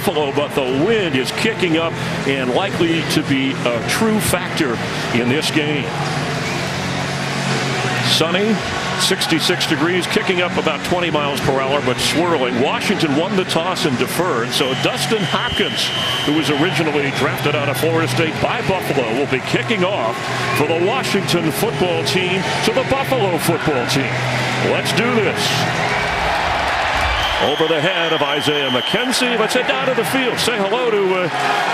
Buffalo, but the wind is kicking up and likely to be a true factor in this game. Sunny, 66 degrees, kicking up about 20 miles per hour, but swirling. Washington won the toss and deferred, so Dustin Hopkins, who was originally drafted out of Florida State by Buffalo, will be kicking off for the Washington football team to the Buffalo football team. Let's do this. Over the head of Isaiah McKenzie. Let's head down to the field. Say hello to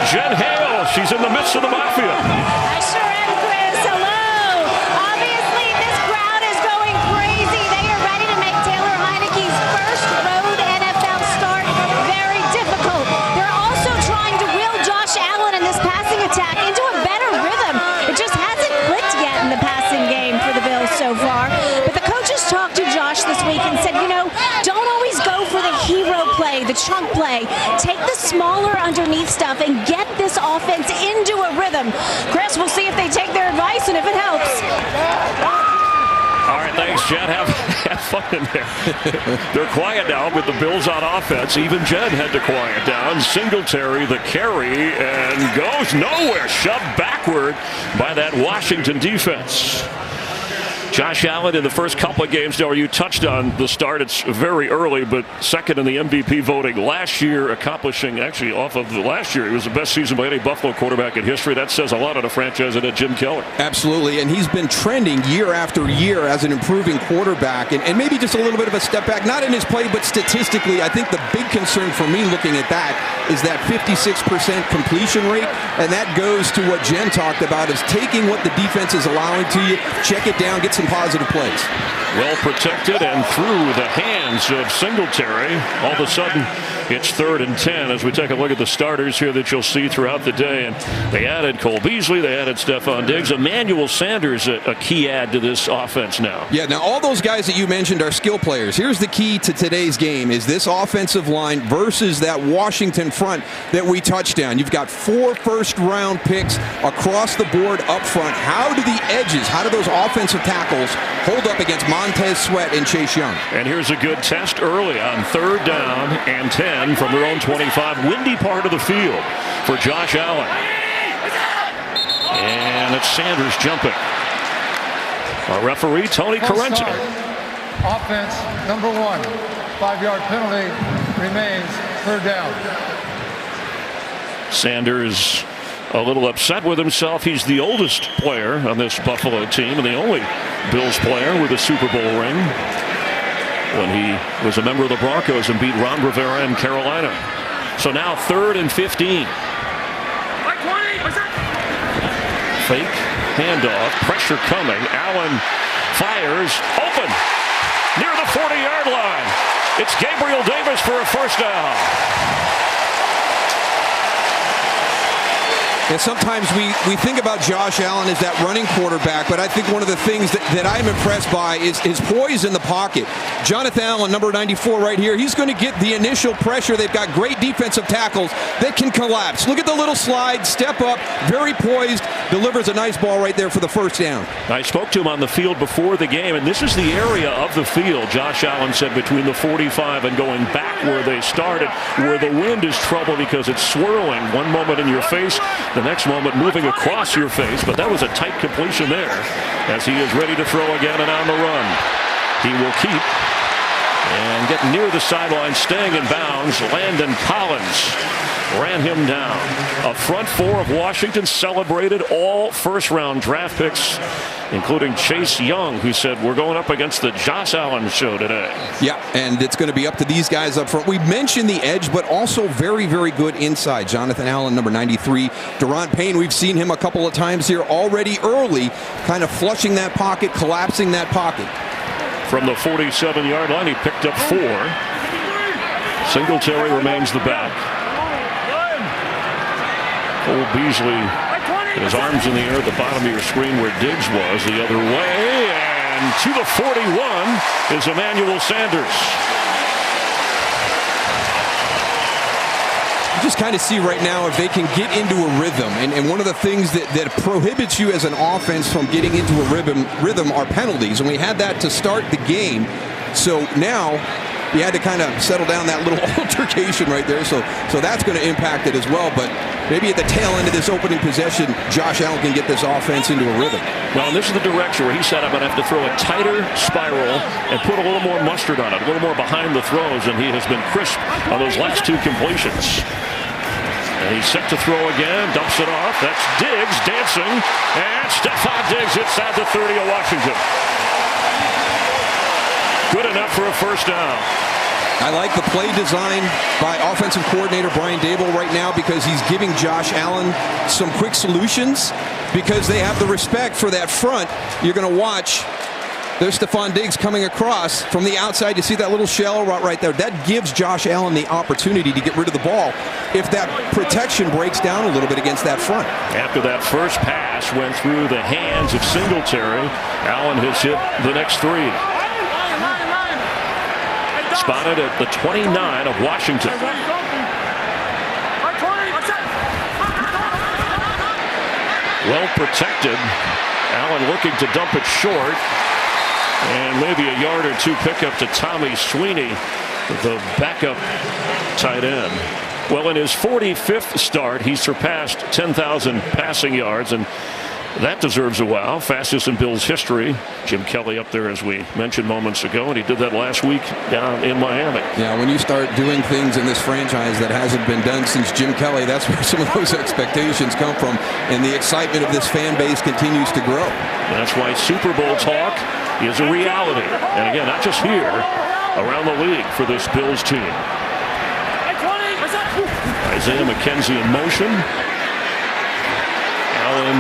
Jen Hale. She's in the midst of the Mafia. I sure am, Chris. Hello. Obviously, this crowd is going crazy. They are ready to make Taylor Heineke's first road NFL start very difficult. They're also trying to wheel Josh Allen in this passing attack into a better rhythm. It just hasn't clicked yet in the passing game for the Bills so far. But the coaches talked to Josh this week and said, don't always go for the hero play, the chunk play. Take the smaller underneath stuff and get this offense into a rhythm. Chris, we'll see if they take their advice and if it helps. All right, thanks, Jen. Have fun in there. They're quiet now with the Bills on offense. Even Jen had to quiet down. Singletary, the carry, and goes nowhere. Shoved backward by that Washington defense. Josh Allen in the first couple of games, you touched on the start. It's very early, but second in the MVP voting last year, accomplishing actually off of the last year. It was the best season by any Buffalo quarterback in history. That says a lot on the franchise and Jim Kelly. Absolutely, and he's been trending year after year as an improving quarterback, and maybe just a little bit of a step back, not in his play, but statistically. I think the big concern for me looking at that is that 56% completion rate, and that goes to what Jen talked about, is taking what the defense is allowing to you, check it down, get some positive plays. Well protected and through the hands of Singletary. All of a sudden, it's 3rd and 10 as we take a look at the starters here that you'll see throughout the day. And they added Cole Beasley, they added Stephon Diggs. Emmanuel Sanders, a key add to this offense now. Yeah, now all those guys that you mentioned are skill players. Here's the key to today's game is this offensive line versus that Washington front that we touched on. You've got 4 first-round picks across the board up front. How do the edges, how do those offensive tackles hold up against Montez Sweat and Chase Young? And here's a good test early on 3rd down and 10 from their own 25. Windy part of the field for Josh Allen. And it's Sanders jumping. Our referee, Tony Corrente. Offense, number 1. 5-yard penalty remains 3rd down. Sanders a little upset with himself. He's the oldest player on this Buffalo team and the only Bills player with a Super Bowl ring, when he was a member of the Broncos and beat Ron Rivera in Carolina. So now 3rd and 15. Fake handoff, pressure coming. Allen fires, open, near the 40-yard line. It's Gabriel Davis for a first down. And sometimes we think about Josh Allen as that running quarterback, but I think one of the things that I'm impressed by is his poise in the pocket. Jonathan Allen, number 94 right here, he's going to get the initial pressure. They've got great defensive tackles that can collapse. Look at the little slide, step up, very poised, delivers a nice ball right there for the first down. I spoke to him on the field before the game, and this is the area of the field, Josh Allen said, between the 45 and going back where they started, where the wind is trouble because it's swirling one moment in your face, the next moment moving across your face. But that was a tight completion there as he is ready to throw again and on the run. He will keep and get near the sideline, staying in bounds. Landon Collins ran him down. A front 4 of Washington celebrated all first-round draft picks, including Chase Young, who said, we're going up against the Josh Allen show today. Yeah, and it's going to be up to these guys up front. We mentioned the edge, but also very, very good inside. Jonathan Allen, number 93. Daron Payne, we've seen him a couple of times here already early, kind of flushing that pocket, collapsing that pocket. From the 47-yard line, he picked up 4. Singletary remains the back. Cole Beasley, his arms in the air at the bottom of your screen where Diggs was, the other way, and to the 41 is Emmanuel Sanders. You just kind of see right now if they can get into a rhythm, and one of the things that prohibits you as an offense from getting into a rhythm are penalties, and we had that to start the game. So now you had to kind of settle down that little altercation right there. So that's going to impact it as well. But maybe at the tail end of this opening possession, Josh Allen can get this offense into a rhythm. Well, this is the direction where he said, I'm going to have to throw a tighter spiral and put a little more mustard on it, a little more behind the throws, and he has been crisp on those last 2 completions. And he's set to throw again, dumps it off. That's Diggs dancing, and Stefon Diggs inside the 30 of Washington. Good enough for a first down. I like the play design by offensive coordinator Brian Daboll right now because he's giving Josh Allen some quick solutions because they have the respect for that front. You're going to watch. There's Stefon Diggs coming across from the outside. You see that little shell right there. That gives Josh Allen the opportunity to get rid of the ball if that protection breaks down a little bit against that front. After that first pass went through the hands of Singletary, Allen has hit the next 3. Spotted at the 29 of Washington. Well protected. Allen looking to dump it short. And maybe a yard or 2 pickup to Tommy Sweeney, the backup tight end. Well, in his 45th start, he surpassed 10,000 passing yards, and that deserves a wow. Fastest in Bills history. Jim Kelly up there, as we mentioned moments ago, and he did that last week down in Miami. Yeah, when you start doing things in this franchise that hasn't been done since Jim Kelly, that's where some of those expectations come from, and the excitement of this fan base continues to grow. That's why Super Bowl talk is a reality. And again, not just here, around the league for this Bills team. Isaiah McKenzie in motion. Allen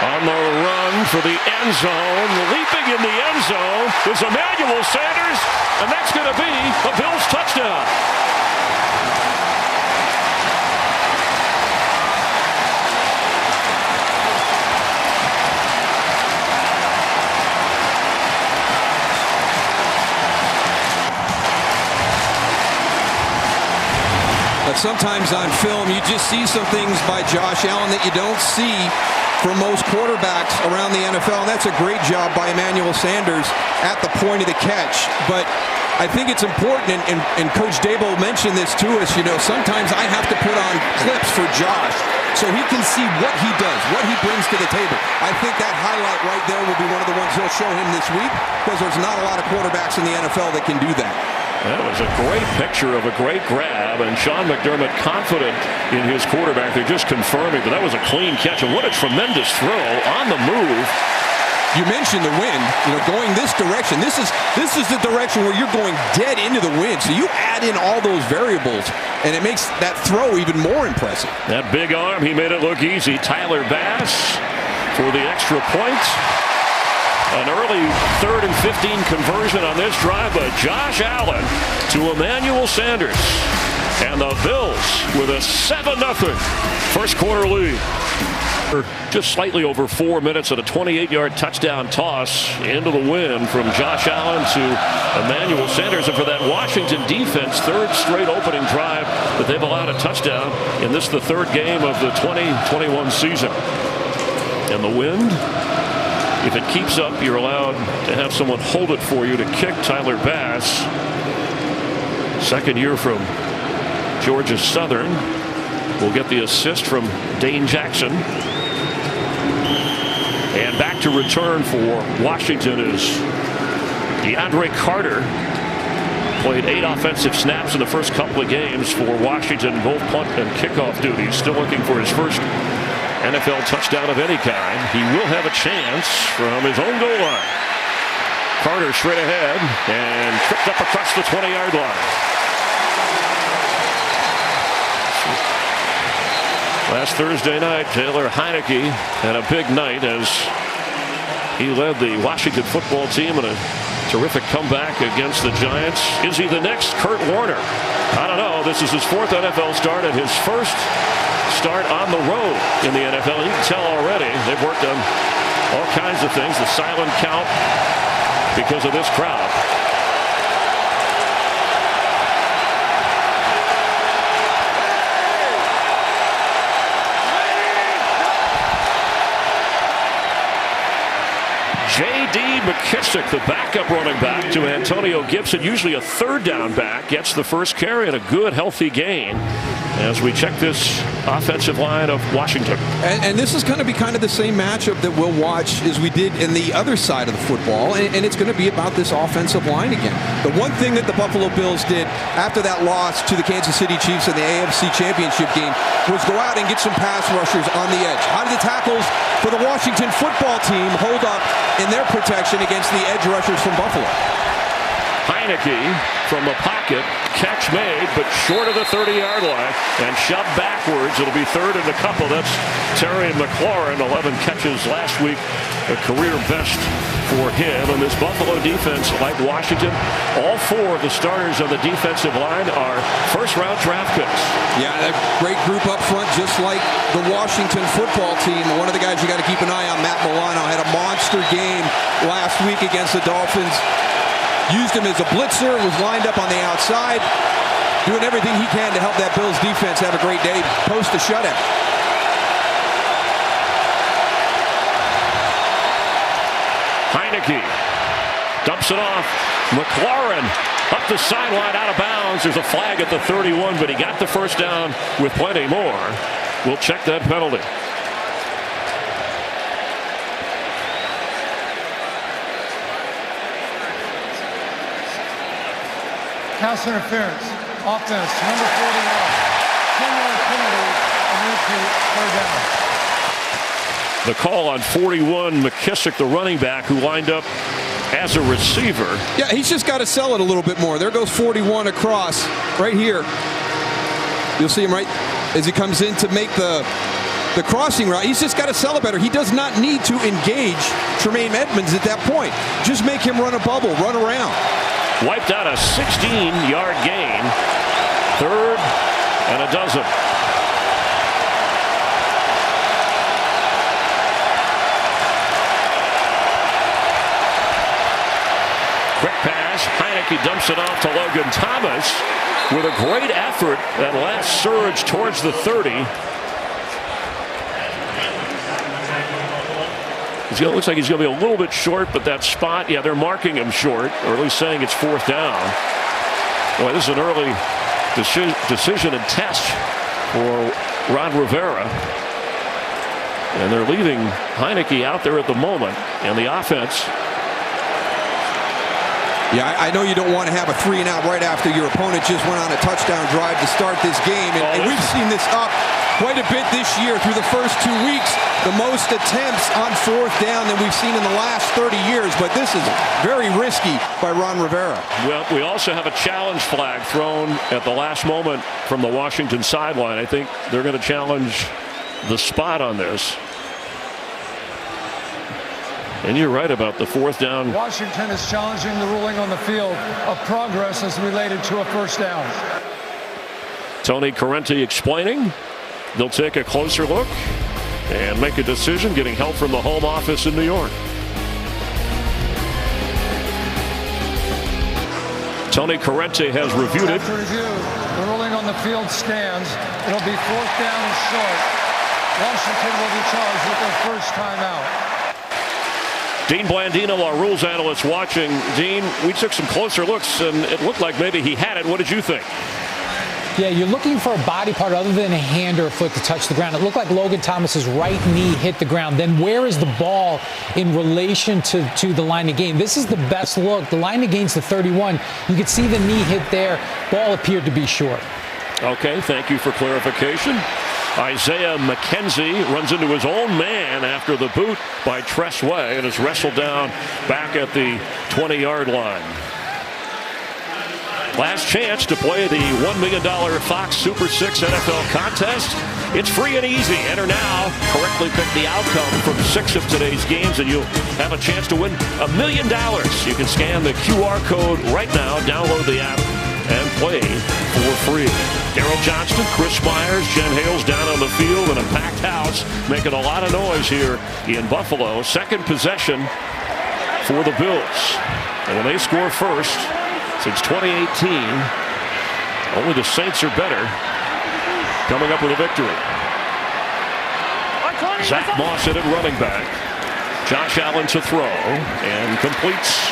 on the run for the end zone. Leaping in the end zone is Emmanuel Sanders, and that's going to be a Bills touchdown. But sometimes on film, you just see some things by Josh Allen that you don't see from most quarterbacks around the NFL. And that's a great job by Emmanuel Sanders at the point of the catch. But I think it's important, and Coach Daboll mentioned this to us, sometimes I have to put on clips for Josh so he can see what he does, what he brings to the table. I think that highlight right there will be one of the ones he'll show him this week because there's not a lot of quarterbacks in the NFL that can do that. That was a great picture of a great grab, and Sean McDermott confident in his quarterback. They're just confirming that that was a clean catch, and what a tremendous throw on the move. You mentioned the wind, going this direction. This is the direction where you're going dead into the wind. So you add in all those variables, and it makes that throw even more impressive. That big arm, he made it look easy. Tyler Bass for the extra point. An early 3rd and 15 conversion on this drive by Josh Allen to Emmanuel Sanders. And the Bills with a 7-0 first quarter lead. Just slightly over 4 minutes at a 28-yard touchdown toss into the wind from Josh Allen to Emmanuel Sanders. And for that Washington defense, 3rd straight opening drive that they've allowed a touchdown. And this is the 3rd game of the 2021 season. And the wind, if it keeps up, you're allowed to have someone hold it for you to kick. Tyler Bass, 2nd year from Georgia Southern, will get the assist from Dane Jackson. And back to return for Washington is DeAndre Carter. Played 8 offensive snaps in the first couple of games for Washington, both punt and kickoff duties. Still looking for his first NFL touchdown of any kind. He will have a chance from his own goal line. Carter straight ahead and tripped up across the 20-yard line. Last Thursday night, Taylor Heineke had a big night as he led the Washington football team in a terrific comeback against the Giants. Is he the next Kurt Warner? I don't know. This is his 4th NFL start and his first start on the road in the NFL. You can tell already they've worked on all kinds of things. The silent count because of this crowd. J.D. McKissick, the backup running back to Antonio Gibson, usually a third down back, gets the first carry and a good, healthy gain as we check this offensive line of Washington. And this is going to be kind of the same matchup that we'll watch as we did in the other side of the football, and it's going to be about this offensive line again. The one thing that the Buffalo Bills did after that loss to the Kansas City Chiefs in the AFC Championship game was go out and get some pass rushers on the edge. How did the tackles for the Washington football team hold up in their protection against the edge rushers from Buffalo? Heineke from the pocket, catch made, but short of the 30-yard line and shoved backwards. It'll be third and a couple. That's Terry McLaurin, 11 catches last week, a career best for him. And this Buffalo defense, like Washington, all four of the starters on the defensive line are first-round draft picks. Yeah, a great group up front, just like the Washington football team. One of the guys you got to keep an eye on, Matt Milano, had a monster game last week against the Dolphins. Used him as a blitzer, was lined up on the outside, doing everything he can to help that Bills defense have a great day, post a shutout. Heineke dumps it off. McLaurin up the sideline, out of bounds. There's a flag at the 31, but he got the first down with plenty more. We'll check that penalty. Pass interference, offense, number 41. 10-yard penalty, and repeat, third down. The call on 41, McKissick, the running back, who lined up as a receiver. Yeah, he's just got to sell it a little bit more. There goes 41 across, right here. You'll see him right as he comes in to make the crossing route. He's just got to sell it better. He does not need to engage Tremaine Edmonds at that point. Just make him run a bubble, run around. Wiped out a 16-yard gain. Third and a dozen. Quick pass. Heineke dumps it off to Logan Thomas with a great effort. That last surge towards the 30. Looks like he's going to be a little bit short, but that spot, yeah, they're marking him short, or at least saying it's fourth down. Boy, this is an early decision and test for Ron Rivera. And they're leaving Heineke out there at the moment, and the offense. Yeah, I know you don't want to have a 3-and-out right after your opponent just went on a touchdown drive to start this game, and we've seen this up quite a bit this year through the first 2 weeks. The most attempts on fourth down than we've seen in the last 30 years, but this is very risky by Ron Rivera. Well, we also have a challenge flag thrown at the last moment from the Washington sideline. I think they're going to challenge the spot on this. And you're right about the fourth down. Washington is challenging the ruling on the field of progress as related to a first down. Tony Corrente explaining. They'll take a closer look and make a decision, getting help from the home office in New York. Tony Corrente has reviewed it. After review, the ruling on the field stands. It'll be fourth down and short. Washington will be charged with their first timeout. Dean Blandino, our rules analyst, watching. Dean, we took some closer looks, and it looked like maybe he had it. What did you think? Yeah, you're looking for a body part other than a hand or a foot to touch the ground. It looked like Logan Thomas's right knee hit the ground. Then where is the ball in relation to the line of gain? This is the best look. The line of gain's the 31. You could see the knee hit there. Ball appeared to be short. Okay, thank you for clarification. Isaiah McKenzie runs into his own man after the boot by Tress Way and is wrestled down back at the 20-yard line. Last chance to play the $1 million Fox Super 6 NFL contest. It's free and easy. Enter now. Correctly pick the outcome from 6 of today's games, and you'll have a chance to win $1 million. You can scan the QR code right now, download the app, and play for free. Daryl Johnston, Chris Myers, Jen Hales down on the field in a packed house, making a lot of noise here in Buffalo. Second possession for the Bills. And when they score first, since 2018, only the Saints are better, coming up with a victory. Zach Moss at running back. Josh Allen to throw and completes.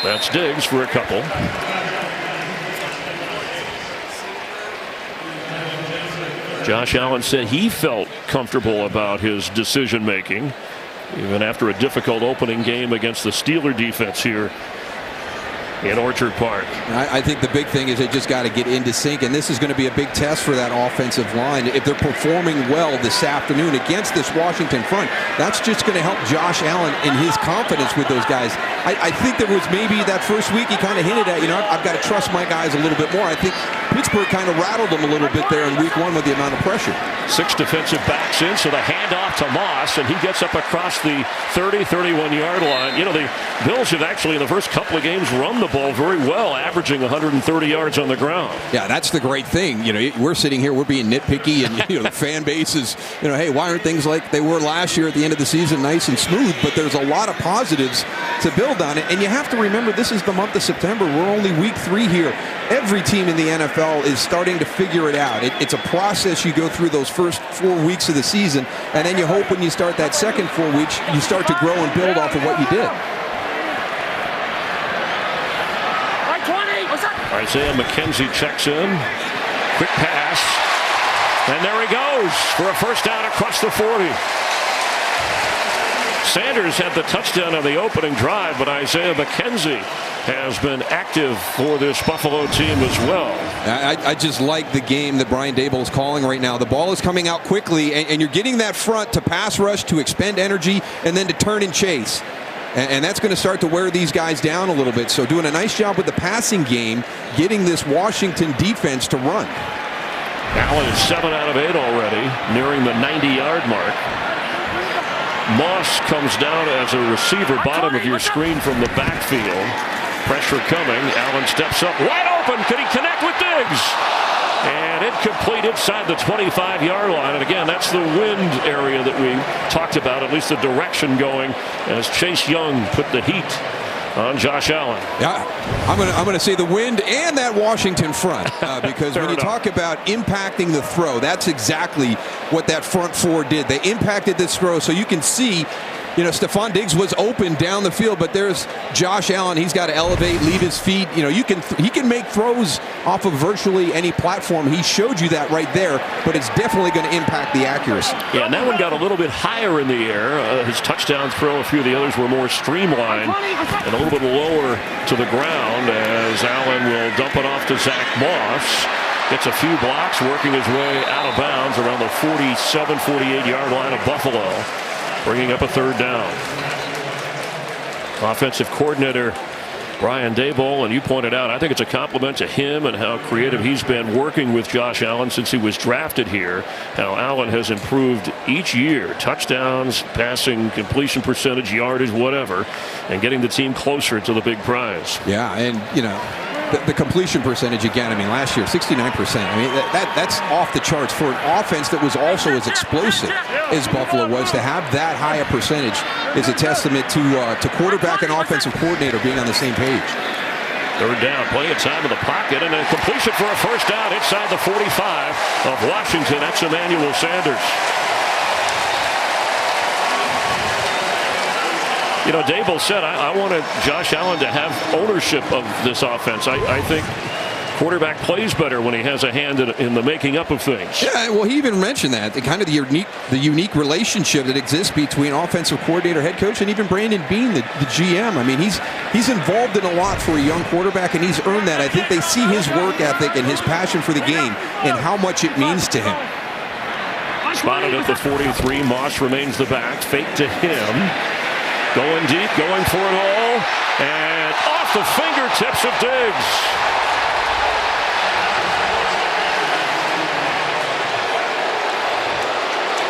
That's Diggs for a couple. Josh Allen said he felt comfortable about his decision making, even after a difficult opening game against the Steeler defense here in Orchard Park. I think the big thing is they just got to get into sync, and this is going to be a big test for that offensive line. If they're performing well this afternoon against this Washington front, that's just going to help Josh Allen and his confidence with those guys. I think there was maybe that first week he kind of hinted at, I've got to trust my guys a little bit more. I think Pittsburgh kind of rattled them a little bit there in week 1 with the amount of pressure. 6 defensive backs in, so the handoff to Moss, and he gets up across the 31-yard line. The Bills have actually in the first couple of games run the ball very well, averaging 130 yards on the ground. Yeah, that's the great thing. We're sitting here, we're being nitpicky, and the fan base is, hey, why aren't things like they were last year at the end of the season nice and smooth? But there's a lot of positives to build on it, and you have to remember this is the month of September. We're only week 3 here. Every team in the NFL is starting to figure it out. It's a process. You go through those first 4 weeks of the season, and then you hope when you start that second 4 weeks, you start to grow and build off of what you did. Isaiah McKenzie checks in. Quick pass. And there he goes for a first down across the 40. Sanders had the touchdown on the opening drive, but Isaiah McKenzie has been active for this Buffalo team as well. I just like the game that Brian Daboll is calling right now. The ball is coming out quickly, and you're getting that front to pass rush, to expend energy, and then to turn and chase. And that's going to start to wear these guys down a little bit. So doing a nice job with the passing game, getting this Washington defense to run. Allen is 7 out of 8 already, nearing the 90-yard mark. Moss comes down as a receiver, bottom of your screen from the backfield. Pressure coming. Allen steps up, wide open. Could he connect with Diggs? And incomplete inside the 25-yard line. And again, that's the wind area that we talked about, at least the direction going, as Chase Young put the heat on Josh Allen. Yeah, I'm going to say the wind and that Washington front, because when you talk about impacting the throw, that's exactly what that front 4 did. They impacted this throw, so you can see, Stephon Diggs was open down the field, but there's Josh Allen. He's got to elevate, leave his feet. He can make throws off of virtually any platform. He showed you that right there, but it's definitely going to impact the accuracy. Yeah, and that one got a little bit higher in the air. His touchdown throw, a few of the others were more streamlined and a little bit lower to the ground as Allen will dump it off to Zach Moss. Gets a few blocks, working his way out of bounds around the 47, 48-yard line of Buffalo, bringing up a 3rd down. Offensive coordinator Brian Daboll, and you pointed out, I think it's a compliment to him and how creative he's been working with Josh Allen since he was drafted here. How Allen has improved each year, touchdowns, passing, completion percentage, yardage, whatever, and getting the team closer to the big prize. Yeah, and the completion percentage again, last year 69%. That's off the charts for an offense that was also as explosive as Buffalo was. To have that high a percentage is a testament to quarterback and offensive coordinator being on the same page. 3rd down, plenty of time in the pocket, and a completion for a first down inside the 45 of Washington. That's Emmanuel Sanders. Daboll said, I wanted Josh Allen to have ownership of this offense. I think quarterback plays better when he has a hand in the making up of things. Yeah, well, he even mentioned that, the unique relationship that exists between offensive coordinator, head coach, and even Brandon Beane, the GM. He's involved in a lot for a young quarterback, and he's earned that. I think they see his work ethic and his passion for the game and how much it means to him. Spotted at the 43, Moss remains the back, fake to him. Going deep, going for it all, and off the fingertips of Diggs.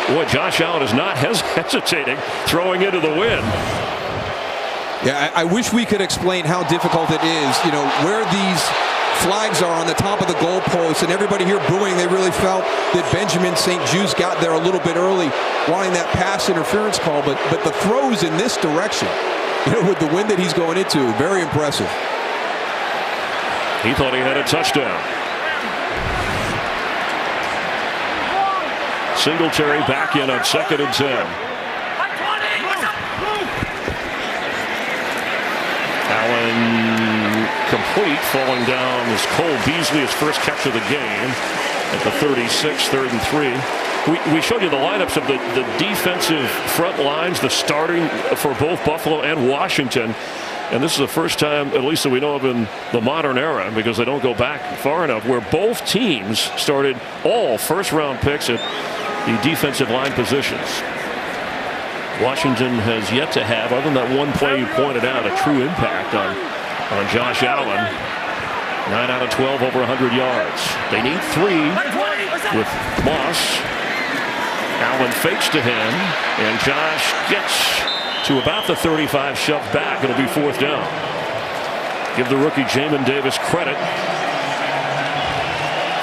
Boy, Josh Allen is not hesitating, throwing into the wind. Yeah, I wish we could explain how difficult it is, where these flags are on the top of the goalpost, and everybody here booing. They really felt that Benjamin St-Juste got there a little bit early, wanting that pass interference call, but the throws in this direction, with the wind that he's going into, very impressive. He thought he had a touchdown. Singletary back in on 2nd and 10. Allen complete, falling down is Cole Beasley, his first catch of the game at the 36, 3rd and 3. We showed you the lineups of the defensive front lines, the starting for both Buffalo and Washington. And this is the first time, at least that we know of in the modern era, because they don't go back far enough, where both teams started all first-round picks at the defensive line positions. Washington has yet to have, other than that one play you pointed out, a true impact on Josh Allen. 9 out of 12 over 100 yards. They need 3 with Moss. Allen fakes to him, and Josh gets to about the 35, shoved back. It'll be 4th down. Give the rookie Jamin Davis credit.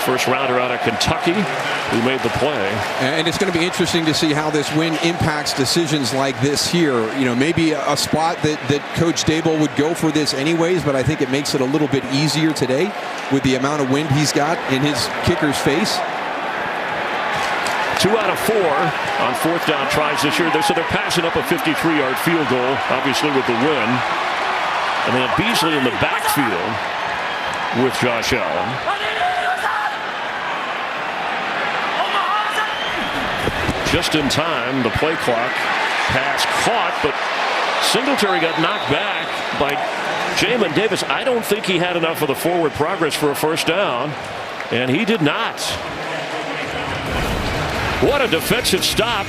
First rounder out of Kentucky who made the play. And it's going to be interesting to see how this win impacts decisions like this here. You know, maybe a spot that Coach Daboll would go for this anyways, but I think it makes it a little bit easier today with the amount of wind he's got in his kicker's face. 2 out of 4 on 4th down tries this year. So they're passing up a 53-yard field goal, obviously with the win. And they have Beasley in the backfield with Josh Allen. Just in time, the play clock pass caught, but Singletary got knocked back by Jamin Davis. I don't think he had enough of the forward progress for a first down, and he did not. What a defensive stop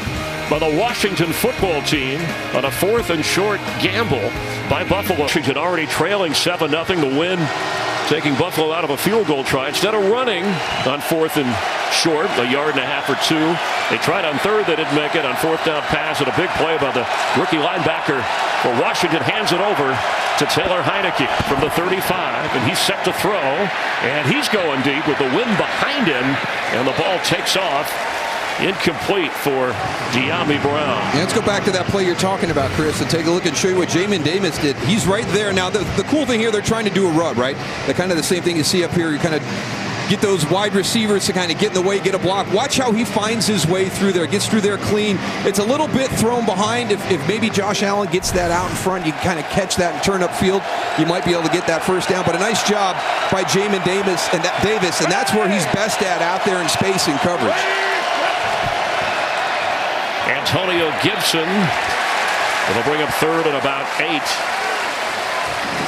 by the Washington football team on a 4th and short gamble by Buffalo. Washington already trailing 7-0. The win taking Buffalo out of a field goal try. Instead of running on 4th and short, a yard and a half or 2, they tried on 3rd. They didn't make it. On 4th down pass and a big play by the rookie linebacker for Washington. Hands it over to Taylor Heineke from the 35, and he's set to throw, and he's going deep with the wind behind him, and the ball takes off. Incomplete for Dyami Brown. Yeah, let's go back to that play you're talking about, Chris, and take a look and show you what Jamin Davis did. He's right there. Now, the cool thing here, they're trying to do a rub, right? They're kind of the same thing you see up here. You kind of get those wide receivers to kind of get in the way, get a block. Watch how he finds his way through there, gets through there clean. It's a little bit thrown behind. If maybe Josh Allen gets that out in front, you can kind of catch that and turn upfield. You might be able to get that first down. But a nice job by Jamin Davis, and that's where he's best at, out there in space and coverage. Antonio Gibson. It'll bring up 3rd and about 8.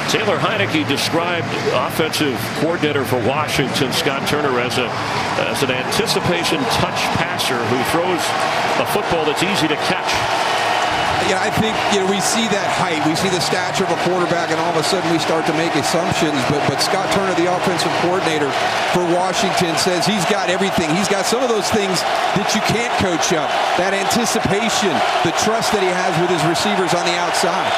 Taylor Heineke described offensive coordinator for Washington, Scott Turner, as an anticipation touch passer who throws a football that's easy to catch. Yeah, I think we see that height, we see the stature of a quarterback, and all of a sudden we start to make assumptions. But Scott Turner, the offensive coordinator for Washington, says he's got everything. He's got some of those things that you can't coach up. That anticipation, the trust that he has with his receivers on the outside.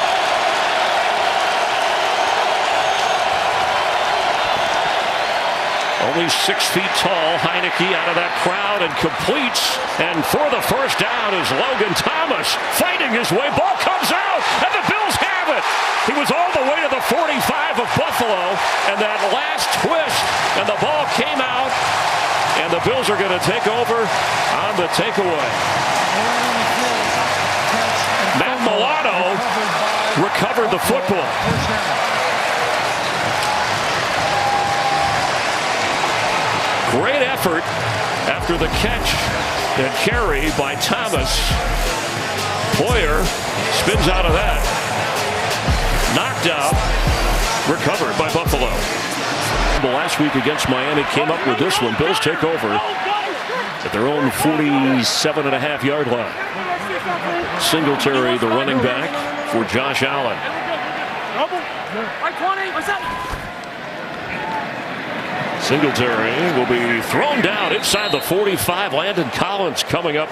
Only 6 feet tall. Heineke out of that crowd and completes. And for the first down is Logan Thomas fighting his way. Ball comes out, and the Bills have it. He was all the way to the 45 of Buffalo, and that last twist, and the ball came out, and the Bills are going to take over on the takeaway. Matt Milano recovered the football. Great effort after the catch and carry by Thomas. Poyer spins out of that. Knocked out. Recovered by Buffalo. Last week against Miami came up with this one. Bills take over at their own 47.5-yard line. Singletary, the running back for Josh Allen. Singletary will be thrown down inside the 45. Landon Collins coming up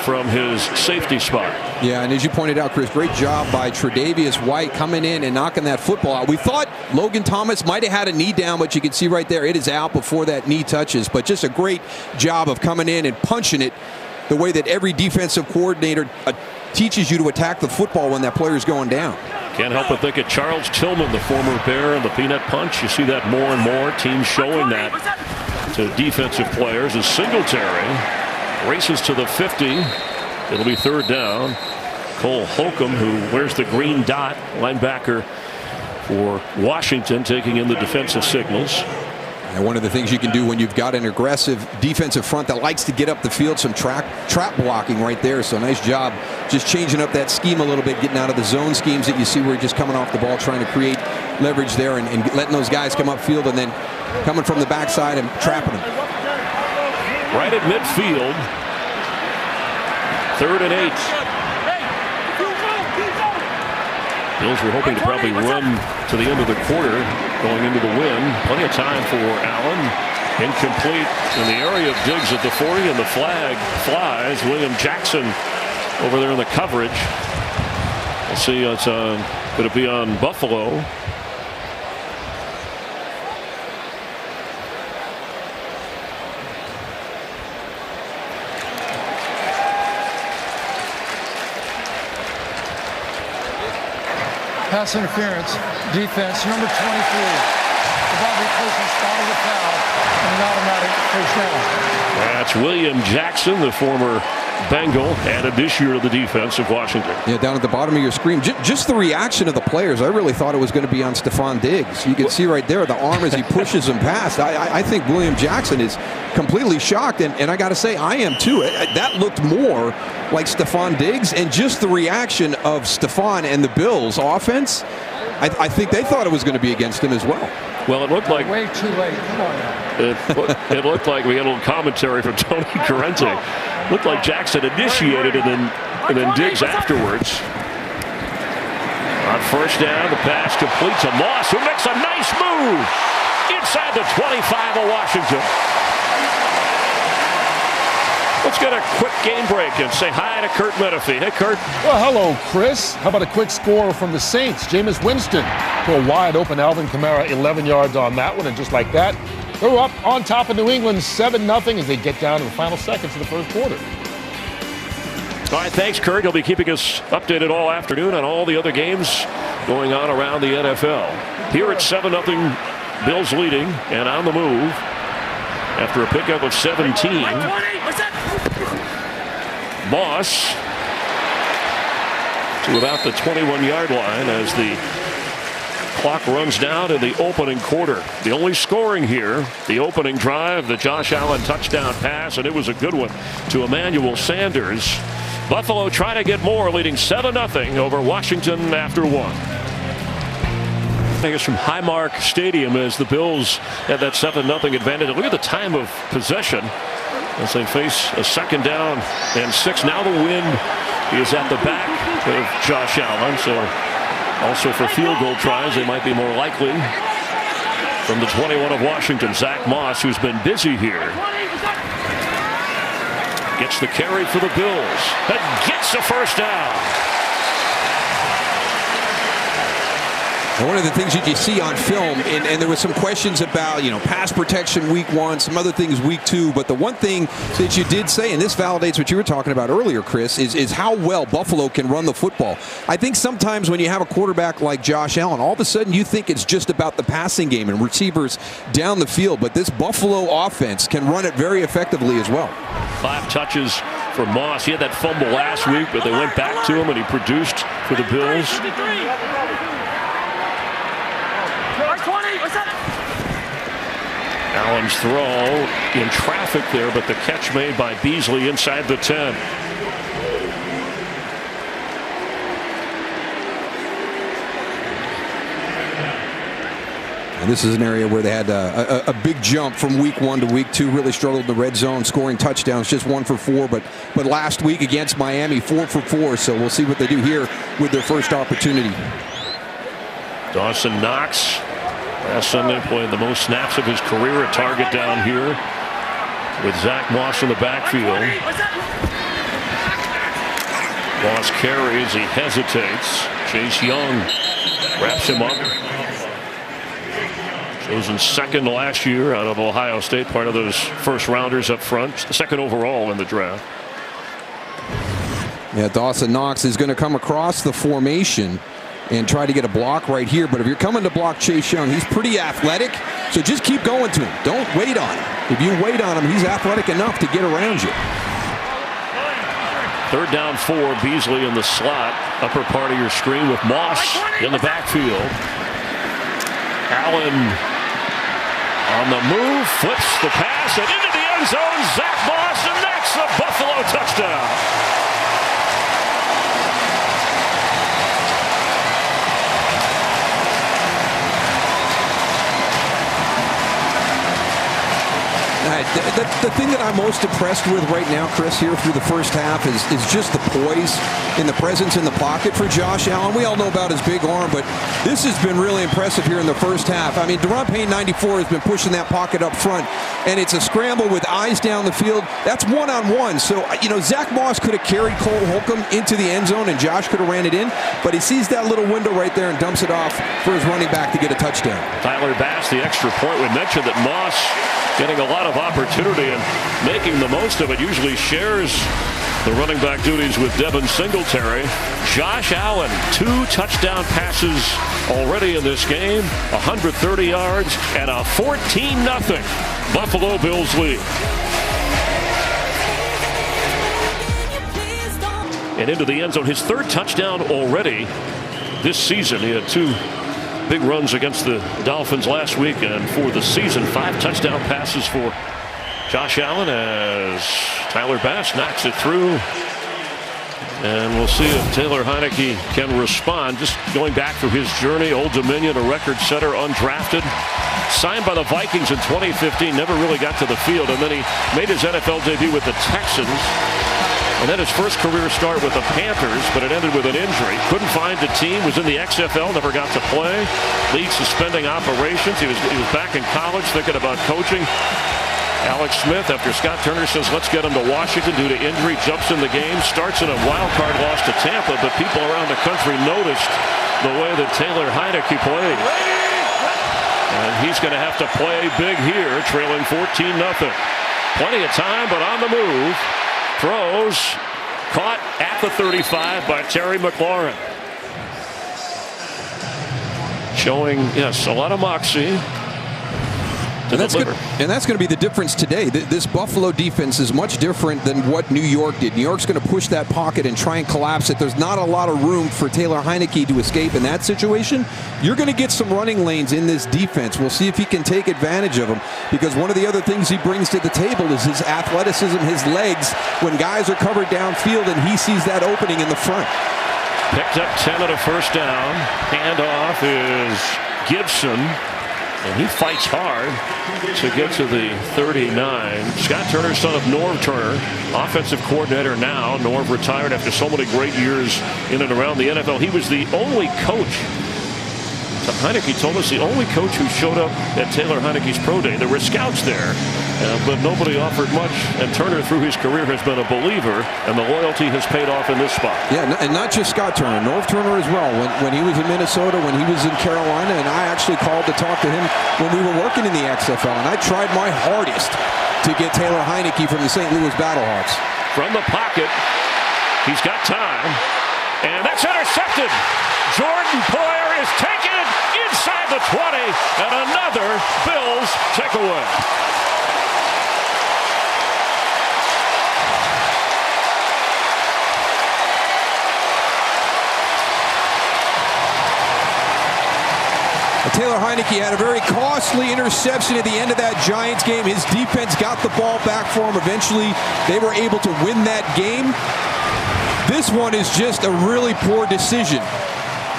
from his safety spot. Yeah, and as you pointed out, Chris, great job by Tre'Davious White coming in and knocking that football out. We thought Logan Thomas might have had a knee down, but you can see right there it is out before that knee touches. But just a great job of coming in and punching it the way that every defensive coordinator teaches you to attack the football when that player is going down. Can't help but think of Charles Tillman, the former Bear, and the peanut punch. You see that more and more. Teams showing that to defensive players as Singletary races to the 50. It'll be 3rd down. Cole Holcomb, who wears the green dot, linebacker for Washington, taking in the defensive signals. And one of the things you can do when you've got an aggressive defensive front that likes to get up the field, some trap blocking right there. So nice job just changing up that scheme a little bit, getting out of the zone schemes that you see where you're just coming off the ball, trying to create leverage there and letting those guys come upfield and then coming from the backside and trapping them. Right at midfield. 3rd and 8. Bills were hoping to probably run to the end of the quarter going into the win. Plenty of time for Allen. Incomplete in the area of Diggs at the 40, and the flag flies. William Jackson over there in the coverage. We'll see. It's going to be on Buffalo. Pass interference, defense, number 23. The ball replacement spot of the foul and an automatic first down. That's William Jackson, the former Bengal, added this year to the defense of Washington. Yeah, down at the bottom of your screen, just the reaction of the players. I really thought it was going to be on Stefon Diggs. You can see right there the arm as he pushes him past. I think William Jackson is completely shocked, and I got to say, I am too. That looked more like Stefon Diggs, and just the reaction of Stefon and the Bills offense, I think they thought it was going to be against him as well. Well, it looked like way too late. Come on now. It looked like we had a little commentary from Tony Corrente. Looked like Jackson initiated and then Diggs afterwards. On first down, the pass complete to Moss, who makes a nice move inside the 25 of Washington. Let's get a quick game break and say hi to Kurt Menefee. Hey, Kurt. Well, hello, Chris. How about a quick score from the Saints? Jameis Winston to a wide-open Alvin Kamara, 11 yards on that one, and just like that, they're up on top of New England 7-0 as they get down to the final seconds of the first quarter. All right, thanks, Kurt. He'll be keeping us updated all afternoon on all the other games going on around the NFL. Here at 7-0, Bills leading and on the move after a pickup of 17. Moss to about the 21-yard line as the clock runs down in the opening quarter. The only scoring here, the opening drive, the Josh Allen touchdown pass, and it was a good one to Emmanuel Sanders. Buffalo trying to get more, leading 7-0 over Washington after one. I think it's from Highmark Stadium as the Bills had that 7-0 advantage. Look at the time of possession as they face a 2nd down and 6. Now the wind is at the back of Josh Allen, so also for field goal tries they might be more likely. From the 21 of Washington, Zach Moss, who's been busy here, gets the carry for the Bills and gets the first down. And one of the things that you see on film, and there was some questions about, pass protection week 1, some other things week 2, but the one thing that you did say, and this validates what you were talking about earlier, Chris, is how well Buffalo can run the football. I think sometimes when you have a quarterback like Josh Allen, all of a sudden you think it's just about the passing game and receivers down the field, but this Buffalo offense can run it very effectively as well. 5 touches for Moss. He had that fumble last week, but they went back to him and he produced for the Bills. Allen's throw in traffic there, but the catch made by Beasley inside the 10. And this is an area where they had a big jump from week 1 to week 2. Really struggled in the red zone, scoring touchdowns, just 1 for 4. But last week against Miami, 4 for 4. So we'll see what they do here with their first opportunity. Dawson Knox last Sunday played the most snaps of his career at target down here with Zach Moss in the backfield. Moss carries, he hesitates. Chase Young wraps him up. Chosen 2nd last year out of Ohio State, part of those first rounders up front, 2nd overall in the draft. Yeah, Dawson Knox is going to come across the formation and try to get a block right here. But if you're coming to block Chase Young, he's pretty athletic, so just keep going to him. Don't wait on him. If you wait on him, he's athletic enough to get around you. 3rd down 4, Beasley in the slot, upper part of your screen with Moss in the backfield. Allen on the move, flips the pass, and into the end zone, Zach Moss, and that's a Buffalo touchdown. The thing that I'm most impressed with right now, Chris, here through the first half is just the poise and the presence in the pocket for Josh Allen. We all know about his big arm, but this has been really impressive here in the first half. I mean, Daron Payne, 94, has been pushing that pocket up front, and it's a scramble with eyes down the field. That's one-on-one. So, Zach Moss could have carried Cole Holcomb into the end zone, and Josh could have ran it in, but he sees that little window right there and dumps it off for his running back to get a touchdown. Tyler Bass, the extra point. We mentioned that Moss getting a lot of opportunity and making the most of it. Usually shares the running back duties with Devin Singletary. Josh Allen, 2 touchdown passes already in this game, 130 yards, and a 14-0 Buffalo Bills lead. And into the end zone, his 3rd touchdown already this season. He had 2 big runs against the Dolphins last week, and for the season, 5 touchdown passes for Josh Allen as Tyler Bass knocks it through. And we'll see if Taylor Heinicke can respond. Just going back through his journey, Old Dominion, a record setter, undrafted. Signed by the Vikings in 2015, never really got to the field, and then he made his NFL debut with the Texans. And then his first career start with the Panthers, but it ended with an injury. Couldn't find a team, was in the XFL, never got to play. League suspending operations. He was back in college thinking about coaching. Alex Smith, after Scott Turner says, let's get him to Washington due to injury, jumps in the game, starts in a wild card loss to Tampa, but people around the country noticed the way that Taylor Heinicke played. And he's going to have to play big here, trailing 14-0. Plenty of time, but on the move. Throws, caught at the 35 by Terry McLaurin. Showing, yes, a lot of moxie. And that's going to be the difference today. This Buffalo defense is much different than what New York did. New York's going to push that pocket and try and collapse it. There's not a lot of room for Taylor Heinicke to escape in that situation. You're going to get some running lanes in this defense. We'll see if he can take advantage of them, because one of the other things he brings to the table is his athleticism, his legs, when guys are covered downfield and he sees that opening in the front. Picked up 10 at a first down. Handoff is Gibson. And he fights hard to get to the 39. Scott Turner, son of Norv Turner, offensive coordinator now. Norv retired after so many great years in and around the NFL. He was the only coach. Heinicke told us the only coach who showed up at Taylor Heinicke's pro day. There were scouts there, but nobody offered much. And Turner, through his career, has been a believer, and the loyalty has paid off in this spot. Yeah, and not just Scott Turner, Norv Turner as well. When he was in Minnesota, when he was in Carolina, and I actually called to talk to him when we were working in the XFL, and I tried my hardest to get Taylor Heinicke from the St. Louis Battlehawks. From the pocket, he's got time, and that's intercepted. Jordan Poyer is taken inside the 20, and another Bills takeaway. Taylor Heinicke had a very costly interception at the end of that Giants game. His defense got the ball back for him. Eventually, they were able to win that game. This one is just a really poor decision.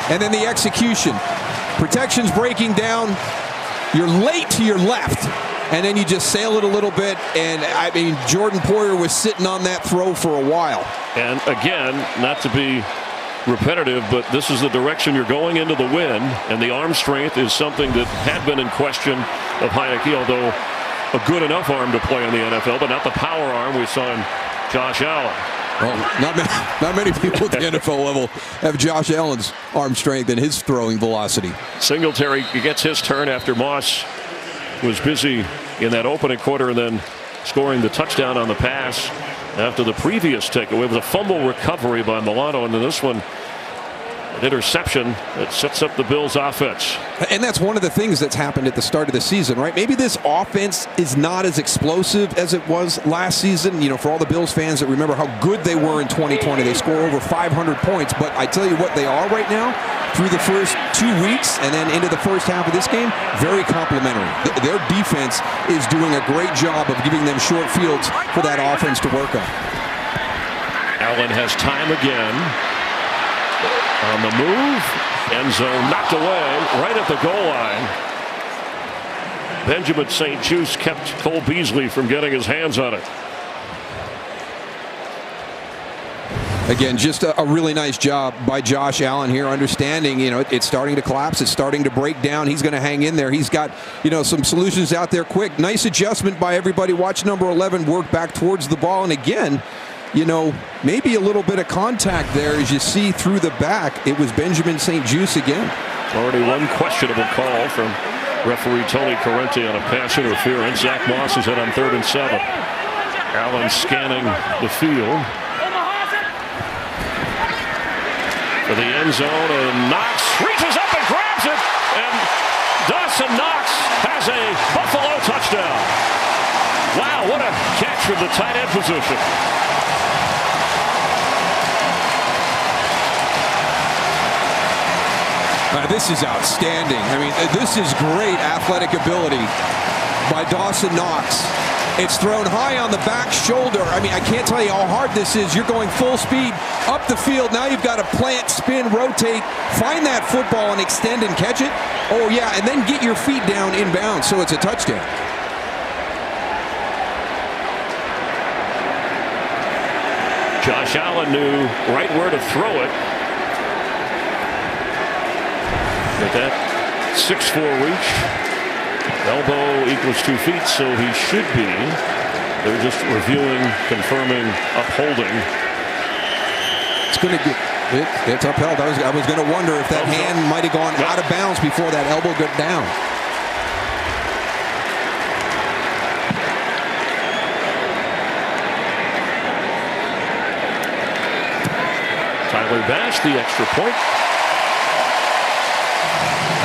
And then the execution. Protection's breaking down. You're late to your left. And then you just sail it a little bit. And, I mean, Jordan Poyer was sitting on that throw for a while. And, again, not to be repetitive, but this is the direction you're going into the win. And the arm strength is something that had been in question of Heinicke, although a good enough arm to play in the NFL, but not the power arm we saw in Josh Allen. Well, not many people at the NFL level have Josh Allen's arm strength and his throwing velocity. Singletary gets his turn after Moss was busy in that opening quarter and then scoring the touchdown on the pass after the previous takeaway. It was a fumble recovery by Milano, and then this one, an interception that sets up the Bills offense. And that's one of the things that's happened at the start of the season, right? Maybe this offense is not as explosive as it was last season. You know, for all the Bills fans that remember how good they were in 2020, they score over 500 points. But I tell you what they are right now, through the first 2 weeks and then into the first half of this game, very complimentary. Their defense is doing a great job of giving them short fields for that offense to work on. Allen has time again. On the move. End zone knocked away right at the goal line. Benjamin St-Juste kept Cole Beasley from getting his hands on it. Again, just a really nice job by Josh Allen here, understanding, it's starting to collapse. It's starting to break down. He's going to hang in there. He's got, some solutions out there quick. Nice adjustment by everybody. Watch number 11 work back towards the ball. And again, maybe a little bit of contact there as you see through the back. It was Benjamin St-Juste again. Already one questionable call from referee Tony Corrente on a pass interference. Zach Moss is in on 3rd and 7. Allen scanning the field for the end zone, and Knox reaches up and grabs it, and Dawson Knox has a Buffalo touchdown. Wow, what a catch from the tight end position. This is outstanding. I mean, this is great athletic ability by Dawson Knox. It's thrown high on the back shoulder. I mean, I can't tell you how hard this is. You're going full speed up the field. Now you've got to plant, spin, rotate, find that football and extend and catch it. Oh, yeah, and then get your feet down inbounds, so it's a touchdown. Josh Allen knew right where to throw it. With that 6'4" reach, elbow equals 2 feet, so he should be. They're just reviewing, confirming, upholding. It's going to get it's upheld. I was going to wonder if that hand might have gone out of bounds before that elbow got down. Tyler Bass, the extra point.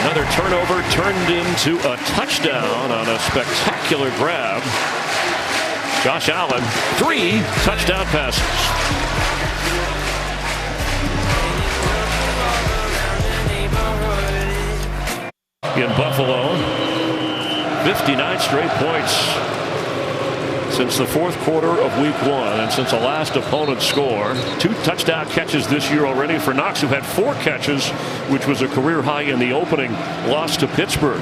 Another turnover turned into a touchdown on a spectacular grab. Josh Allen, 3 touchdown passes. In Buffalo, 59 straight points since the 4th quarter of week 1 and since the last opponent score. 2 touchdown catches this year already for Knox, who had 4 catches, which was a career high in the opening loss to Pittsburgh.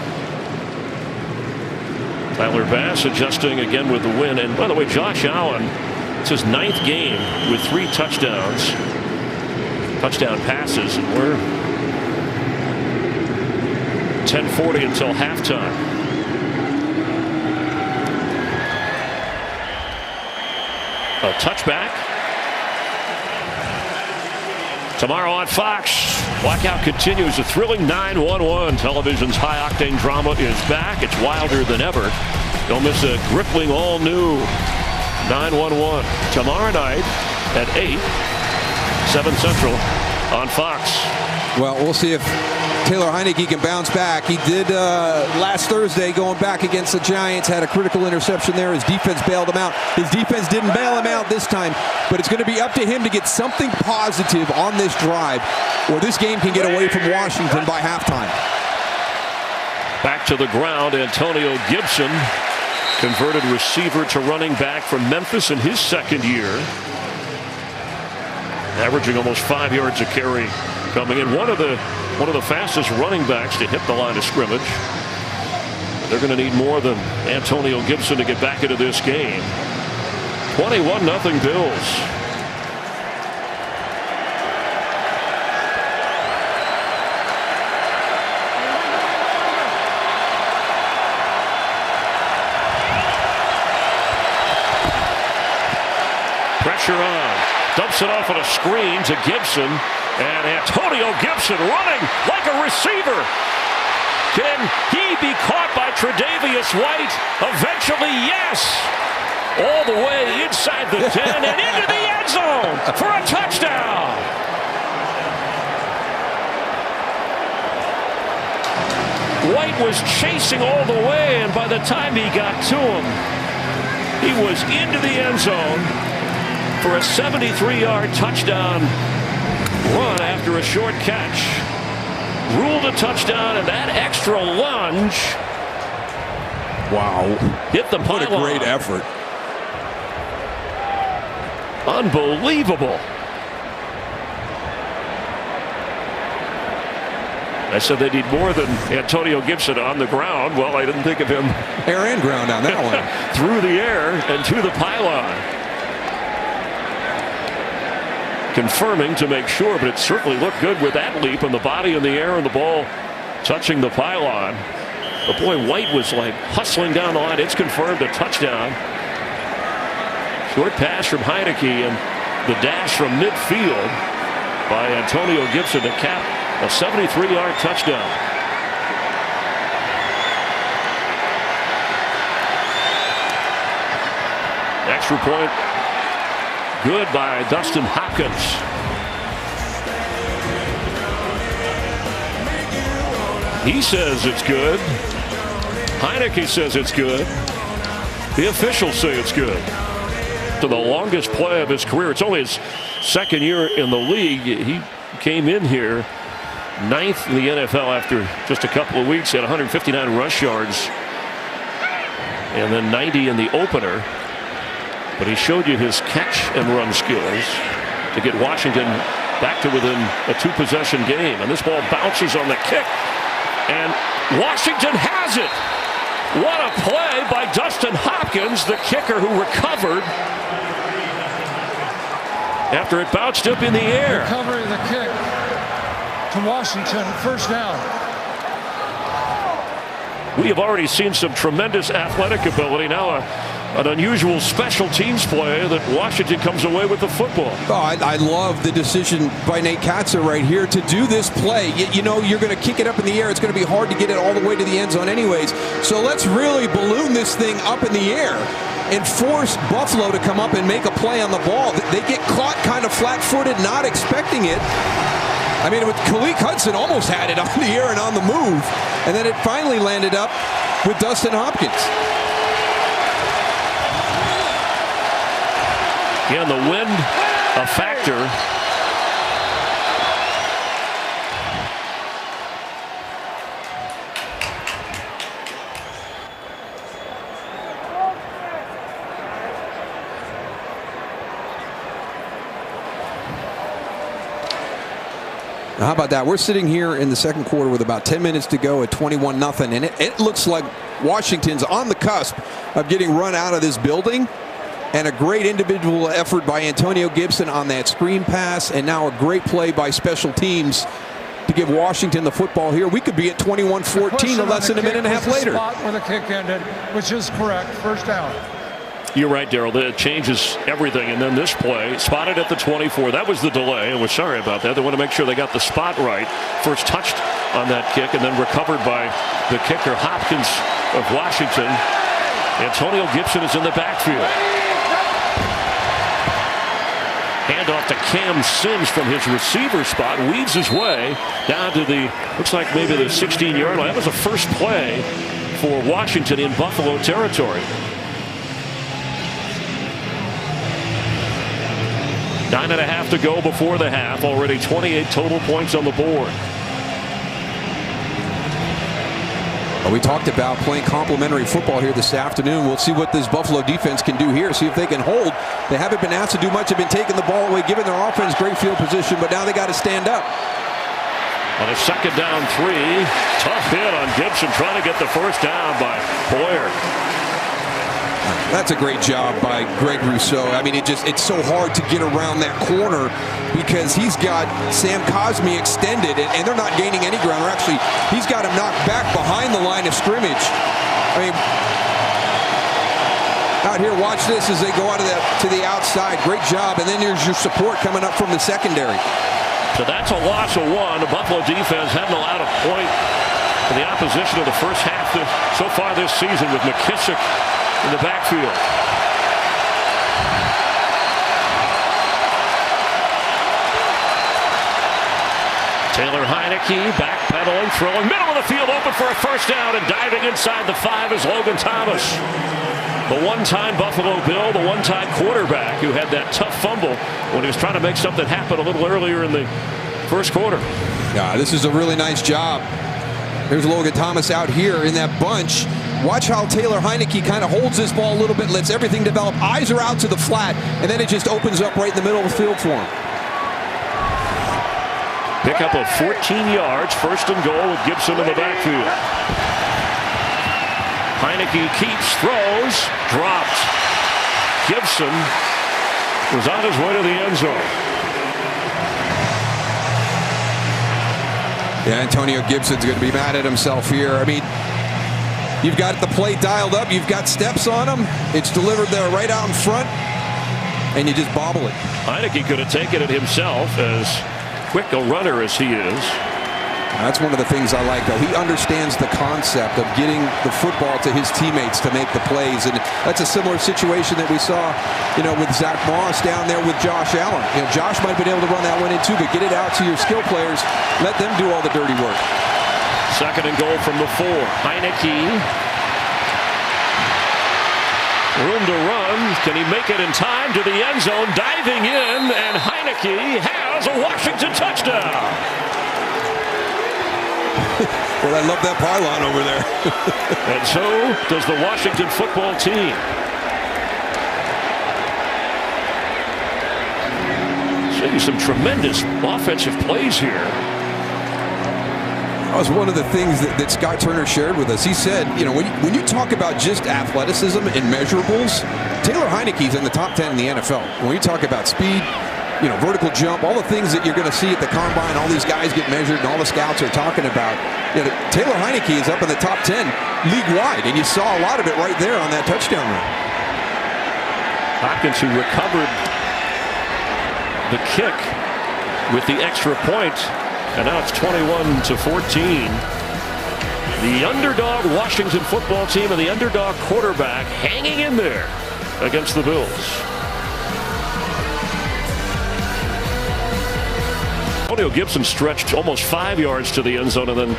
Tyler Bass adjusting again with the win. And by the way, Josh Allen, it's his 9th game with 3 touchdown passes, and we're 10:40 until halftime. A touchback. Tomorrow on Fox, Blackout continues. A thrilling 9-1-1. Television's high-octane drama is back. It's wilder than ever. Don't miss a gripping all-new 9-1-1 tomorrow night at 8, 7 Central on Fox. Well, we'll see if Taylor Heinicke can bounce back. He did last Thursday going back against the Giants, had a critical interception there. His defense bailed him out. His defense didn't bail him out this time, but it's going to be up to him to get something positive on this drive, or this game can get away from Washington by halftime. Back to the ground, Antonio Gibson, converted receiver to running back from Memphis in his 2nd year, averaging almost 5 yards a carry coming in. One of the fastest running backs to hit the line of scrimmage. They're going to need more than Antonio Gibson to get back into this game. 21-0 Bills. Pressure on. Dumps it off on a screen to Gibson. And Antonio Gibson running like a receiver. Can he be caught by Tre'Davious White? Eventually, yes. All the way inside the 10 and into the end zone for a touchdown. White was chasing all the way, and by the time he got to him, he was into the end zone for a 73-yard touchdown run after a short catch. ruled a touchdown, and that extra lunge. Wow. Hit the pylon. What a great effort. Unbelievable. I said they need more than Antonio Gibson on the ground. Well, I didn't think of him. Air and ground on that one. Through the air and to the pylon. Confirming to make sure, but it certainly looked good with that leap and the body in the air and the ball touching the pylon. But boy, White was like hustling down the line. It's confirmed a touchdown. Short pass from Heinicke and the dash from midfield by Antonio Gibson to cap a 73-yard touchdown. Extra point good by Dustin Hopkins. He says it's good. Heinicke says it's good. The officials say it's good. To the longest play of his career. It's only his second year in the league. He came in here 9th in the NFL after just a couple of weeks. He had 159 rush yards and then 90 in the opener. But he showed you his catch and run skills to get Washington back to within a 2-possession game. And this ball bounces on the kick. And Washington has it. What a play by Dustin Hopkins, the kicker who recovered after it bounced up in the air. Recovery of the kick to Washington, first down. We have already seen some tremendous athletic ability. Now an unusual special teams play that Washington comes away with the football. Oh, I love the decision by Nate Katza right here to do this play. You know, you're going to kick it up in the air. It's going to be hard to get it all the way to the end zone anyways. So let's really balloon this thing up in the air and force Buffalo to come up and make a play on the ball. They get caught kind of flat-footed, not expecting it. I mean, with Khaleke Hudson almost had it on the air and on the move, and then it finally landed up with Dustin Hopkins. Yeah, the wind a factor. Now, how about that? We're sitting here in the second quarter with about 10 minutes to go at 21-0, and it looks like Washington's on the cusp of getting run out of this building. And a great individual effort by Antonio Gibson on that screen pass, and now a great play by special teams to give Washington the football here. We could be at 21-14 less than a minute and a half later. Spot where the kick ended, which is correct, first down. You're right, Daryl. It changes everything. And then this play, spotted at the 24. That was the delay, and we're sorry about that. They want to make sure they got the spot right. First touched on that kick, and then recovered by the kicker, Hopkins of Washington. Antonio Gibson is in the backfield. Handoff to Cam Sims from his receiver spot. Weaves his way down to the, looks like maybe the 16-yard line. That was the first play for Washington in Buffalo territory. 9.5 to go before the half. Already 28 total points on the board. We talked about playing complementary football here this afternoon. We'll see what this Buffalo defense can do here, see if they can hold. They haven't been asked to do much. They've been taking the ball away, giving their offense great field position, but now they got to stand up. On a second down 3, tough hit on Gibson, trying to get the first down by Boyer. That's a great job by Greg Rousseau. I mean, it's so hard to get around that corner because he's got Sam Cosmi extended, and they're not gaining any ground. Or actually, he's got him knocked back behind the line of scrimmage. I mean, out here, watch this as they go out to the outside. Great job, and then there's your support coming up from the secondary. So that's a loss of 1. The Buffalo defense hadn't allowed a point for the opposition of the first half so far this season with McKissick in the backfield. Taylor Heinicke backpedaling, throwing, middle of the field, open for a first down, and diving inside the 5 is Logan Thomas. The one-time Buffalo Bill, the one-time quarterback who had that tough fumble when he was trying to make something happen a little earlier in the first quarter. Yeah, this is a really nice job. There's Logan Thomas out here in that bunch. Watch how Taylor Heinicke kind of holds this ball a little bit, lets everything develop. Eyes are out to the flat, and then it just opens up right in the middle of the field for him. Pick up of 14 yards, first and goal with Gibson in the backfield. Heinicke keeps, throws, dropped. Gibson was on his way to the end zone. Yeah, Antonio Gibson's going to be mad at himself here. I mean, you've got the play dialed up. You've got steps on him. It's delivered there right out in front, and you just bobble it. Heinicke could have taken it himself, as quick a runner as he is. That's one of the things I like, though. He understands the concept of getting the football to his teammates to make the plays. And that's a similar situation that we saw, with Zach Moss down there with Josh Allen. Josh might have been able to run that one in too, but get it out to your skill players. Let them do all the dirty work. Second and goal from the 4. Heinicke. Room to run. Can he make it in time to the end zone? Diving in, and Heinicke has a Washington touchdown. Well, I love that pylon over there. And so does the Washington football team. See some tremendous offensive plays here. That was one of the things that Scott Turner shared with us. He said, when you talk about just athleticism and measurables, Taylor Heinicke's in the top 10 in the NFL. When you talk about speed, vertical jump, all the things that you're going to see at the combine, all these guys get measured and all the scouts are talking about. Taylor Heinicke is up in the top 10 league-wide, and you saw a lot of it right there on that touchdown run. Hopkins, who recovered the kick with the extra point, and now it's 21-14. The underdog Washington football team and the underdog quarterback hanging in there against the Bills. Antonio Gibson stretched almost 5 yards to the end zone, and then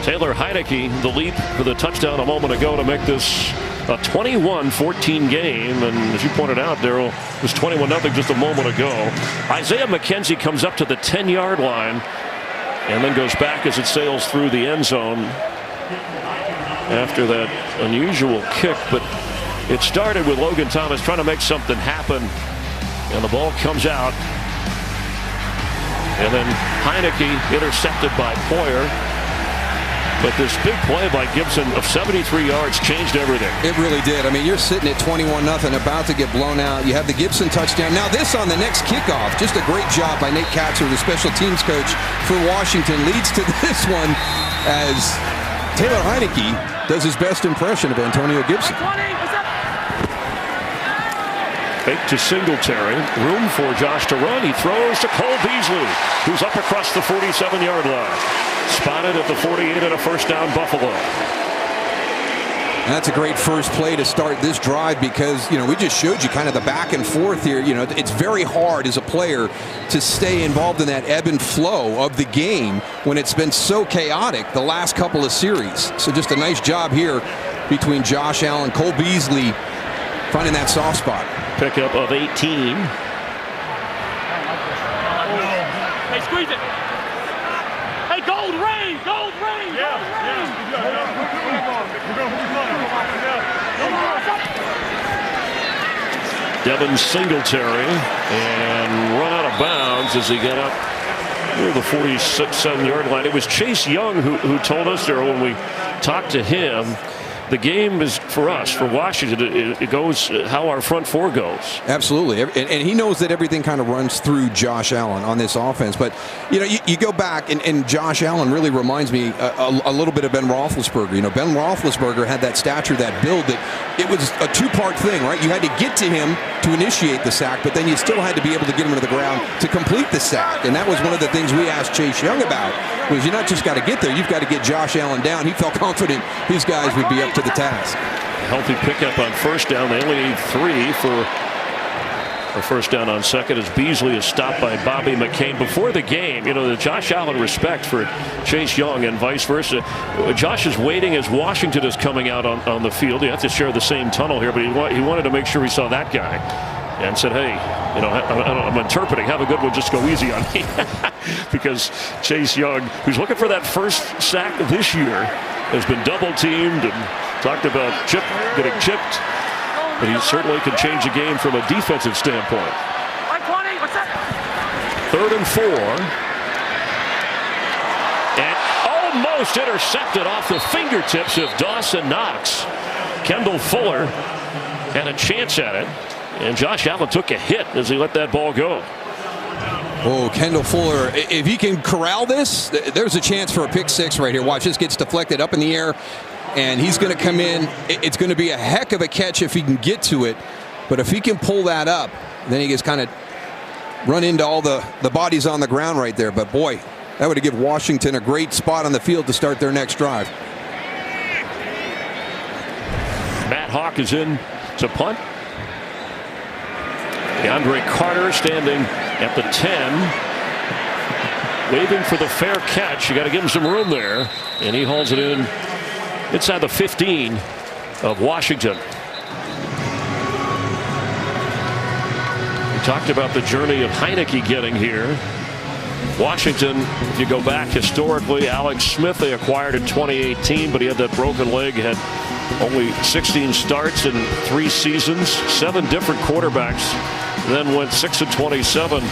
Taylor Heinicke, the leap for the touchdown a moment ago to make this a 21-14 game. And as you pointed out, Daryl, it was 21-0 just a moment ago. Isaiah McKenzie comes up to the 10-yard line and then goes back as it sails through the end zone after that unusual kick. But it started with Logan Thomas trying to make something happen, and the ball comes out. And then Heinicke intercepted by Poyer. But this big play by Gibson of 73 yards changed everything. It really did. I mean, you're sitting at 21-0, about to get blown out. You have the Gibson touchdown. Now this on the next kickoff. Just a great job by Nate Katzer, the special teams coach for Washington, leads to this one as Taylor Heinicke does his best impression of Antonio Gibson. Fake to Singletary. Room for Josh to run. He throws to Cole Beasley, who's up across the 47-yard line. Spotted at the 48 and a first down, Buffalo. That's a great first play to start this drive because, we just showed you kind of the back and forth here. It's very hard as a player to stay involved in that ebb and flow of the game when it's been so chaotic the last couple of series. So just a nice job here between Josh Allen, Cole Beasley finding that soft spot. Pickup of 18. Hey, squeeze it. Hey, gold rain, gold rain, gold rain. Devin Singletary, and run out of bounds as he got up near the 46-7-yard line. It was Chase Young who told us there when we talked to him, the game is for us, for Washington. It goes how our front four goes. Absolutely. And he knows that everything kind of runs through Josh Allen on this offense. But, you go back, and Josh Allen really reminds me a little bit of Ben Roethlisberger. Ben Roethlisberger had that stature, that build, that it was a two-part thing, right? You had to get to him to initiate the sack, but then you still had to be able to get him to the ground to complete the sack. And that was one of the things we asked Chase Young about, was you not just got to get there, you've got to get Josh Allen down. He felt confident his guys would be up to the task. Healthy pickup on first down. They only need 3 for a first down on second as Beasley is stopped by Bobby McCain. Before the game, the Josh Allen respect for Chase Young and vice versa. Josh is waiting as Washington is coming out on the field. You have to share the same tunnel here, but he wanted to make sure he saw that guy and said, hey, You know, I'm interpreting. Have a good one. Just go easy on me. Because Chase Young, who's looking for that first sack this year, has been double teamed and talked about getting chipped. But he certainly can change the game from a defensive standpoint. 3rd and 4. And almost intercepted off the fingertips of Dawson Knox. Kendall Fuller had a chance at it. And Josh Allen took a hit as he let that ball go. Oh, Kendall Fuller, if he can corral this, there's a chance for a pick six right here. Watch, this gets deflected up in the air, and he's going to come in. It's going to be a heck of a catch if he can get to it. But if he can pull that up, then he gets kind of run into all the bodies on the ground right there. But boy, that would have given Washington a great spot on the field to start their next drive. Matt Hawk is in to punt. DeAndre Carter standing at the 10, waving for the fair catch. You got to give him some room there, and he hauls it in inside the 15 of Washington. We talked about the journey of Heineke getting here. Washington, if you go back historically, Alex Smith they acquired in 2018, but he had that broken leg, had only 16 starts in 3 seasons, 7 different quarterbacks, then went 6-27,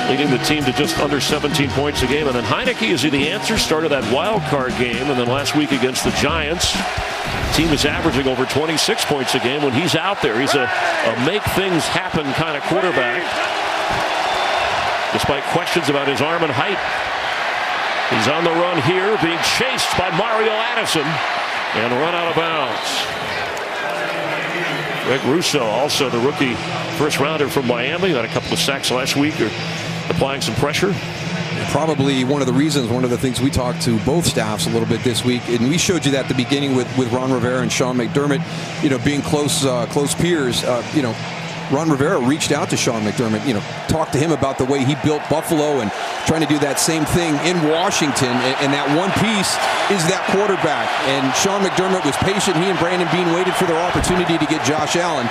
leading the team to just under 17 points a game. And then Heineke, is he the answer? Started that wild card game, and then last week against the Giants, team is averaging over 26 points a game when he's out there. He's a make things happen kind of quarterback, despite questions about his arm and height. He's on the run here, being chased by Mario Addison, and run out of bounds. Greg Rousseau, also the rookie first rounder from Miami, had a couple of sacks last week, or applying some pressure. Probably one of the reasons, one of the things we talked to both staffs a little bit this week, and we showed you that at the beginning with Ron Rivera and Sean McDermott, you know, being close peers. You know, Ron Rivera reached out to Sean McDermott, you know, talked to him about the way he built Buffalo and trying to do that same thing in Washington. And that one piece is that quarterback. And Sean McDermott was patient. He and Brandon Beane waited for their opportunity to get Josh Allen.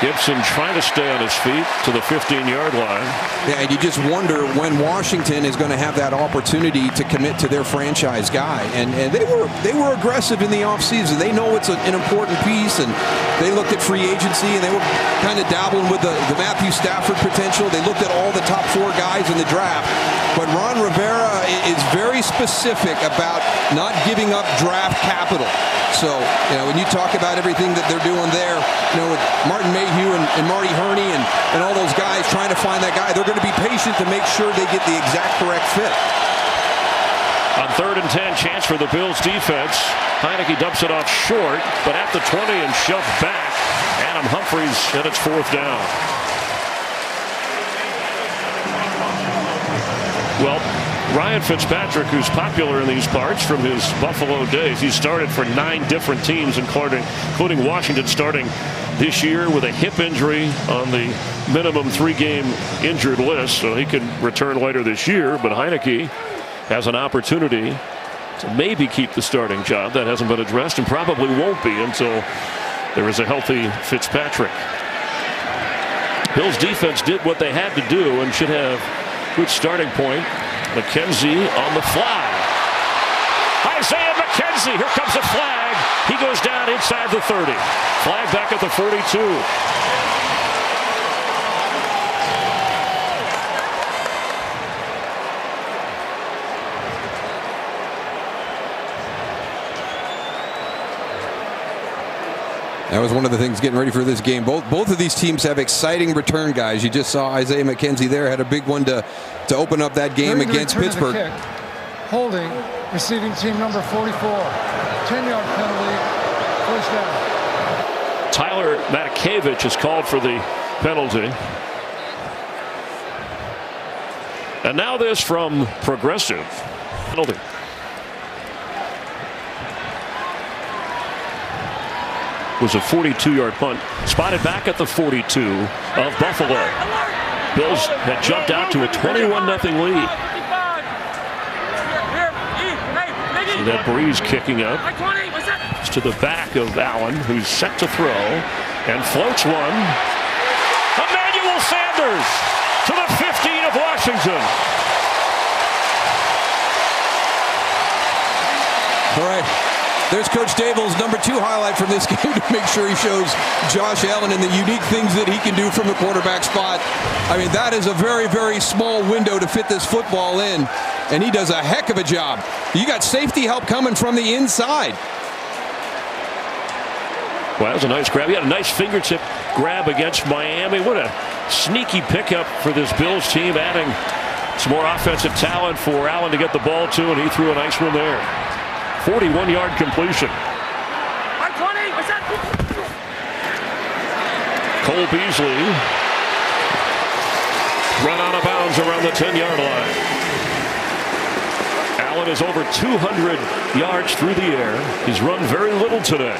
Gibson trying to stay on his feet to the 15-yard line. Yeah, and you just wonder when Washington is going to have that opportunity to commit to their franchise guy. And they were aggressive in the offseason. They know it's an important piece, and they looked at free agency, and they were kind of dabbling with the Matthew Stafford potential. They looked at all the top 4 guys in the draft. But Ron Rivera is very specific about not giving up draft capital. So, you know, when you talk about everything that they're doing there, you know, with Martin Mayhew and Marty Hurney and all those guys trying to find that guy, they're going to be patient to make sure they get the exact correct fit. On 3rd and 10, chance for the Bills defense. Heineke dumps it off short, but at the 20 and shoved back. Adam Humphries, and it's 4th down. Well, Ryan Fitzpatrick, who's popular in these parts from his Buffalo days, he started for 9 different teams, including Washington, starting this year with a hip injury on the minimum 3-game injured list, so he can return later this year. But Heineke has an opportunity to maybe keep the starting job. That hasn't been addressed and probably won't be until there is a healthy Fitzpatrick. Bills defense did what they had to do and should have good starting point. McKenzie on the fly. Isaiah McKenzie, here comes a flag. He goes down inside the 30. Flag back at the 42. That was one of the things getting ready for this game. Both of these teams have exciting return guys. You just saw Isaiah McKenzie there, had a big one to open up that game against Pittsburgh. Kick, holding, receiving team number 44. 10-yard penalty, first down. Tyler Matakevich is called for the penalty. And now this from Progressive. Penalty. Was a 42-yard punt, spotted back at the 42 of Buffalo. Bills had jumped out to a 21-0 lead. See that breeze kicking up. It's to the back of Allen, who's set to throw. and floats one. Emmanuel Sanders to the 15 of Washington. All right. There's Coach Daboll's number 2 highlight from this game to make sure he shows Josh Allen and the unique things that he can do from the quarterback spot. I mean, that is a very, very small window to fit this football in, and he does a heck of a job. You got safety help coming from the inside. Well, that was a nice grab. He had a nice fingertip grab against Miami. What a sneaky pickup for this Bills team, adding some more offensive talent for Allen to get the ball to, and he threw a nice one there. 41-yard completion. Cole Beasley run out of bounds around the 10-yard line. Allen is over 200 yards through the air. He's run very little today.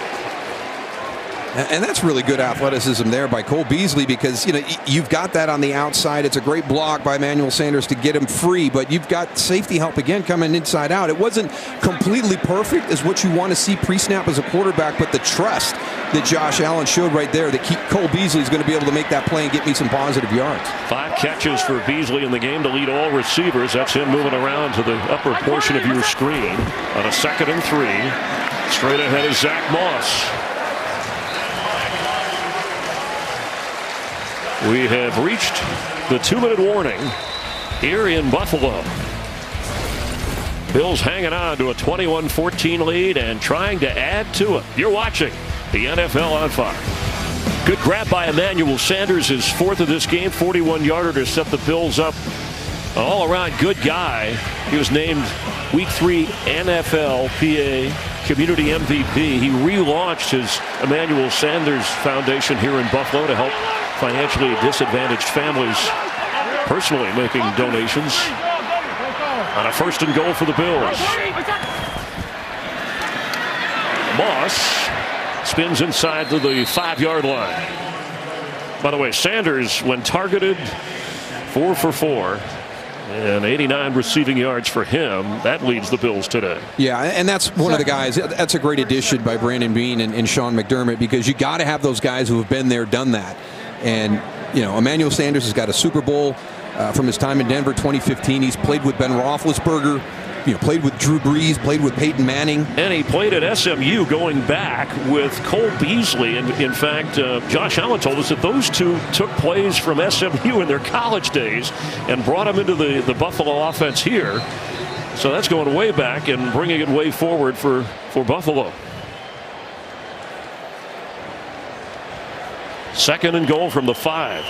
And that's really good athleticism there by Cole Beasley, because you've got that on the outside. It's a great block by Emmanuel Sanders to get him free, but you've got safety help again coming inside out. It wasn't completely perfect as what you want to see pre-snap as a quarterback, but the trust that Josh Allen showed right there that Cole Beasley is going to be able to make that play and get me some positive yards. 5 catches for Beasley in the game to lead all receivers. That's him moving around to the upper portion of your screen on a 2nd and 3. Straight ahead is Zach Moss. We have reached the 2-minute warning here in Buffalo. Bills hanging on to a 21-14 lead and trying to add to it. You're watching the NFL on Fox. Good grab by Emmanuel Sanders, his 4th of this game, 41-yarder to set the Bills up. An all-around good guy. He was named Week 3 NFLPA Community MVP. He relaunched his Emmanuel Sanders Foundation here in Buffalo to help financially disadvantaged families personally making donations on a 1st and goal for the Bills. Moss spins inside to the 5-yard line. By the way, Sanders, when targeted, 4 for 4. And 89 receiving yards for him. That leads the Bills today. Yeah, and that's one of the guys. That's a great addition by Brandon Beane and Sean McDermott, because you got to have those guys who have been there, done that. And, Emmanuel Sanders has got a Super Bowl from his time in Denver 2015. He's played with Ben Roethlisberger, played with Drew Brees, played with Peyton Manning. And he played at SMU going back with Cole Beasley. And in fact, Josh Allen told us that those two took plays from SMU in their college days and brought them into the Buffalo offense here. So that's going way back and bringing it way forward for Buffalo. 2nd and goal from the 5.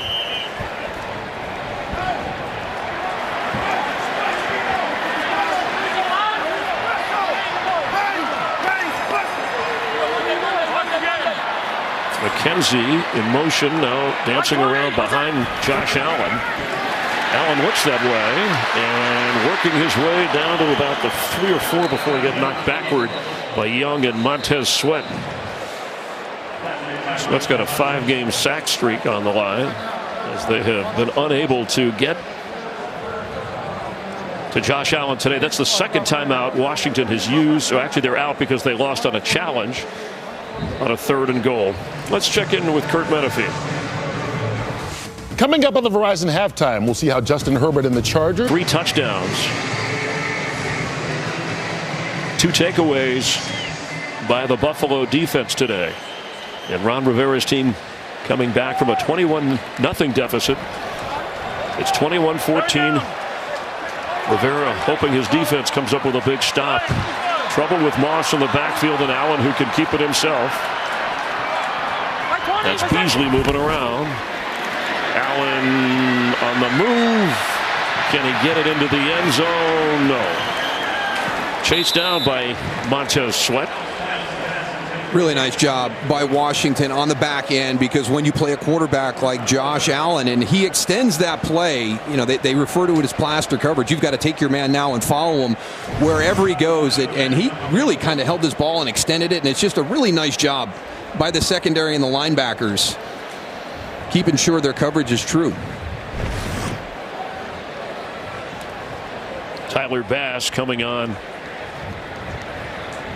McKenzie in motion now, dancing around behind Josh Allen. Allen looks that way and working his way down to about the 3 or 4 before he got knocked backward by Young and Montez Sweat. Sweat's got a 5-game sack streak on the line as they have been unable to get to Josh Allen today. That's the 2nd timeout Washington has used. So actually they're out because they lost on a challenge on a 3rd and goal. Let's check in with Kurt Menefee. Coming up on the Verizon halftime, we'll see how Justin Herbert and the Chargers. 3 touchdowns. 2 takeaways by the Buffalo defense today. And Ron Rivera's team coming back from a 21-0 deficit. It's 21-14. Rivera hoping his defense comes up with a big stop. Trouble with Moss in the backfield and Allen, who can keep it himself. That's Beasley moving around. Allen on the move. Can he get it into the end zone? No. Chased down by Montez Sweat. Really nice job by Washington on the back end, because when you play a quarterback like Josh Allen and he extends that play, they refer to it as plaster coverage. You've got to take your man now and follow him wherever he goes. And he really kind of held his ball and extended it. And it's just a really nice job by the secondary and the linebackers, keeping sure their coverage is true. Tyler Bass coming on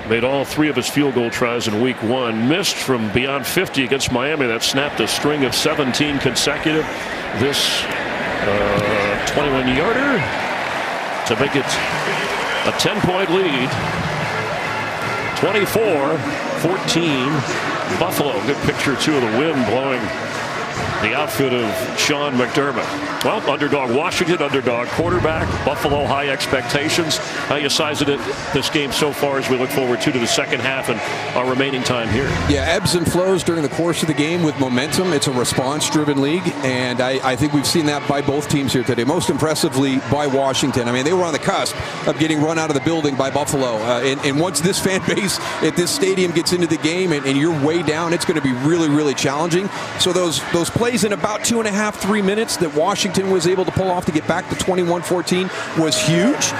Made all 3 of his field goal tries in week 1. Missed from beyond 50 against Miami. That snapped a string of 17 consecutive. This 21-yarder to make it a 10-point lead. 24-14 Buffalo. Good picture too of the wind blowing the outfit of Sean McDermott. Well, underdog Washington, underdog quarterback, Buffalo, high expectations. How you sizing it this game so far as we look forward to the second half and our remaining time here? Yeah, ebbs and flows during the course of the game with momentum. It's a response-driven league, and I think we've seen that by both teams here today. Most impressively by Washington. I mean, they were on the cusp of getting run out of the building by Buffalo. And once this fan base at this stadium gets into the game and you're way down, it's going to be really, really challenging. So those plays in about 2.5, 3 minutes that Washington was able to pull off to get back to 21-14 was huge.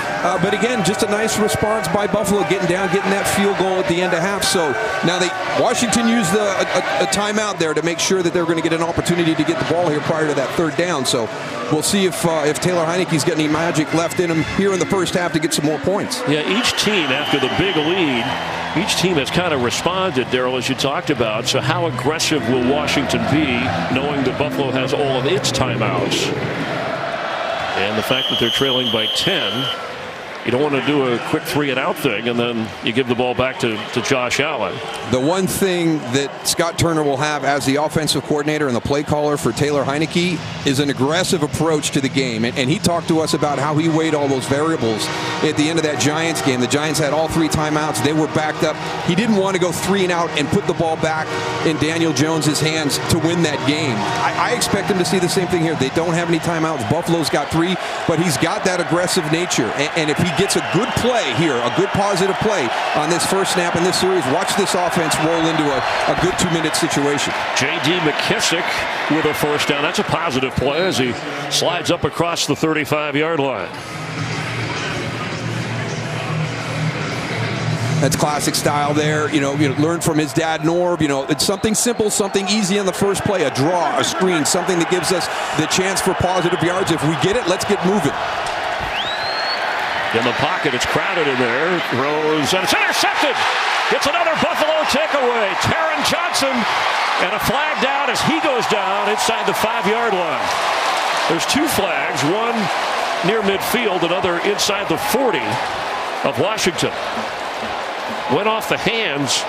But again, just a nice response by Buffalo, getting down, getting that field goal at the end of half. So now Washington used a timeout there to make sure that they're going to get an opportunity to get the ball here prior to that third down. So we'll see if Taylor Heinicke's got any magic left in him here in the first half to get some more points. Yeah, each team after the big lead, each team has kind of responded, Daryl, as you talked about. So how aggressive will Washington be, knowing that Buffalo has all of its timeouts? And the fact that they're trailing by 10, you don't want to do a quick 3-and-out thing, and then you give the ball back to Josh Allen. The one thing that Scott Turner will have as the offensive coordinator and the play caller for Taylor Heinicke is an aggressive approach to the game. And he talked to us about how he weighed all those variables at the end of that Giants game. The Giants had all 3 timeouts. They were backed up. He didn't want to go 3-and-out and put the ball back in Daniel Jones's hands to win that game. I expect him to see the same thing here. They don't have any timeouts. Buffalo's got 3, but he's got that aggressive nature. And if he gets a good play here, a good positive play on this first snap in this series, watch this offense roll into a good 2-minute situation. J.D. McKissick with a first down. That's a positive play as he slides up across the 35-yard line. That's classic style there. You know, learn from his dad, Norv. It's something simple, something easy on the first play, a draw, a screen, something that gives us the chance for positive yards. If we get it, let's get moving. In the pocket, it's crowded in there. Throws, and it's intercepted. It's another Buffalo takeaway. Taron Johnson, and a flag down as he goes down inside the 5-yard line. There's 2 flags, one near midfield, another inside the 40 of Washington. Went off the hands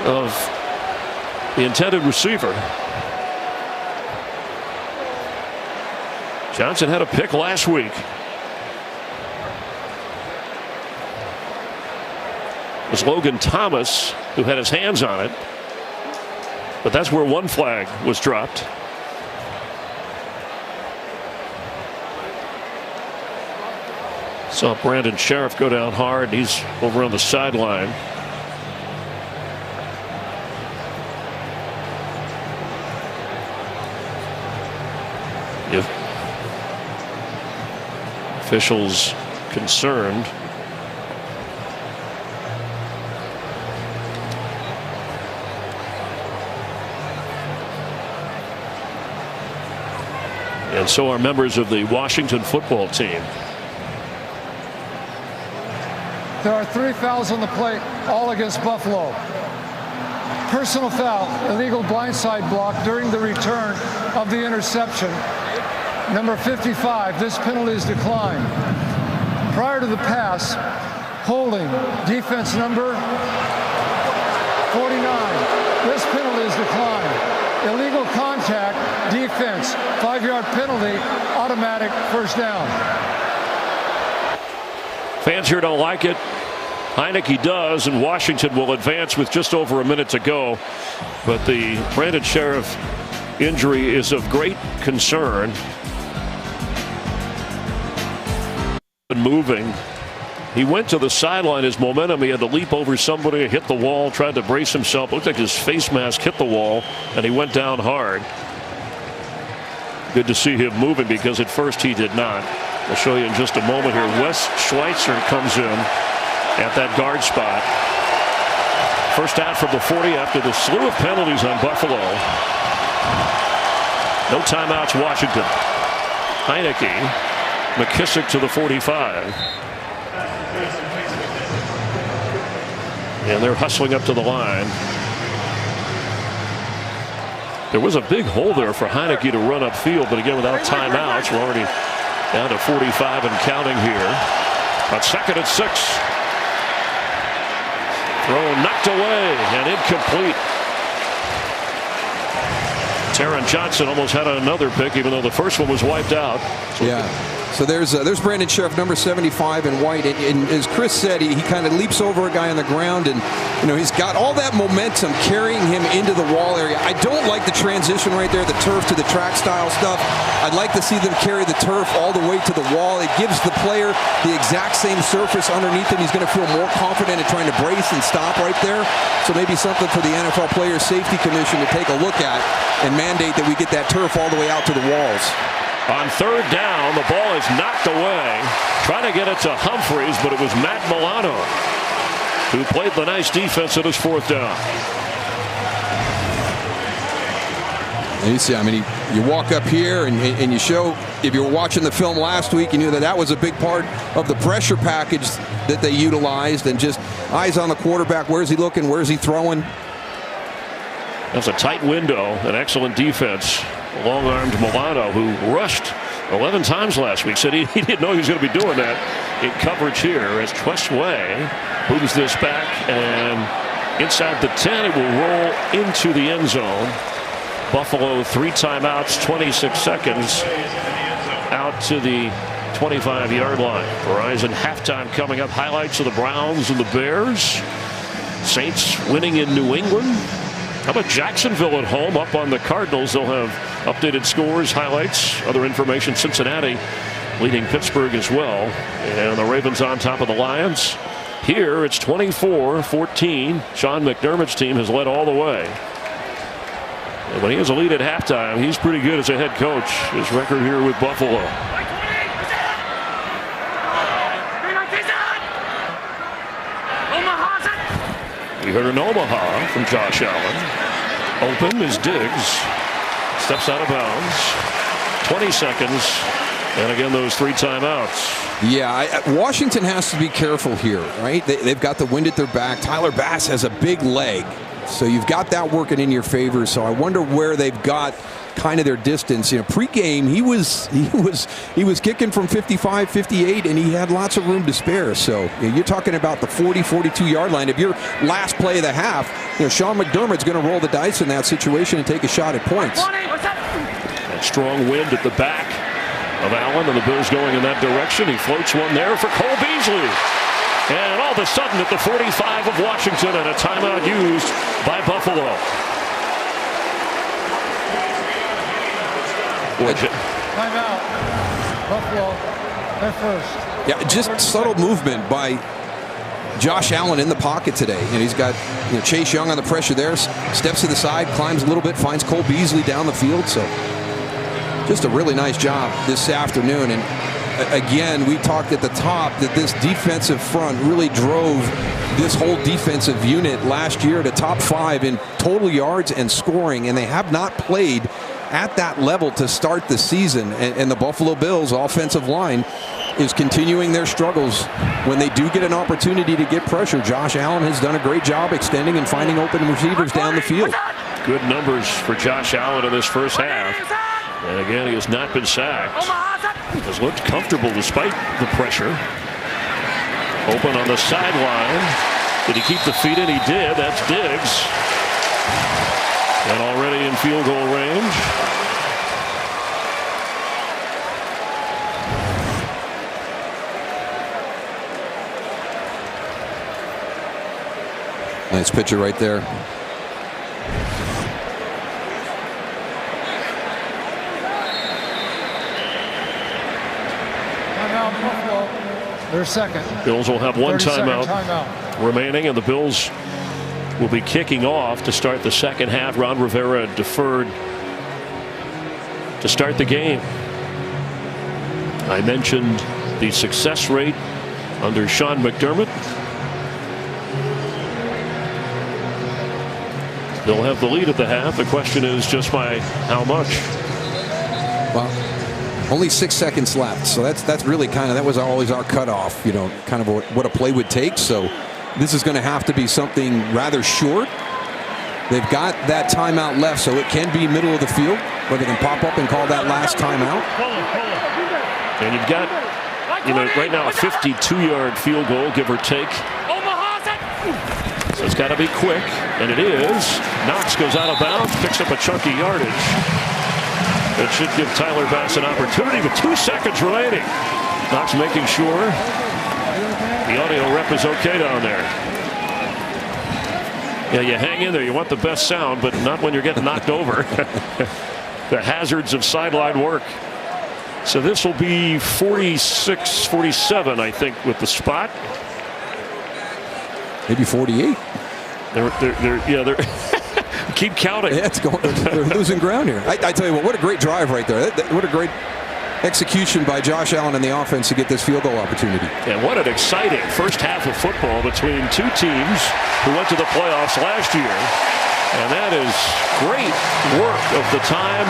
of the intended receiver. Johnson had a pick last week. It was Logan Thomas who had his hands on it, but that's where one flag was dropped. Saw Brandon Sheriff go down hard. He's over on the sideline. If officials concerned. And so are members of the Washington football team. There are 3 fouls on the plate, all against Buffalo. Personal foul, illegal blindside block during the return of the interception. Number 55, this penalty is declined. Prior to the pass, holding, defense number 49. This penalty is declined. Illegal contact, defense, 5-yard penalty, automatic first down. Fans here don't like it. Heinicke does, and Washington will advance with just over a minute to go. But the Brandon Sheriff injury is of great concern. Moving. He went to the sideline. His momentum, he had to leap over somebody, hit the wall, tried to brace himself. Looked like his face mask hit the wall, and he went down hard. Good to see him moving because at first he did not. I'll show you in just a moment here. Wes Schweitzer comes in at that guard spot. First out from the 40 after the slew of penalties on Buffalo. No timeouts, Washington. Heinicke, McKissick to the 45. And they're hustling up to the line. There was a big hole there for Heineke to run upfield, but again, without timeouts, we're already down to 45 and counting here. On 2nd and 6. Throw knocked away and incomplete. Taron Johnson almost had another pick, even though the first one was wiped out. Yeah. So there's Brandon Scherff, number 75 in white, and as Chris said, he kind of leaps over a guy on the ground, and he's got all that momentum carrying him into the wall area. I don't like the transition right there, the turf to the track style stuff. I'd like to see them carry the turf all the way to the wall. It gives the player the exact same surface underneath him. He's going to feel more confident in trying to brace and stop right there. So maybe something for the NFL Players Safety Commission to take a look at and mandate that we get that turf all the way out to the walls. On 3rd down, the ball is knocked away. Trying to get it to Humphreys, but it was Matt Milano who played the nice defense at his 4th down. And you see, I mean, you walk up here and you show, if you were watching the film last week, you knew that was a big part of the pressure package that they utilized, and just eyes on the quarterback. Where's he looking? Where's he throwing? That's a tight window, an excellent defense. Long-armed Milano, who rushed 11 times last week, said he didn't know he was going to be doing that in coverage here as Tressway moves this back, and inside the 10, it will roll into the end zone. Buffalo 3 timeouts, 26 seconds out to the 25-yard line. Verizon halftime coming up. Highlights of the Browns and the Bears. Saints winning in New England. How about Jacksonville at home up on the Cardinals? They'll have updated scores, highlights, other information. Cincinnati leading Pittsburgh as well. And the Ravens on top of the Lions. Here it's 24-14. Sean McDermott's team has led all the way. And when he has a lead at halftime, he's pretty good as a head coach. His record here with Buffalo. We heard an Omaha from Josh Allen. Open is Diggs. Steps out of bounds. 20 seconds. And again, those 3 timeouts. Yeah, Washington has to be careful here, right? They've got the wind at their back. Tyler Bass has a big leg. So you've got that working in your favor. So I wonder where they've got kind of their distance. Pre-game he was kicking from 55, 58, and he had lots of room to spare. So you're talking about the 40, 42-yard line. If your last play of the half, Sean McDermott's going to roll the dice in that situation and take a shot at points. That strong wind at the back of Allen, and the Bills going in that direction. He floats one there for Cole Beasley. And all of a sudden at the 45 of Washington, and a timeout used by Buffalo. Timeout. Buffalo, they're first. Yeah, just subtle movement by Josh Allen in the pocket today. And he's got Chase Young on the pressure there. Steps to the side, climbs a little bit, finds Cole Beasley down the field. So just a really nice job this afternoon. And again, we talked at the top that this defensive front really drove this whole defensive unit last year to top 5 in total yards and scoring, and they have not played at that level to start the season. And the Buffalo Bills offensive line is continuing their struggles when they do get an opportunity to get pressure. Josh Allen has done a great job extending and finding open receivers down the field. Good numbers for Josh Allen in this first half. And again, he has not been sacked. Has looked comfortable despite the pressure. Open on the sideline. Did he keep the feet in? He did. That's Diggs. And already in field goal range. Nice picture right there. They're second. Bills will have one timeout timeout remaining, and the Bills will be kicking off to start the second half. Ron Rivera deferred to start the game. I mentioned the success rate under Sean McDermott. They'll have the lead at the half. The question is just by how much. Well, only 6 seconds left, so that's really that was always our cutoff, kind of what a play would take. So this is going to have to be something rather short. They've got that timeout left, so it can be middle of the field, where they can pop up and call that last timeout. And you've got, right now a 52-yard field goal, give or take. So it's got to be quick, and it is. Knox goes out of bounds, picks up a chunky yardage. It should give Tyler Bass an opportunity with 2 seconds remaining. Knox making sure the audio rep is okay down there. Yeah, you hang in there. You want the best sound, but not when you're getting knocked over. The hazards of sideline work. So this will be 46-47, I think, with the spot. Maybe 48. They're keep counting. Yeah, they're losing ground here. I tell you what a great drive right there. What a great execution by Josh Allen and the offense to get this field goal opportunity. And what an exciting first half of football between two teams who went to the playoffs last year. And that is great work of the time.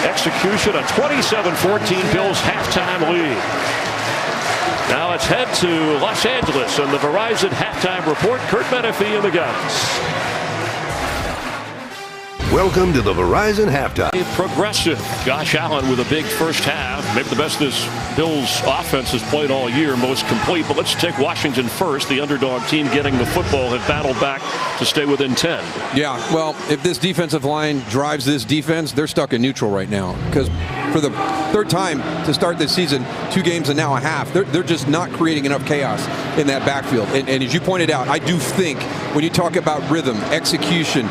Execution, a 27-14 Bills halftime lead. Now let's head to Los Angeles and the Verizon halftime report. Kurt Menefee in the guns. Welcome to the Verizon halftime. Progressive. Josh Allen with a big first half. Maybe the best this Bills offense has played all year, most complete. But let's take Washington first. The underdog team getting the football have battled back to stay within 10. Yeah, well, if this defensive line drives this defense, they're stuck in neutral right now. Because for the third time to start this season, 2 games and now a half, they're just not creating enough chaos in that backfield. And as you pointed out, I do think when you talk about rhythm, execution,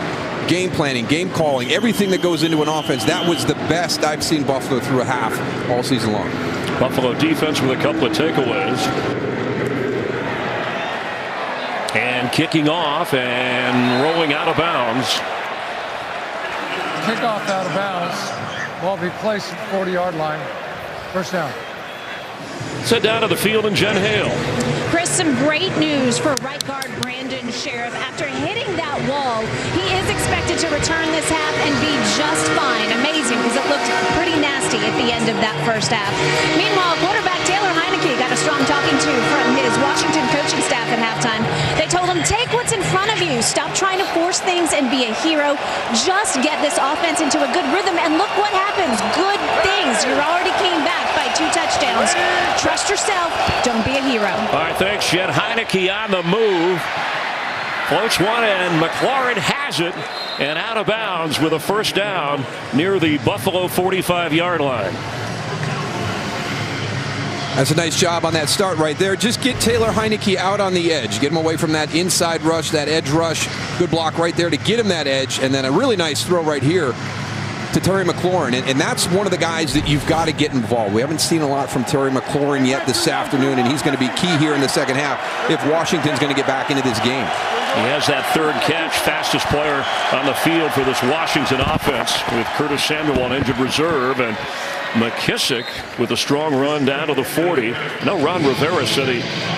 game planning, game calling, everything that goes into an offense, that was the best I've seen Buffalo through a half all season long. Buffalo defense with a couple of takeaways. And kicking off and rolling out of bounds. Kickoff out of bounds. Ball be placed at the 40-yard line. First down. Set down to the field and Jen Hale. Chris, some great news for right guard Brandon Sheriff. After hitting that wall, he is expected to return this half and be just fine. Amazing, because it looked pretty nasty at the end of that first half. Meanwhile, quarterback Taylor Heineke got a strong talking to from his Washington coaching staff at halftime. They told him, take what's in front of you. Stop trying to force things and be a hero. Just get this offense into a good rhythm, and look what happens. Good things. You're already came back by 2 touchdowns. Trust yourself. Don't be a hero. All right, thanks, Jen. Heineke on the move. Floats one, and McLaurin has it. And out of bounds with a first down near the Buffalo 45-yard line. That's a nice job on that start right there. Just get Taylor Heineke out on the edge. Get him away from that inside rush, that edge rush. Good block right there to get him that edge. And then a really nice throw right here to Terry McLaurin. And that's one of the guys that you've got to get involved. We haven't seen a lot from Terry McLaurin yet this afternoon, and he's going to be key here in the second half if Washington's going to get back into this game. He has that third catch, fastest player on the field for this Washington offense with Curtis Samuel on injured reserve, and McKissick with a strong run down to the 40. No, Ron Rivera said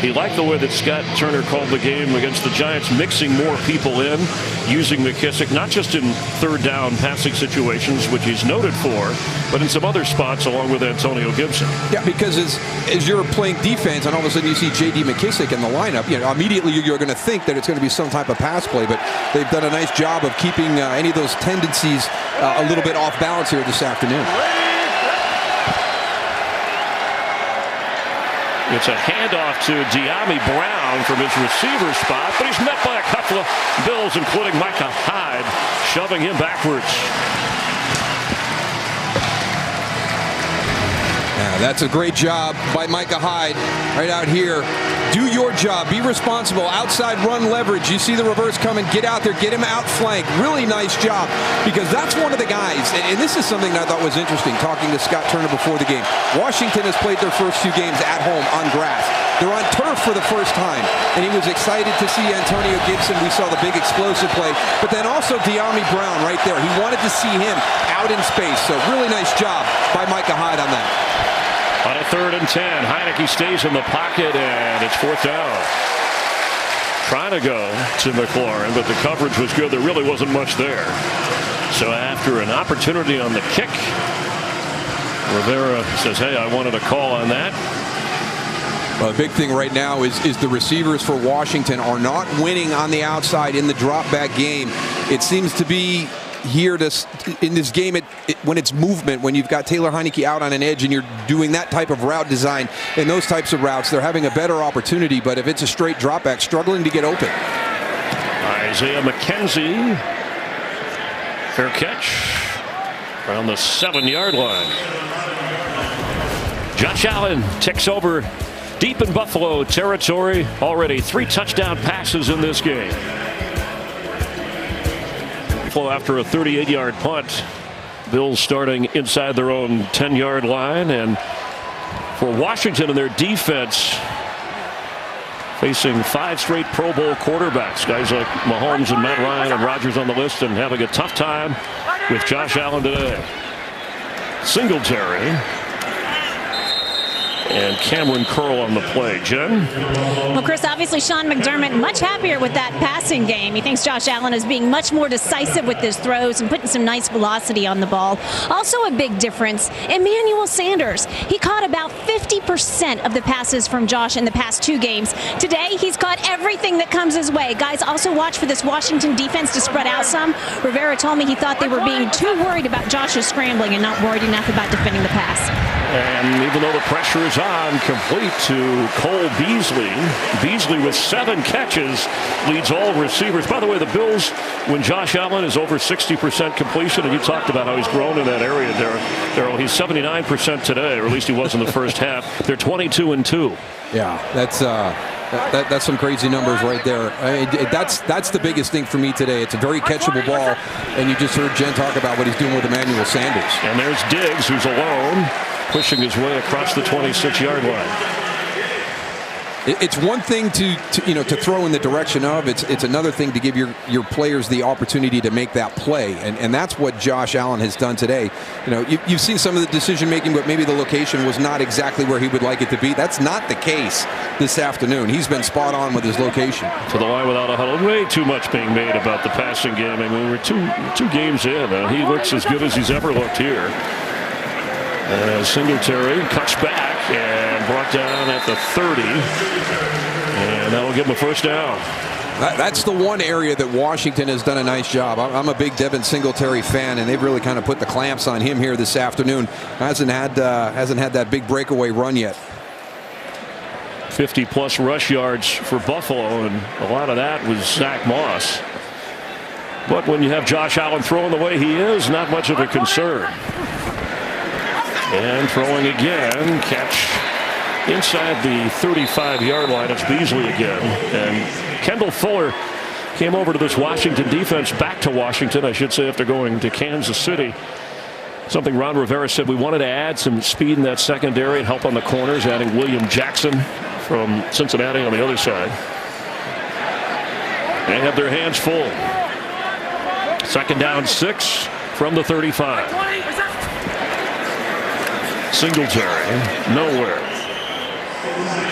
he liked the way that Scott Turner called the game against the Giants, mixing more people in, using McKissick, not just in third down passing situations, which he's noted for, but in some other spots along with Antonio Gibson. Yeah, because as you're playing defense and all of a sudden you see J.D. McKissick in the lineup, immediately you're going to think that it's going to be some type of pass play, but they've done a nice job of keeping any of those tendencies a little bit off balance here this afternoon. It's a handoff to De'Ami Brown from his receiver spot, but he's met by a couple of Bills, including Micah Hyde, shoving him backwards. Yeah, that's a great job by Micah Hyde right out here. Do your job. Be responsible. Outside run leverage. You see the reverse coming. Get out there. Get him outflanked. Really nice job, because that's one of the guys, and this is something that I thought was interesting, talking to Scott Turner before the game. Washington has played their first 2 games at home on grass. They're on turf for the first time, and he was excited to see Antonio Gibson. We saw the big explosive play, but then also De'Ami Brown right there. He wanted to see him out in space, so really nice job by Micah Hyde on that. On a 3rd and 10, Heineke stays in the pocket, and it's 4th down. Trying to go to McLaurin, but the coverage was good. There really wasn't much there. So after an opportunity on the kick, Rivera says, hey, I wanted a call on that. Well, the big thing right now is the receivers for Washington are not winning on the outside in the drop back game. It seems to be here in this game when it's movement, when you've got Taylor Heinicke out on an edge and you're doing that type of route design and those types of routes, they're having a better opportunity. But if it's a straight drop back, struggling to get open. Isaiah McKenzie, fair catch around the 7-yard line. Josh Allen takes over deep in Buffalo territory. Already 3 touchdown passes in this game. After a 38-yard punt, Bills starting inside their own 10-yard line, and for Washington and their defense facing 5 straight Pro Bowl quarterbacks, guys like Mahomes and Matt Ryan and Rodgers on the list, and having a tough time with Josh Allen today. Singletary and Cameron Curl on the play. Jen? Well, Chris, obviously Sean McDermott much happier with that passing game. He thinks Josh Allen is being much more decisive with his throws and putting some nice velocity on the ball. Also a big difference, Emmanuel Sanders. He caught about 50% of the passes from Josh in the past 2 games. Today, he's caught everything that comes his way. Guys, also watch for this Washington defense to spread out some. Rivera told me he thought they were being too worried about Josh's scrambling and not worried enough about defending the pass. And even though the pressure is on, complete to Cole Beasley. Beasley with 7 catches leads all receivers. By the way, the Bills, when Josh Allen is over 60% completion, and you talked about how he's grown in that area, Daryl, he's 79% today, or at least he was in the first half. They're 22-2. Yeah, that's some crazy numbers right there. I mean, that's the biggest thing for me today. It's a very catchable ball, and you just heard Jen talk about what he's doing with Emmanuel Sanders. And there's Diggs, who's alone, pushing his way across the 26-yard line. It's one thing to throw in the direction of. It's another thing to give your players the opportunity to make that play, and that's what Josh Allen has done today. You've seen some of the decision making, but maybe the location was not exactly where he would like it to be. That's not the case this afternoon. He's been spot on with his location. To the line without a huddle. Way too much being made about the passing game. I mean, we're two games in. He looks as good as he's ever looked here. Singletary cuts back and brought down at the 30, and that'll give him a first down. That's the one area that Washington has done a nice job. I'm a big Devin Singletary fan, and they've really kind of put the clamps on him here this afternoon. Hasn't had that big breakaway run yet. 50-plus rush yards for Buffalo, and a lot of that was Zach Moss. But when you have Josh Allen throwing the way he is, not much of a concern. And throwing again, catch inside the 35-yard line. It's Beasley again. And Kendall Fuller came over to this Washington defense, back to Washington, I should say, after going to Kansas City. Something Ron Rivera said, we wanted to add some speed in that secondary and help on the corners, adding William Jackson from Cincinnati on the other side. They have their hands full. 2nd down 6 from the 35. Singletary, nowhere.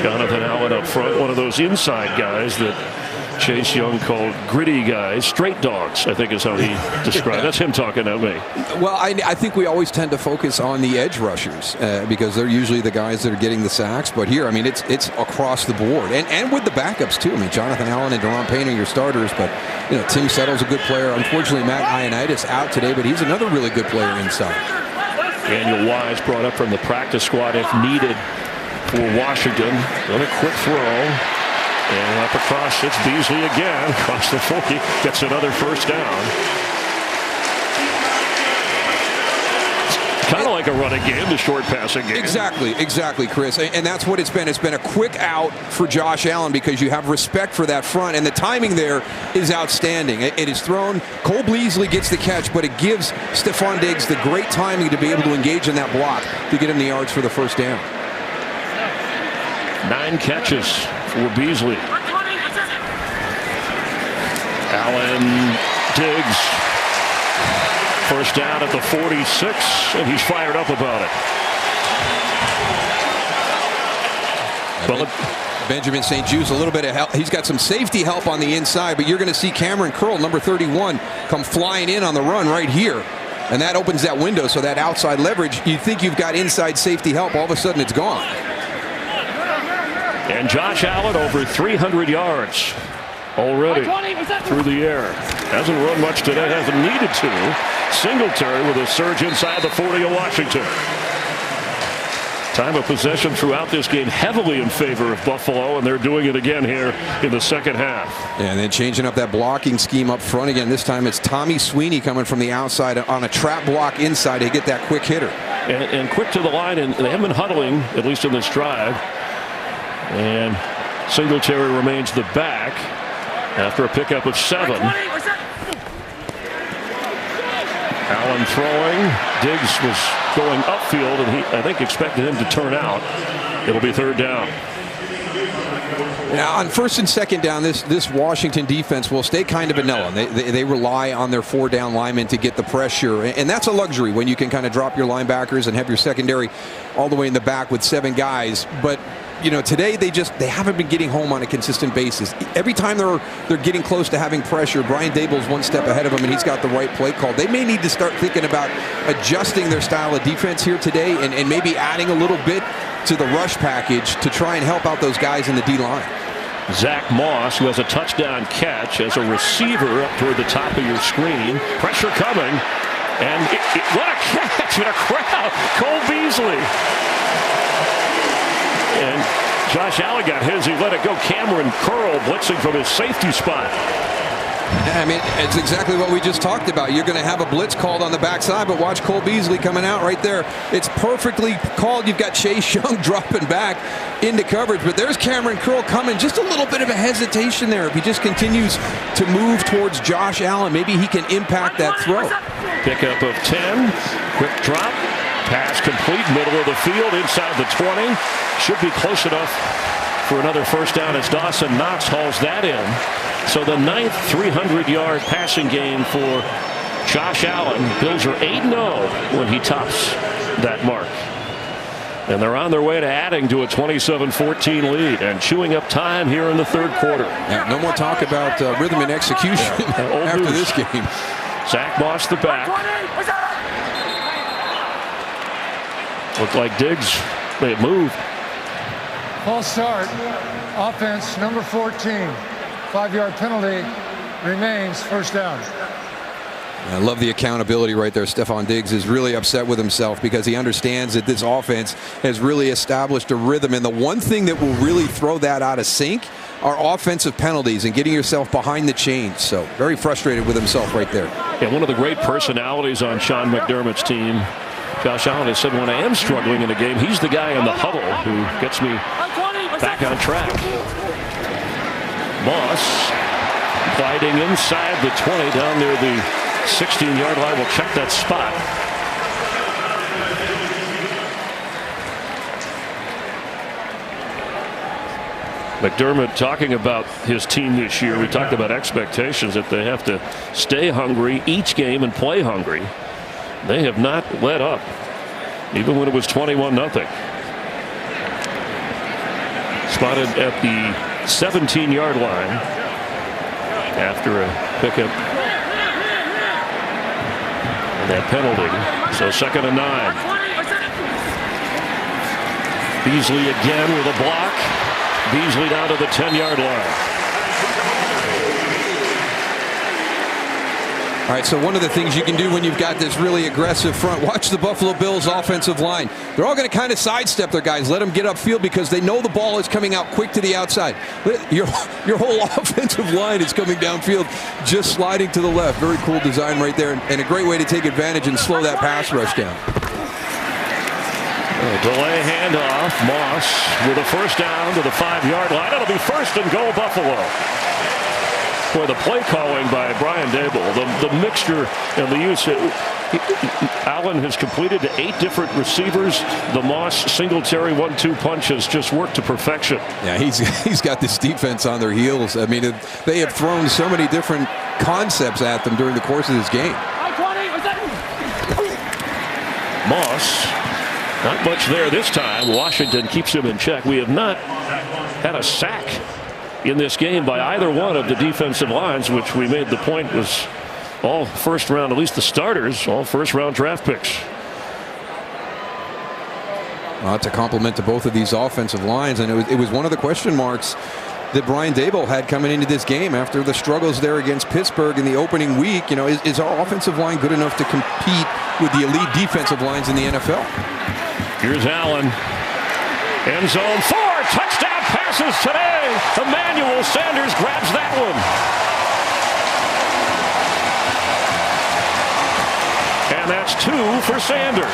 Jonathan Allen up front, one of those inside guys that Chase Young called gritty guys, straight dogs, I think is how he described it. That's him talking at me. Well, I think we always tend to focus on the edge rushers because they're usually the guys that are getting the sacks. But here, I mean, it's across the board. And with the backups, too. I mean, Jonathan Allen and Deron Payne are your starters, but, Tim Settle's a good player. Unfortunately, Matt Ioannidis out today, but he's another really good player inside. Daniel Wise brought up from the practice squad if needed for Washington. Another quick throw. And up across, it's Beasley again. Across the 40, gets another first down. Kind of like a running game, the short passing game. Exactly, Chris. And that's what it's been. It's been a quick out for Josh Allen because you have respect for that front, and the timing there is outstanding. It is thrown. Cole Beasley gets the catch, but it gives Stephon Diggs the great timing to be able to engage in that block to get him the yards for the first down. 9 catches for Beasley. Allen, Diggs. First down at the 46, and he's fired up about it. Well, Benjamin St-Juste, a little bit of help. He's got some safety help on the inside, but you're going to see Cameron Curl, number 31, come flying in on the run right here. And that opens that window, so that outside leverage, you think you've got inside safety help, all of a sudden it's gone. And Josh Allen over 300 yards already through the air. Hasn't run much today, hasn't needed to. Singletary with a surge inside the 40 of Washington. Time of possession throughout this game heavily in favor of Buffalo, and they're doing it again here in the second half. And then changing up that blocking scheme up front again. This time it's Tommy Sweeney coming from the outside on a trap block inside to get that quick hitter. And quick to the line, and they haven't been huddling, at least in this drive. And Singletary remains the back after a pickup of 7. Allen throwing. Diggs was going upfield, and I think expected him to turn out. It'll be third down. Now, on first and second down, this Washington defense will stay kind of vanilla. They rely on their 4-down linemen to get the pressure, and that's a luxury when you can kind of drop your linebackers and have your secondary all the way in the back with 7 guys. But you know, today they haven't been getting home on a consistent basis. Every time they're getting close to having pressure, Brian Daboll's one step ahead of them, and he's got the right play call. They may need to start thinking about adjusting their style of defense here today, and maybe adding a little bit to the rush package to try and help out those guys in the D-line. Zach Moss, who has a touchdown catch as a receiver up toward the top of your screen. Pressure coming, and what a catch in a crowd. Cole Beasley. And Josh Allen got his. He let it go. Cameron Curl blitzing from his safety spot. I mean, it's exactly what we just talked about. You're going to have a blitz called on the backside, but watch Cole Beasley coming out right there. It's perfectly called. You've got Chase Young dropping back into coverage, but there's Cameron Curl coming. Just a little bit of a hesitation there. If he just continues to move towards Josh Allen, maybe he can impact that throw. Pickup of 10. Quick drop. Pass complete, middle of the field, inside the 20. Should be close enough for another first down as Dawson Knox hauls that in. So the 9th 300-yard passing game for Josh Allen. Bills are 8-0 when he tops that mark. And they're on their way to adding to a 27-14 lead and chewing up time here in the third quarter. Yeah, no more talk about rhythm and execution after this game. Zach Moss the back. Looked like Diggs may have moved. False start. Offense number 14. 5-yard penalty remains first down. I love the accountability right there. Stephon Diggs is really upset with himself because he understands that this offense has really established a rhythm. And the one thing that will really throw that out of sync are offensive penalties and getting yourself behind the chains. So very frustrated with himself right there. Yeah, one of the great personalities on Sean McDermott's team, Josh Allen, has said when I am struggling in a game, he's the guy in the huddle who gets me back on track. Moss gliding inside the 20 down near the 16-yard line. We'll check that spot. McDermott talking about his team this year. We talked about expectations that they have to stay hungry each game and play hungry. They have not let up, even when it was 21-0. Spotted at the 17-yard line after a pickup and that penalty. So 2nd and 9. Beasley again with a block. Beasley down to the 10-yard line. All right, so one of the things you can do when you've got this really aggressive front, watch the Buffalo Bills offensive line. They're all going to kind of sidestep their guys, let them get upfield because they know the ball is coming out quick to the outside. Your whole offensive line is coming downfield, just sliding to the left. Very cool design right there, and a great way to take advantage and slow that pass rush down. Delay handoff. Moss with a first down to the 5-yard line. It'll be first and goal Buffalo. For the play calling by Brian Daboll, the mixture and the use. Allen has completed to 8 different receivers. The Moss Singletary 1-2 punch has just worked to perfection. Yeah, he's got this defense on their heels. I mean, they have thrown so many different concepts at them during the course of this game. Moss, not much there this time. Washington keeps him in check. We have not had a sack in this game by either one of the defensive lines, which we made the point was all first round, at least the starters, all first round draft picks. It's a compliment to both of these offensive lines, and it was one of the question marks that Brian Daboll had coming into this game after the struggles there against Pittsburgh in the opening week. You know, is our offensive line good enough to compete with the elite defensive lines in the NFL? Here's Allen. End zone 4. Touchdown passes today. Emmanuel Sanders grabs that one. And that's 2 for Sanders.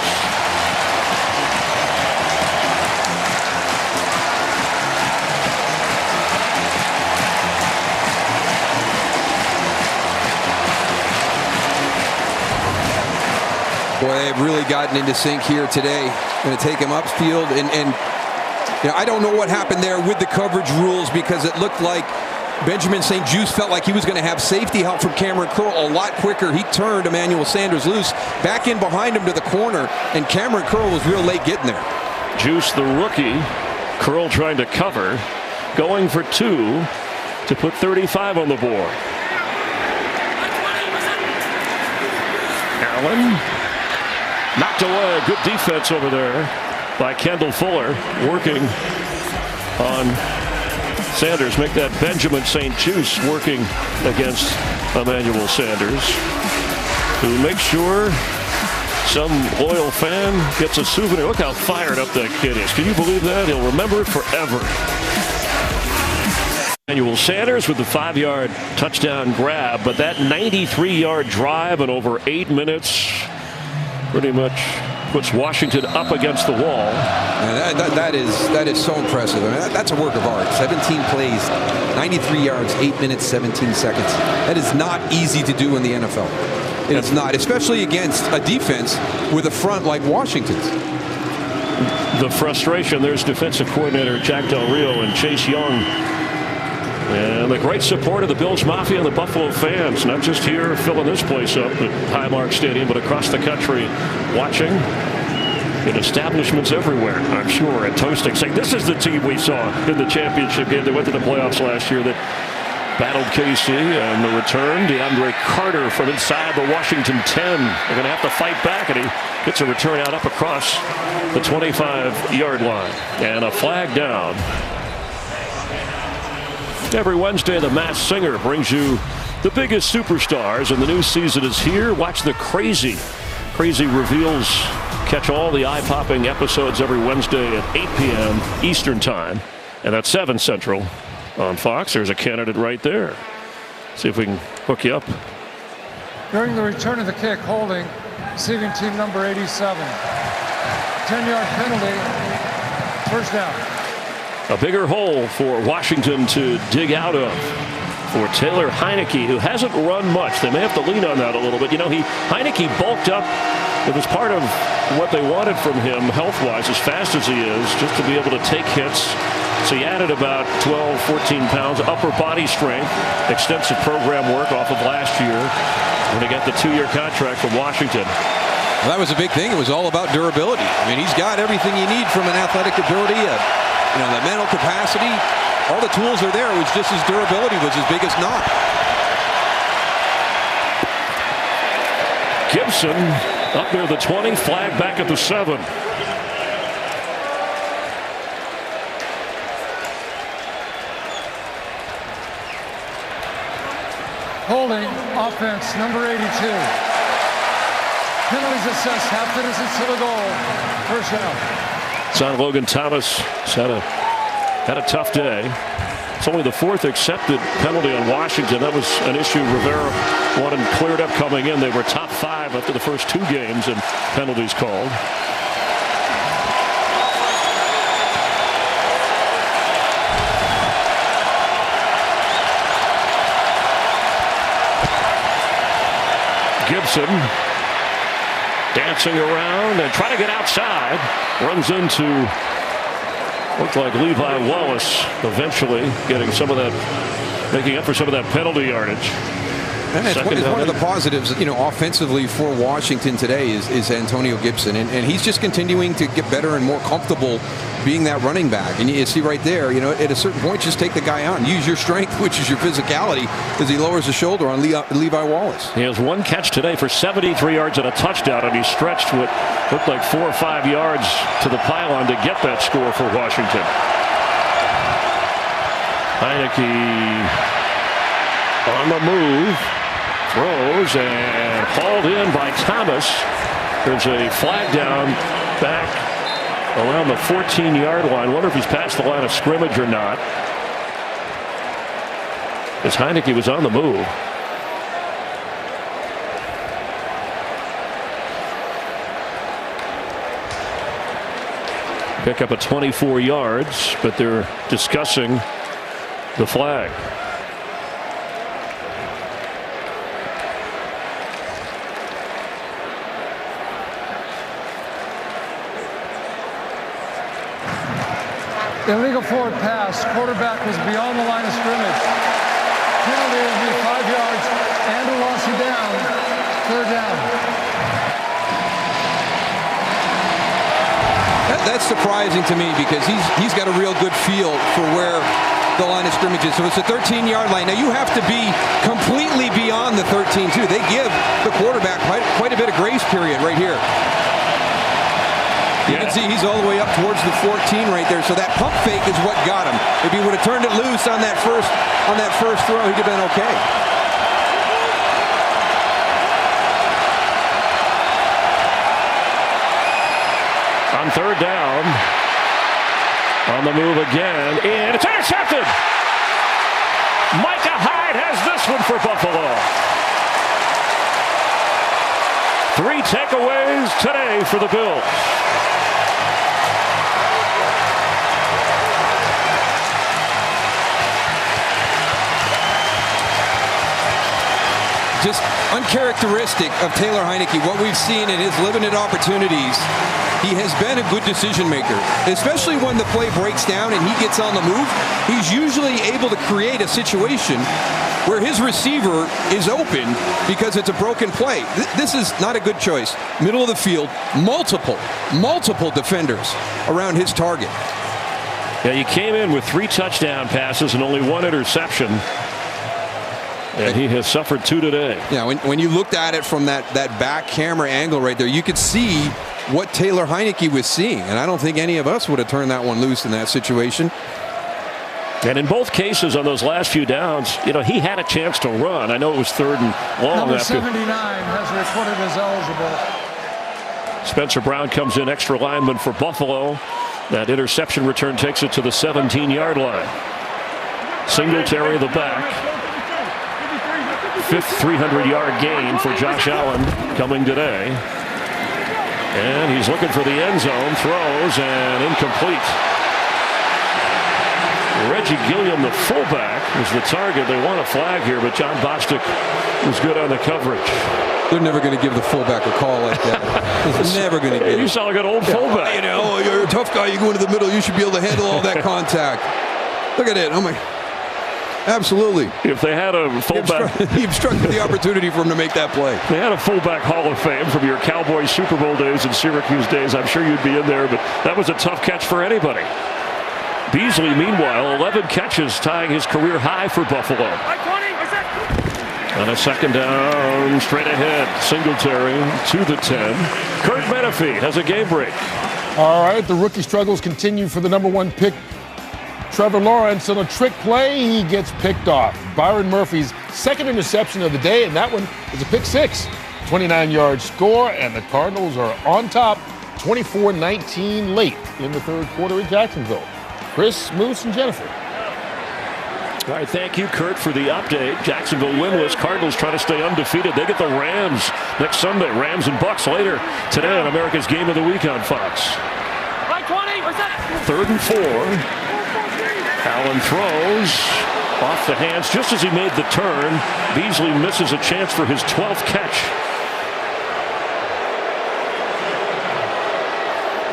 Boy, they've really gotten into sync here today. Going to take him upfield, and you know, I don't know what happened there with the coverage rules, because it looked like Benjamin St-Juste felt like he was going to have safety help from Cameron Curl a lot quicker. He turned Emmanuel Sanders loose, back in behind him to the corner, and Cameron Curl was real late getting there. Juice, the rookie, Curl trying to cover, going for 2 to put 35 on the board. Allen. Knocked away. Good defense over there by Kendall Fuller, working on Sanders. Make that Benjamin St-Juste working against Emmanuel Sanders, who makes sure some loyal fan gets a souvenir. Look how fired up that kid is. Can you believe that? He'll remember it forever. Emmanuel Sanders with the 5-yard touchdown grab, but that 93-yard drive in over 8 minutes pretty much puts Washington up against the wall. That is so impressive. I mean, that's a work of art. 17 plays, 93 yards, 8 minutes, 17 seconds. That is not easy to do in the NFL. It's not, especially against a defense with a front like Washington's. The frustration, there's defensive coordinator Jack Del Rio and Chase Young. And the great support of the Bills Mafia and the Buffalo fans, not just here filling this place up at Highmark Stadium, but across the country, watching in establishments everywhere, I'm sure, and toasting, saying this is the team we saw in the championship game that went to the playoffs last year that battled KC. And the return, DeAndre Carter from inside the Washington 10. They're going to have to fight back, and he gets a return out up across the 25-yard line. And a flag down. Every Wednesday, the Masked Singer brings you the biggest superstars, and the new season is here. Watch the crazy reveals. Catch all the eye-popping episodes every Wednesday at 8 p.m. Eastern Time, and that's 7 Central on Fox. There's a candidate right there. See if we can hook you up. During the return of the kick, holding, receiving team number 87. 10-yard penalty, first down. A bigger hole for Washington to dig out of for Taylor Heinicke, who hasn't run much. They may have to lean on that a little bit. You know, Heinicke bulked up. It was part of what they wanted from him health-wise, as fast as he is, just to be able to take hits. So he added about 12, 14 pounds, upper body strength, extensive program work off of last year when he got the 2-year contract from Washington. Well, that was a big thing. It was all about durability. I mean, he's got everything you need from an athletic ability, you know, the mental capacity, all the tools are there. It was just his durability was his biggest knock. Gibson up near the 20, flag back at the 7. Holding, offense, number 82. Penalties assessed, half innocence to the goal. First down. Son Logan Thomas had a tough day. It's only the 4th accepted penalty on Washington. That was an issue Rivera wanted cleared up coming in. They were top 5 after the first 2 games and penalties called. Gibson dancing around and trying to get outside. Runs into, looked like Levi Wallace, eventually getting some of that, making up for some of that penalty yardage. And it's one of the positives, offensively for Washington today is Antonio Gibson. And he's just continuing to get better and more comfortable being that running back. And you see right there, at a certain point, just take the guy out and use your strength, which is your physicality, as he lowers the shoulder on Levi Wallace. He has one catch today for 73 yards and a touchdown, and he stretched what looked like 4 or 5 yards to the pylon to get that score for Washington. Heinicke on the move, throws, and hauled in by Thomas. There's a flag down back around the 14-yard line. Wonder if he's past the line of scrimmage or not, as Heinicke was on the move. Pick up at 24 yards, but they're discussing the flag. Illegal forward pass. Quarterback was beyond the line of scrimmage. Penalty will be 5 yards. Andrew Rossi down. 3rd down. That's surprising to me because he's got a real good feel for where the line of scrimmage is. So it's a 13-yard line. Now you have to be completely beyond the 13 too. They give the quarterback quite a bit of grace period right here. You can see he's all the way up towards the 14 right there. So that pump fake is what got him. If he would have turned it loose on that first throw, he could have been okay. On 3rd down, on the move again, and it's intercepted. Micah Hyde has this one for Buffalo. 3 takeaways today for the Bills. Just uncharacteristic of Taylor Heinicke. What we've seen in his limited opportunities, he has been a good decision maker, especially when the play breaks down and he gets on the move. He's usually able to create a situation where his receiver is open because it's a broken play. This is not a good choice. Middle of the field, multiple defenders around his target. Yeah, he came in with 3 touchdown passes and only 1 interception. And he has suffered 2 today. Yeah, when you looked at it from that back camera angle right there, you could see what Taylor Heinicke was seeing. And I don't think any of us would have turned that one loose in that situation. And in both cases on those last few downs, he had a chance to run. I know it was 3rd and long. Number 79 has reported as eligible. Spencer Brown comes in, extra lineman for Buffalo. That interception return takes it to the 17-yard line. Singletary the back. 5th 300-yard gain for Josh Allen coming today. And he's looking for the end zone. Throws and incomplete. Reggie Gilliam, the fullback, was the target. They want a flag here, but John Bostic was good on the coverage. They're never going to give the fullback a call like that. They're never going to get it. You sound like an old fullback. You're a tough guy. You go into the middle. You should be able to handle all that contact. Look at it. Oh, my. Absolutely. If they had a fullback. He obstructed the opportunity for him to make that play. They had a fullback Hall of Fame from your Cowboys Super Bowl days and Syracuse days. I'm sure you'd be in there, but that was a tough catch for anybody. Beasley, meanwhile, 11 catches, tying his career high for Buffalo. On a 2nd down, straight ahead, Singletary to the 10. Kurt Menefee has a game break. All right, the rookie struggles continue for the number 1 pick, Trevor Lawrence. On a trick play, he gets picked off. Byron Murphy's 2nd interception of the day, and that one is a pick 6. 29-yard score, and the Cardinals are on top, 24-19 late in the 3rd quarter in Jacksonville. Chris, Moose, and Jennifer. All right, thank you, Kurt, for the update. Jacksonville winless. Cardinals trying to stay undefeated. They get the Rams next Sunday. Rams and Bucks later today on America's Game of the Week on Fox. 3rd and 4. Allen throws off the hands just as he made the turn. Beasley misses a chance for his 12th catch.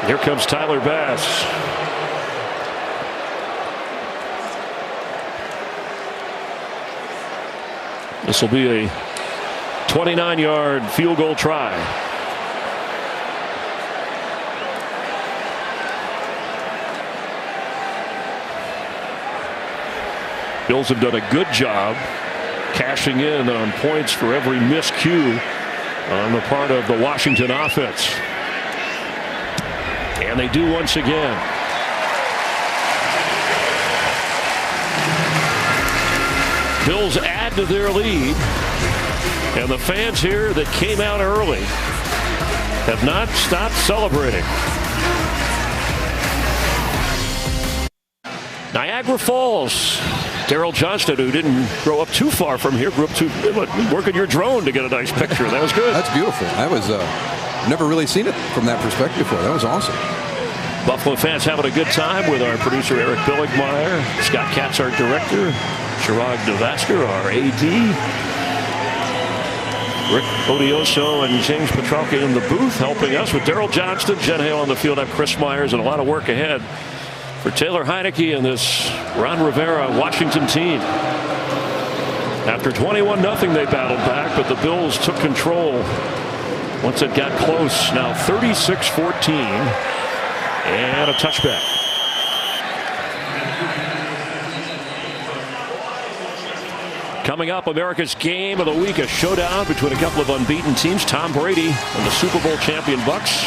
Here comes Tyler Bass. This will be a 29-yard field goal try. Bills have done a good job cashing in on points for every miscue on the part of the Washington offense. And they do once again. Bills add to their lead. And the fans here that came out early have not stopped celebrating. Niagara Falls. Daryl Johnston, who didn't grow up too far from here, grew up to working your drone to get a nice picture. That was good. That's beautiful. That was never really seen it from that perspective before. That was awesome. Buffalo fans having a good time with our producer Eric Billigmeyer, Scott Katz, our director, Chirag Devasker, our AD, Rick Odioso and James Petralka in the booth helping us with Daryl Johnston, Jen Hale on the field. I'm Chris Myers, and a lot of work ahead for Taylor Heineke and this Ron Rivera Washington team. After 21-0, they battled back, but the Bills took control once it got close. Now 36-14 and a touchback. Coming up, America's Game of the Week, a showdown between a couple of unbeaten teams. Tom Brady and the Super Bowl champion Bucs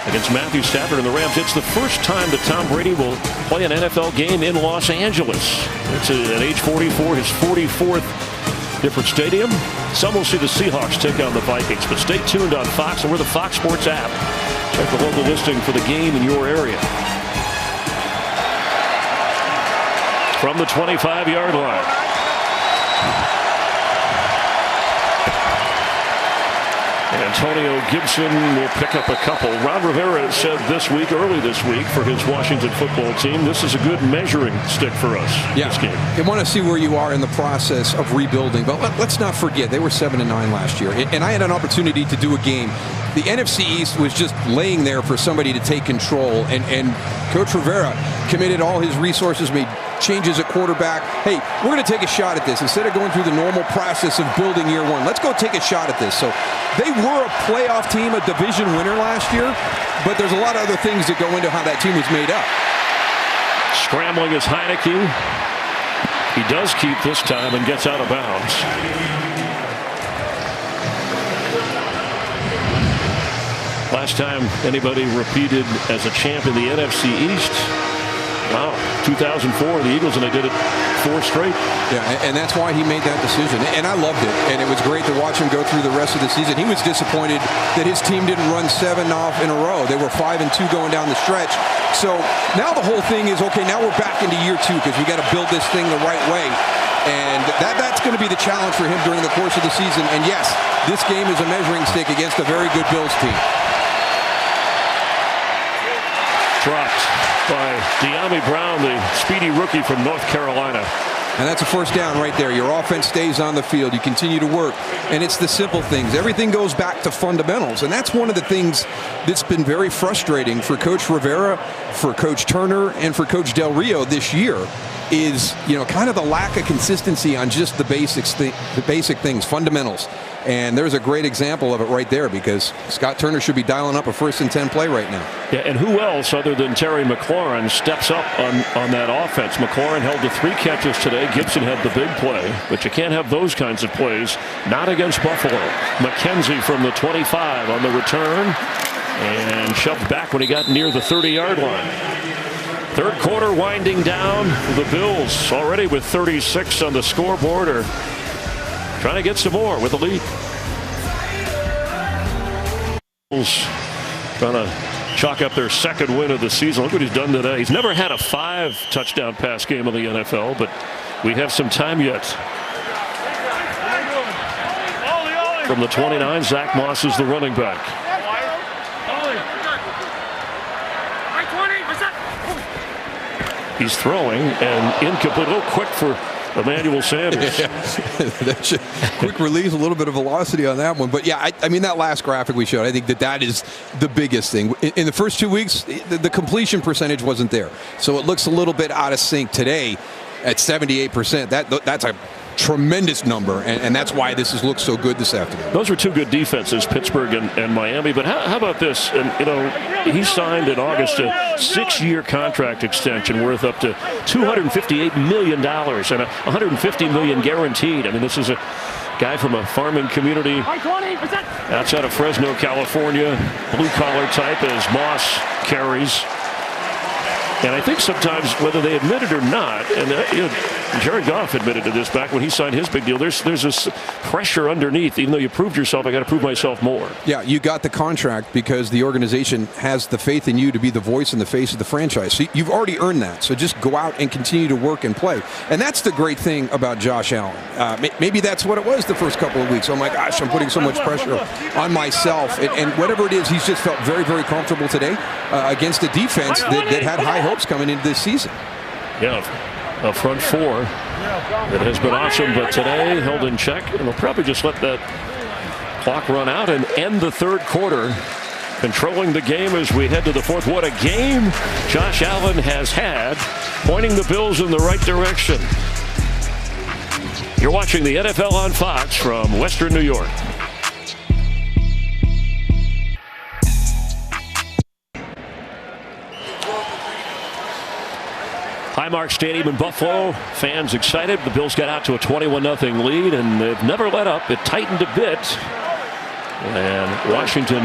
against Matthew Stafford and the Rams. It's the first time that Tom Brady will play an NFL game in Los Angeles. It's at age 44, his 44th different stadium. Some will see the Seahawks take on the Vikings, but stay tuned on Fox or the Fox Sports app. Check the local listing for the game in your area. From the 25-yard line. Antonio Gibson will pick up a couple. Ron Rivera said early this week, for his Washington football team, this is a good measuring stick for us. Yeah, this game. You want to see where you are in the process of rebuilding. But let's not forget, they were 7-9 last year. And I had an opportunity to do a game. The NFC East was just laying there for somebody to take control. And Coach Rivera committed all his resources, made changes at quarterback. Hey, we're going to take a shot at this. Instead of going through the normal process of building year one, let's go take a shot at this. So they were a playoff team, a division winner last year, but there's a lot of other things that go into how that team was made up. Scrambling is Heineke. He does keep this time and gets out of bounds. Last time anybody repeated as a champ in the NFC East, wow, 2004, the Eagles, and they did it 4 straight. Yeah, and that's why he made that decision. And I loved it. And it was great to watch him go through the rest of the season. He was disappointed that his team didn't run 7 off in a row. They were 5-2 going down the stretch. So now the whole thing is, okay, now we're back into year 2 because we got to build this thing the right way. And that's going to be the challenge for him during the course of the season. And yes, this game is a measuring stick against a very good Bills team. Dropped by De'Ami Brown, the speedy rookie from North Carolina. And that's a first down right there. Your offense stays on the field. You continue to work. And it's the simple things. Everything goes back to fundamentals. And that's one of the things that's been very frustrating for Coach Rivera, for Coach Turner, and for Coach Del Rio this year is, kind of the lack of consistency on just the basic things, fundamentals. And there's a great example of it right there because Scott Turner should be dialing up a 1st and 10 play right now. Yeah, and who else other than Terry McLaurin steps up on that offense? McLaurin held the 3 catches today. Gibson had the big play, but you can't have those kinds of plays, not against Buffalo. McKenzie from the 25 on the return and shoved back when he got near the 30-yard line. Third quarter winding down. The Bills already with 36 on the scoreboard are trying to get some more with the lead. Bills trying to chalk up their second win of the season. Look what he's done today. He's never had a 5-touchdown pass game in the NFL, but we have some time yet. From the 29, Zach Moss is the running back. He's throwing and incomplete. A little quick for Emmanuel Sanders. Yeah. Quick release, a little bit of velocity on that one. But yeah, I mean, that last graphic we showed, I think that is the biggest thing. In the first 2 weeks, the completion percentage wasn't there. So it looks a little bit out of sync today at 78%. That's a tremendous number, and that's why this has looked so good this afternoon. Those were two good defenses, Pittsburgh and Miami. But how about this? And, he signed in August a 6-year contract extension worth up to $258 million and $150 million guaranteed. I mean, this is a guy from a farming community outside of Fresno, California, blue-collar type, as Moss carries. And I think sometimes, whether they admit it or not, and Jared Goff admitted to this back when he signed his big deal, there's this pressure underneath. Even though you proved yourself, I got to prove myself more. Yeah, you got the contract because the organization has the faith in you to be the voice and the face of the franchise. So you've already earned that. So just go out and continue to work and play. And that's the great thing about Josh Allen. Maybe that's what it was the first couple of weeks. Oh, my gosh, I'm putting so much pressure on myself. And whatever it is, he's just felt very, very comfortable today against a defense that had high hopes coming into this season. Yeah, a front four that has been awesome, but today held in check, and they'll probably just let that clock run out and end the third quarter, controlling the game as we head to the fourth. What a game Josh Allen has had, pointing the Bills in the right direction. You're watching the NFL on Fox from Western New York. Highmark Stadium in Buffalo. Fans excited. The Bills got out to a 21-0 lead, and they've never let up. It tightened a bit. And Washington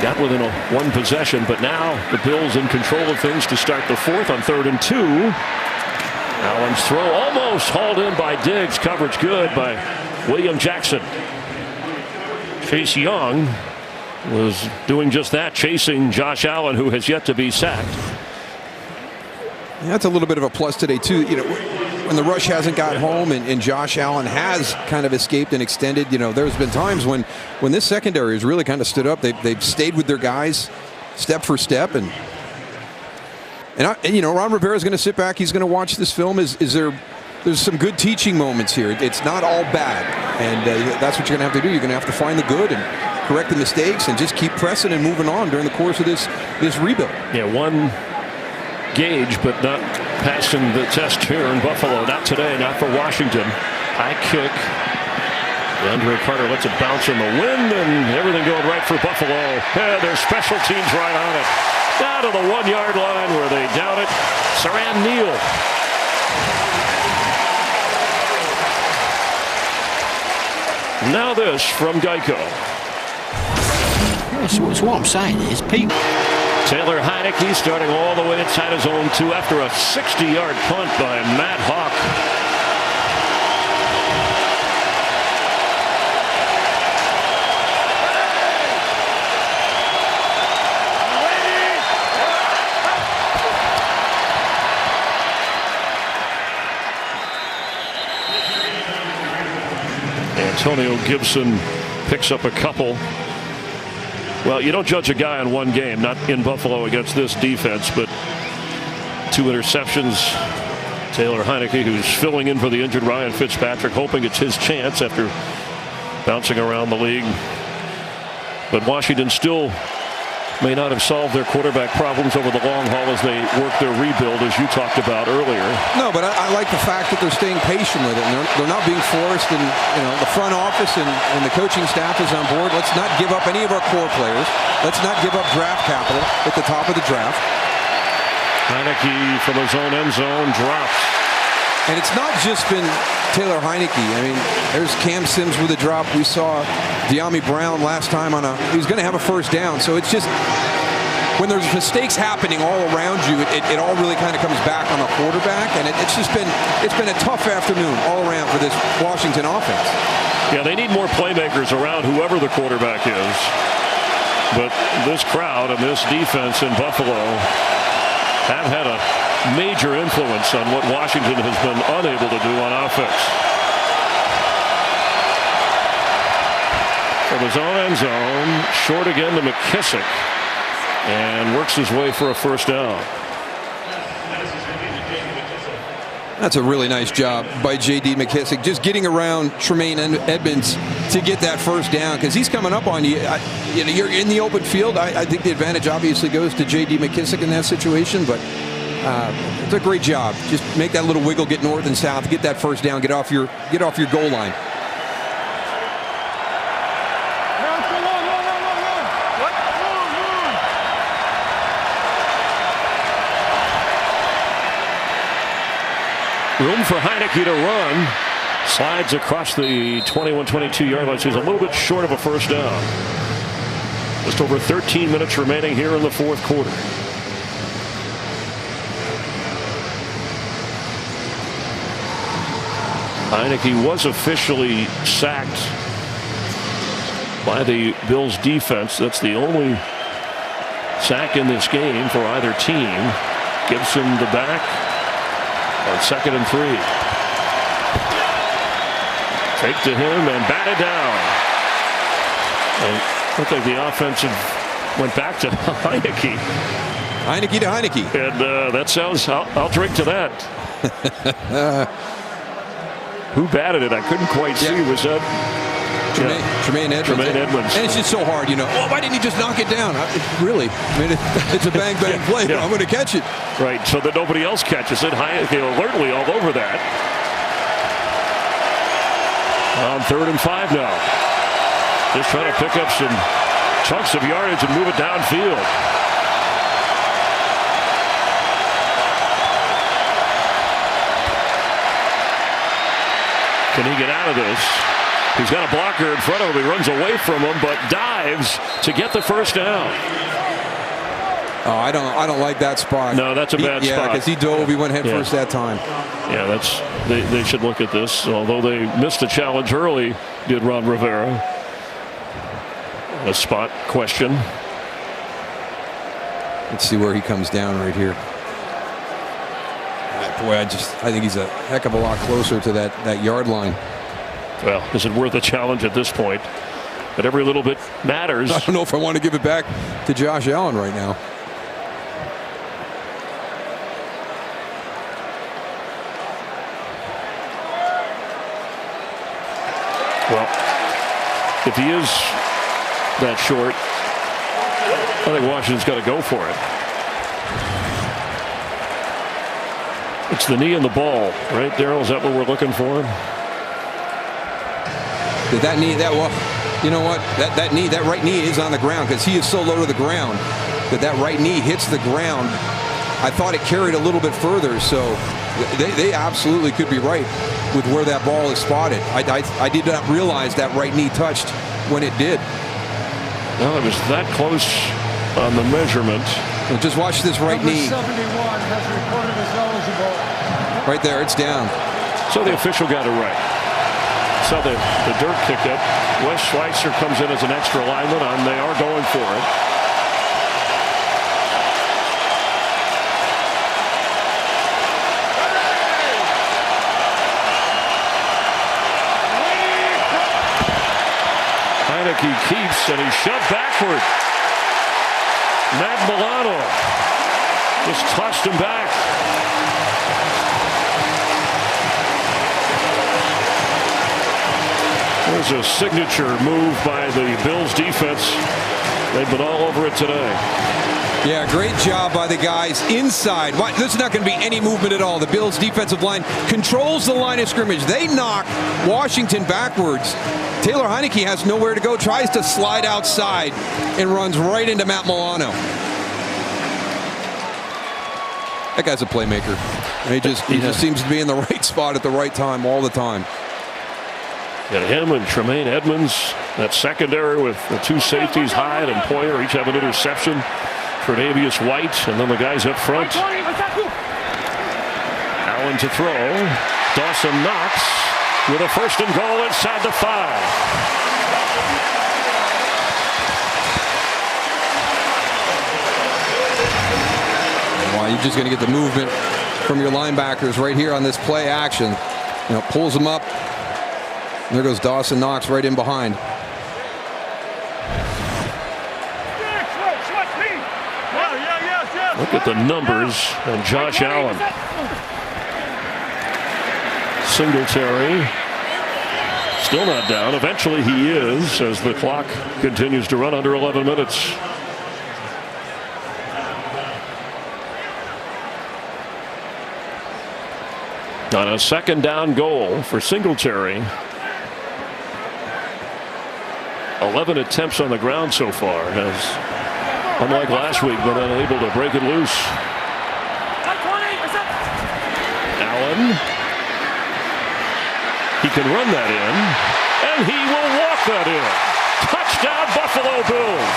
got within one possession, but now the Bills in control of things to start the fourth on 3rd and 2. Allen's throw almost hauled in by Diggs. Coverage good by William Jackson. Chase Young was doing just that, chasing Josh Allen, who has yet to be sacked. That's a little bit of a plus today, too. When the rush hasn't got home and Josh Allen has kind of escaped and extended, there's been times when this secondary has really kind of stood up. They've stayed with their guys step for step. And Ron Rivera is going to sit back. He's going to watch this film. There's some good teaching moments here. It's not all bad. And that's what you're going to have to do. You're going to have to find the good and correct the mistakes and just keep pressing and moving on during the course of this rebuild. Yeah, one gauge, but not passing the test here in Buffalo. Not today, not for Washington. High kick. DeAndre Carter lets it bounce in the wind, and everything going right for Buffalo. Yeah, their special teams right on it. Down to the 1-yard line where they down it. Siran Neal. Now this from Geico. That's what I'm saying is people. Taylor Heineke starting all the way inside his own 2 after a 60-yard punt by Matt Hawk. Antonio Gibson picks up a couple. Well, you don't judge a guy on one game, not in Buffalo against this defense, but 2 interceptions. Taylor Heineke, who's filling in for the injured Ryan Fitzpatrick, hoping it's his chance after bouncing around the league. But Washington still may not have solved their quarterback problems over the long haul as they work their rebuild, as you talked about earlier. No, but I like the fact that they're staying patient with it. And they're not being forced, and the front office and the coaching staff is on board. Let's not give up any of our core players. Let's not give up draft capital at the top of the draft. Heineke from his own end zone dropped. And it's not just been Taylor Heineke. I mean, there's Cam Sims with a drop. We saw De'Ami Brown last time he was going to have a first down. So it's just, when there's mistakes happening all around you, it all really kind of comes back on the quarterback. And it's been a tough afternoon all around for this Washington offense. Yeah, they need more playmakers around whoever the quarterback is. But this crowd and this defense in Buffalo have had a major influence on what Washington has been unable to do on offense. From his own end zone, short again to McKissick, and works his way for a first down. That's a really nice job by J.D. McKissick, just getting around Tremaine Edmonds to get that first down, because he's coming up on you. You're in the open field. I think the advantage obviously goes to J.D. McKissick in that situation, but It's a great job. Just make that little wiggle, get north and south, get that first down, get off your goal line. Room for Heinicke to run. Slides across the 21-22 yard line. So he's a little bit short of a first down. Just over 13 minutes remaining here in the fourth quarter. Heinicke was officially sacked by the Bills defense. That's the only sack in this game for either team. Gibson the back on 2nd and 3. Take to him and batted down. And looked like the offensive went back to Heinicke. Heinicke to Heinicke. And that sounds, I'll drink to that. Who batted it? I couldn't quite see. Was that Tremaine Edmonds? Tremaine Edmonds. And it's just so hard, you know. Well, why didn't he just knock it down? Really? I mean, it's a bang play. I'm going to catch it. Right, so that nobody else catches it. Heinicke alertly all over that. On 3rd and 5 now. Just trying to pick up some chunks of yardage and move it downfield. Can he get out of this? He's got a blocker in front of him. He runs away from him, but dives to get the first down. Oh, I don't like that spot. No, that's a bad spot. Yeah, because he dove. He went head first that time. Yeah, that's they should look at this. Although they missed the challenge early, did Ron Rivera. A spot question. Let's see where he comes down right here. Boy, I think he's a heck of a lot closer to that yard line. Well, is it worth a challenge at this point? But every little bit matters. I don't know if I want to give it back to Josh Allen right now. Well, if he is that short, I think Washington's got to go for it. It's the knee and the ball, right, Daryl? Is that what we're looking for? Did that knee, well, you know what? That right knee is on the ground because he is so low to the ground that right knee hits the ground. I thought it carried a little bit further, so they absolutely could be right with where that ball is spotted. I did not realize that right knee touched when it did. No, it was that close on the measurement. Well, just watch this right knee. 71 has reported as eligible. Right there, it's down. So the official got it right. So the dirt kick up. Wes Schweitzer comes in as an extra lineman, and they are going for it. Heinicke keeps, and he's shoved backward. Matt Milano just tossed him back. There's a signature move by the Bills defense. They've been all over it today. Yeah, great job by the guys inside. There's not going to be any movement at all. The Bills defensive line controls the line of scrimmage. They knock Washington backwards. Taylor Heinicke has nowhere to go, tries to slide outside and runs right into Matt Milano. That guy's a playmaker. He just seems to be in the right spot at the right time all the time. Got him and Tremaine Edmonds. That secondary with the two safeties, Hyde and Poyer, each have an interception for Davius White. And then the guys up front. Allen to throw. Dawson Knox with a 1st and goal inside the 5. Well, you're just going to get the movement from your linebackers right here on this play action. You know, pulls them up. There goes Dawson Knox right in behind. Look at the numbers and Josh Allen. Singletary still not down. Eventually he is, as the clock continues to run under 11 minutes. On a second down goal for Singletary. 11 attempts on the ground so far. Has, unlike last week, been unable to break it loose. Allen. He can run that in, and he will walk that in. Touchdown, Buffalo Bills.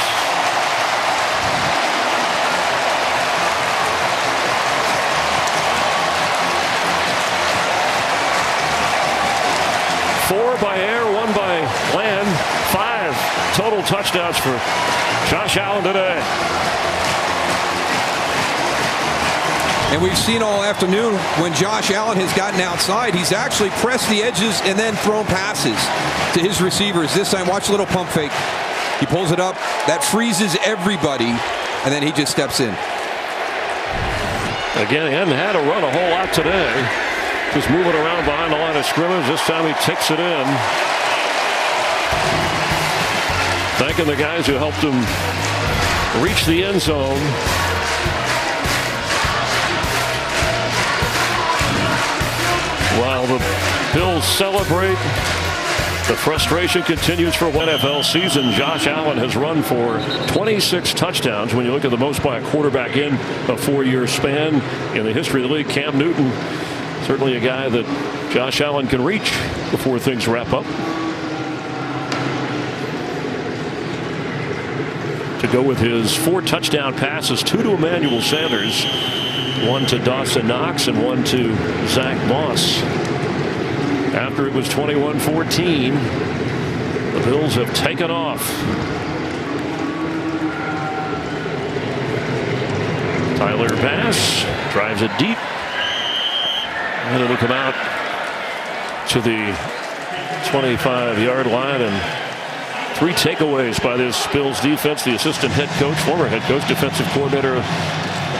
Four by air, one by land. 5 total touchdowns for Josh Allen today. And we've seen all afternoon when Josh Allen has gotten outside, he's actually pressed the edges and then thrown passes to his receivers. This time, watch a little pump fake. He pulls it up. That freezes everybody, and then he just steps in. Again, he hadn't had to run a whole lot today. Just moving around behind the line of scrimmage. This time he takes it in. Thanking the guys who helped him reach the end zone. While the Bills celebrate, the frustration continues for one NFL season. Josh Allen has run for 26 touchdowns. When you look at the most by a quarterback in a 4-year span in the history of the league, Cam Newton, certainly a guy that Josh Allen can reach before things wrap up. To go with his 4 touchdown passes, 2 to Emmanuel Sanders, 1 to Dawson Knox, and 1 to Zach Moss. After it was 21-14, the Bills have taken off. Tyler Bass drives it deep, and it'll come out to the 25-yard line. And 3 takeaways by this Bills defense. The assistant head coach, former head coach, defensive coordinator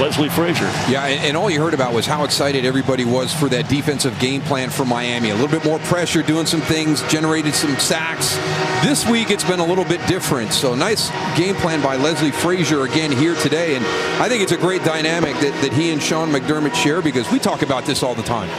Leslie Frazier. Yeah, and all you heard about was how excited everybody was for that defensive game plan for Miami. A little bit more pressure, doing some things, generated some sacks. This week it's been a little bit different. So nice game plan by Leslie Frazier again here today. And I think it's a great dynamic that he and Sean McDermott share, because we talk about this all the time.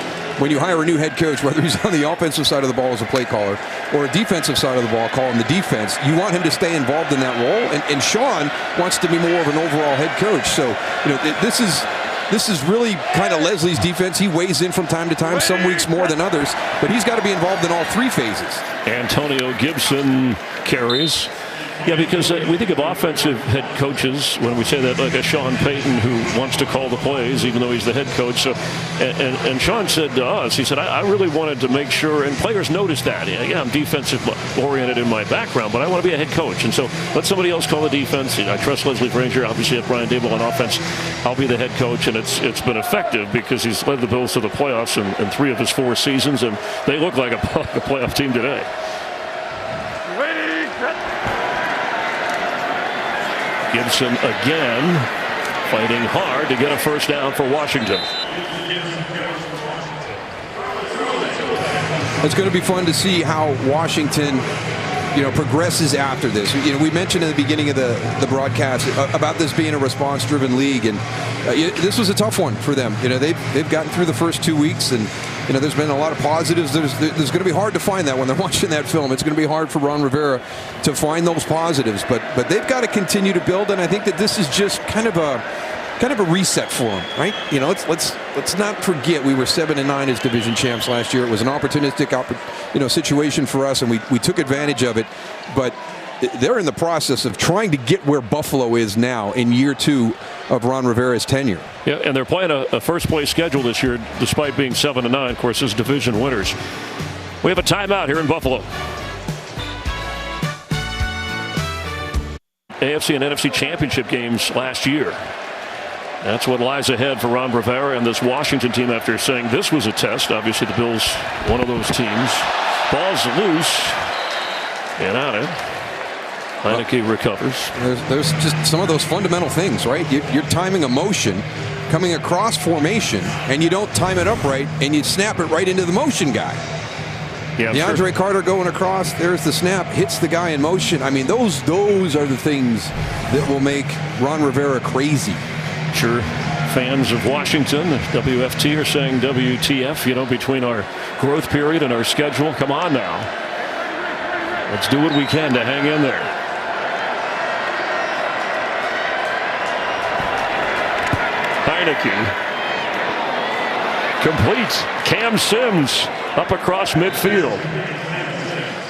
When you hire a new head coach, whether he's on the offensive side of the ball as a play caller or a defensive side of the ball calling the defense, you want him to stay involved in that role. And Sean wants to be more of an overall head coach. So, you know, this is really kind of Leslie's defense. He weighs in from time to time, some weeks more than others, but he's got to be involved in all 3 phases. Antonio Gibson carries. Yeah, because we think of offensive head coaches when we say that, like a Sean Payton who wants to call the plays even though he's the head coach. So, and Sean said to us, he said, I really wanted to make sure, and players noticed that. Yeah, I'm defensive oriented in my background, but I want to be a head coach. And so let somebody else call the defense. I trust Leslie Frazier. Obviously, at Brian Daboll on offense, I'll be the head coach. And it's been effective because he's led the Bills to the playoffs in 3 of his 4 seasons, and they look like a playoff team today. Gibson again fighting hard to get a first down for Washington. It's going to be fun to see how Washington, you know, progresses after this. You know, we mentioned in the beginning of the broadcast about this being a response-driven league, and this was a tough one for them. You know, they've gotten through the first 2 weeks, and you know, there's been a lot of positives. There's going to be hard to find that when they're watching that film. It's going to be hard for Ron Rivera to find those positives, but they've got to continue to build, and I think that this is just kind of a reset for them, right? You know, let's not forget we were 7-9 as division champs last year. It was an opportunistic situation for us, and we took advantage of it. But they're in the process of trying to get where Buffalo is now in year 2 of Ron Rivera's tenure. Yeah, and they're playing a first-place schedule this year, despite being 7-9. Of course, as division winners. We have a timeout here in Buffalo. AFC and NFC championship games last year. That's what lies ahead for Ron Rivera and this Washington team after saying this was a test. Obviously, the Bills, one of those teams. Ball's loose and out it. Heineke recovers. There's just some of those fundamental things, right? You're timing a motion coming across formation, and you don't time it up right, and you snap it right into the motion guy. Yeah, DeAndre Carter going across, there's the snap, hits the guy in motion. I mean, those are the things that will make Ron Rivera crazy. Sure. Fans of Washington, WFT are saying WTF, between our growth period and our schedule. Come on now. Let's do what we can to hang in there. Heineke. Complete. Cam Sims up across midfield.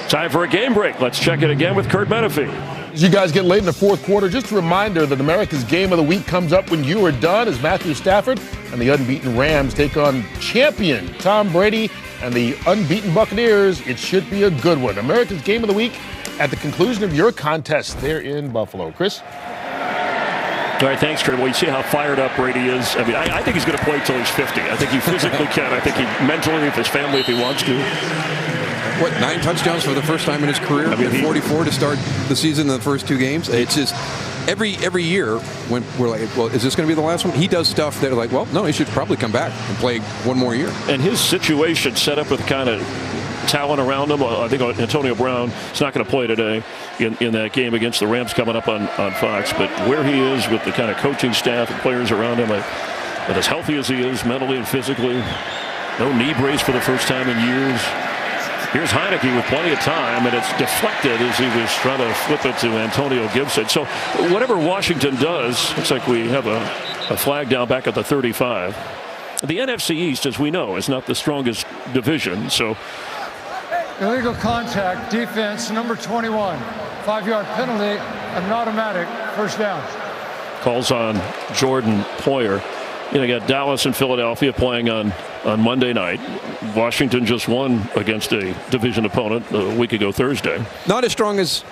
Time for a game break. Let's check it again with Kurt Menefee. As you guys get late in the fourth quarter, just a reminder that America's Game of the Week comes up when you are done as Matthew Stafford and the unbeaten Rams take on champion Tom Brady and the unbeaten Buccaneers. It should be a good one. America's Game of the Week at the conclusion of your contest there in Buffalo. Chris? All right, thanks, Kurt. Well, you see how fired up Brady is. I mean, I think he's going to play till he's 50. I think he physically can. I think he mentally, if his family, if he wants to. 9 touchdowns for the first time in his career? I mean, 44 to start the season in the first 2 games. It's just every year when we're like, well, is this going to be the last one? He does stuff that are like, well, no, he should probably come back and play one more year. And his situation set up with kind of talent around him. I think Antonio Brown is not going to play today in that game against the Rams coming up on Fox. But where he is with the kind of coaching staff and players around him, and as healthy as he is mentally and physically, no knee brace for the first time in years. Here's Heineke with plenty of time, and it's deflected as he was trying to flip it to Antonio Gibson. So whatever Washington does, looks like we have a flag down back at the 35. The NFC East, as we know, is not the strongest division. So illegal contact, defense, number 21. 5-yard penalty, an automatic first down. Calls on Jordan Poyer. You got Dallas and Philadelphia playing on Monday night. Washington just won against a division opponent a week ago Thursday. Not as strong as,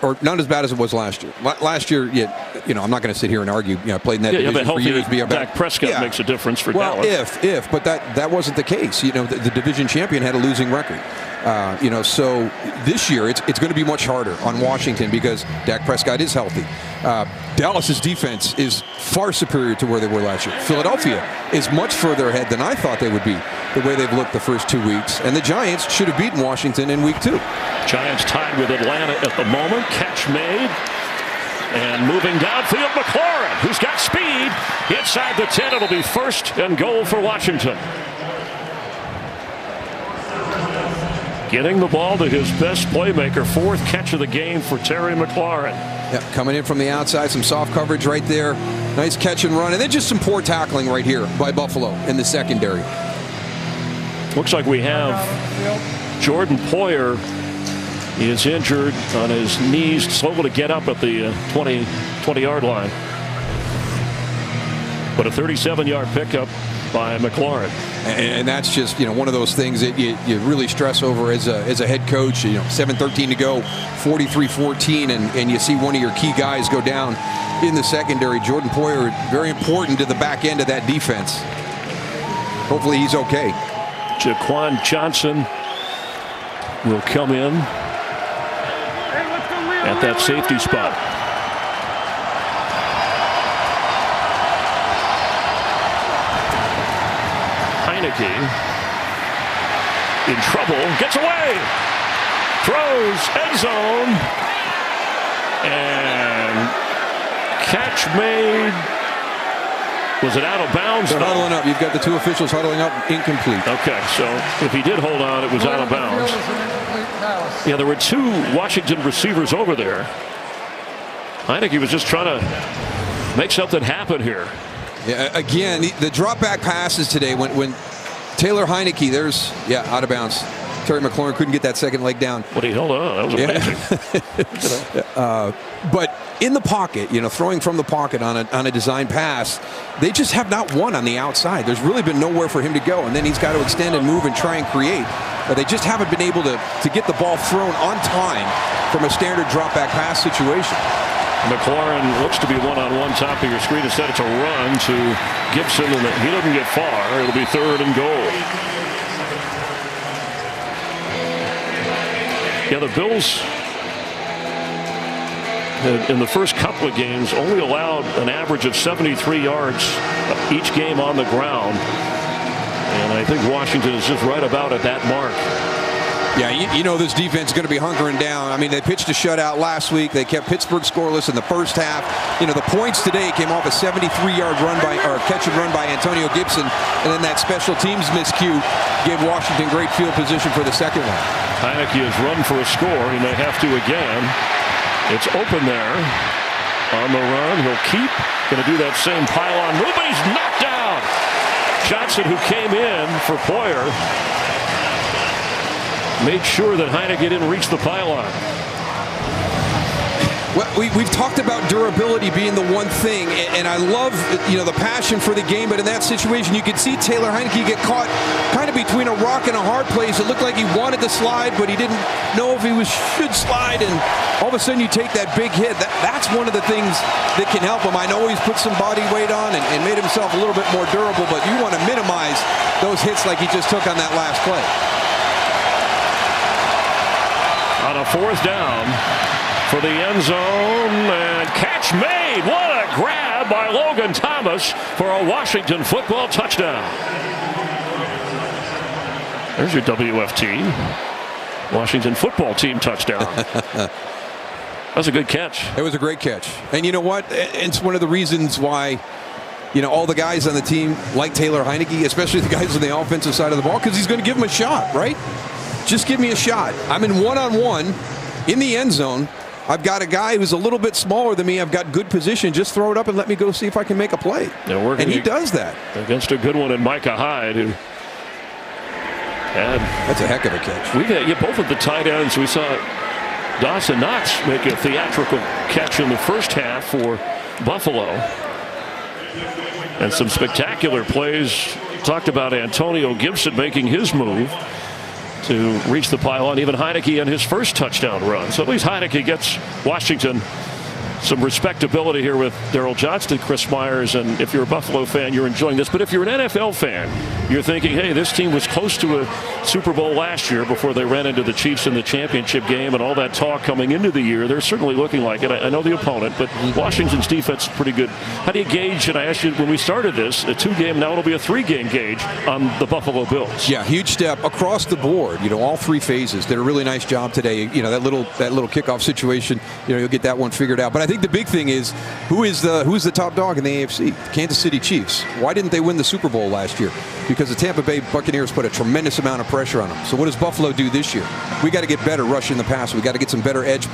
or not as bad as it was last year. Last year, I'm not going to sit here and argue. I played in that division for years. Dak Prescott makes a difference for Dallas. But that wasn't the case. The division champion had a losing record. So this year it's going to be much harder on Washington because Dak Prescott is healthy. Dallas's defense is far superior to where they were last year. Philadelphia is much further ahead than I thought they would be, the way they've looked the first 2 weeks. And the Giants should have beaten Washington in week 2. Giants tied with Atlanta at the moment. Catch made. And moving downfield, McLaurin, who's got speed. Inside the 10, it'll be 1st and goal for Washington. Getting the ball to his best playmaker. 4th catch of the game for Terry McLaurin. Yep, coming in from the outside, some soft coverage right there. Nice catch and run. And then just some poor tackling right here by Buffalo in the secondary. Looks like we have Jordan Poyer. He is injured on his knees, slow to get up at the 20-yard line. But a 37-yard pickup by McLaurin. And that's just, one of those things that you really stress over as a head coach. 7:13 to go, 43-14, and you see one of your key guys go down in the secondary. Jordan Poyer, very important to the back end of that defense. Hopefully he's okay. Jaquan Johnson will come in at that safety spot. Heineke in trouble, gets away, throws, end zone, and catch made. Was it out of bounds? They're huddling up. You've got the 2 officials huddling up, incomplete. Okay, so if he did hold on, it was out of bounds. Yeah, there were 2 Washington receivers over there. Heineke was just trying to make something happen here. Yeah, again, the drop back passes today when Taylor Heineke, out of bounds. Terry McLaurin couldn't get that second leg down. But he held on. That was amazing. But in the pocket, throwing from the pocket on a design pass, they just have not won on the outside. There's really been nowhere for him to go, and then he's got to extend and move and try and create. But they just haven't been able to get the ball thrown on time from a standard drop back pass situation. McLaurin looks to be one-on-one top of your screen. Instead, it's a run to Gibson, and he doesn't get far. It'll be 3rd and goal. Yeah, the Bills in the first couple of games only allowed an average of 73 yards each game on the ground. And I think Washington is just right about at that mark. Yeah, you know this defense is going to be hunkering down. I mean, they pitched a shutout last week. They kept Pittsburgh scoreless in the first half. You know, the points today came off a 73-yard catch and run by Antonio Gibson, and then that special teams miscue gave Washington great field position for the second one. Heinicke has run for a score. He may have to again. It's open there on the run. He'll keep. Going to do that same pylon move, but he's knocked down. Johnson, who came in for Poyer, made sure that Heinicke didn't reach the pylon. Well, we've talked about durability being the one thing, and I love, you know, the passion for the game, but in that situation you could see Taylor Heinicke get caught kind of between a rock and a hard place. It looked like he wanted to slide, but he didn't know if he should slide, and all of a sudden you take that big hit. That's one of the things that can help him. I know he's put some body weight on and made himself a little bit more durable, but you want to minimize those hits like he just took on that last play. On a fourth down for the end zone, and catch made. What a grab by Logan Thomas for a Washington football touchdown. There's your WFT. Washington football team touchdown. That's a good catch. It was a great catch. And you know what? It's one of the reasons why, you know, all the guys on the team like Taylor Heinicke, especially the guys on the offensive side of the ball, because he's going to give them a shot, right? Just give me a shot. I'm in one-on-one in the end zone. I've got a guy who's a little bit smaller than me. I've got good position. Just throw it up and let me go see if I can make a play. And he does that. Against a good one in Micah Hyde, who had... That's a heck of a catch. We've had both of the tight ends. We saw Dawson Knox make a theatrical catch in the first half for Buffalo. And some spectacular plays. Talked about Antonio Gibson making his move to reach the pylon. Even Heinicke on his first touchdown run. So at least Heinicke gets Washington some respectability here with Daryl Johnston, Chris Myers, and if you're a Buffalo fan, you're enjoying this. But if you're an NFL fan, you're thinking, hey, this team was close to a Super Bowl last year before they ran into the Chiefs in the championship game, and all that talk coming into the year. They're certainly looking like it. I know the opponent, but Washington's defense is pretty good. How do you gauge, and I asked you when we started this, a 2-game, now it'll be a 3-game gauge on the Buffalo Bills? Yeah, huge step across the board. You know, all three phases did a really nice job today. You know, that little kickoff situation, you know, you'll get that one figured out. But I think the big thing is who's the top dog in the AFC? Kansas City Chiefs. Why didn't they win the Super Bowl last year? Because the Tampa Bay Buccaneers put a tremendous amount of pressure on them. So what does Buffalo do this year? We got to get better rushing the pass. We got to get some better edge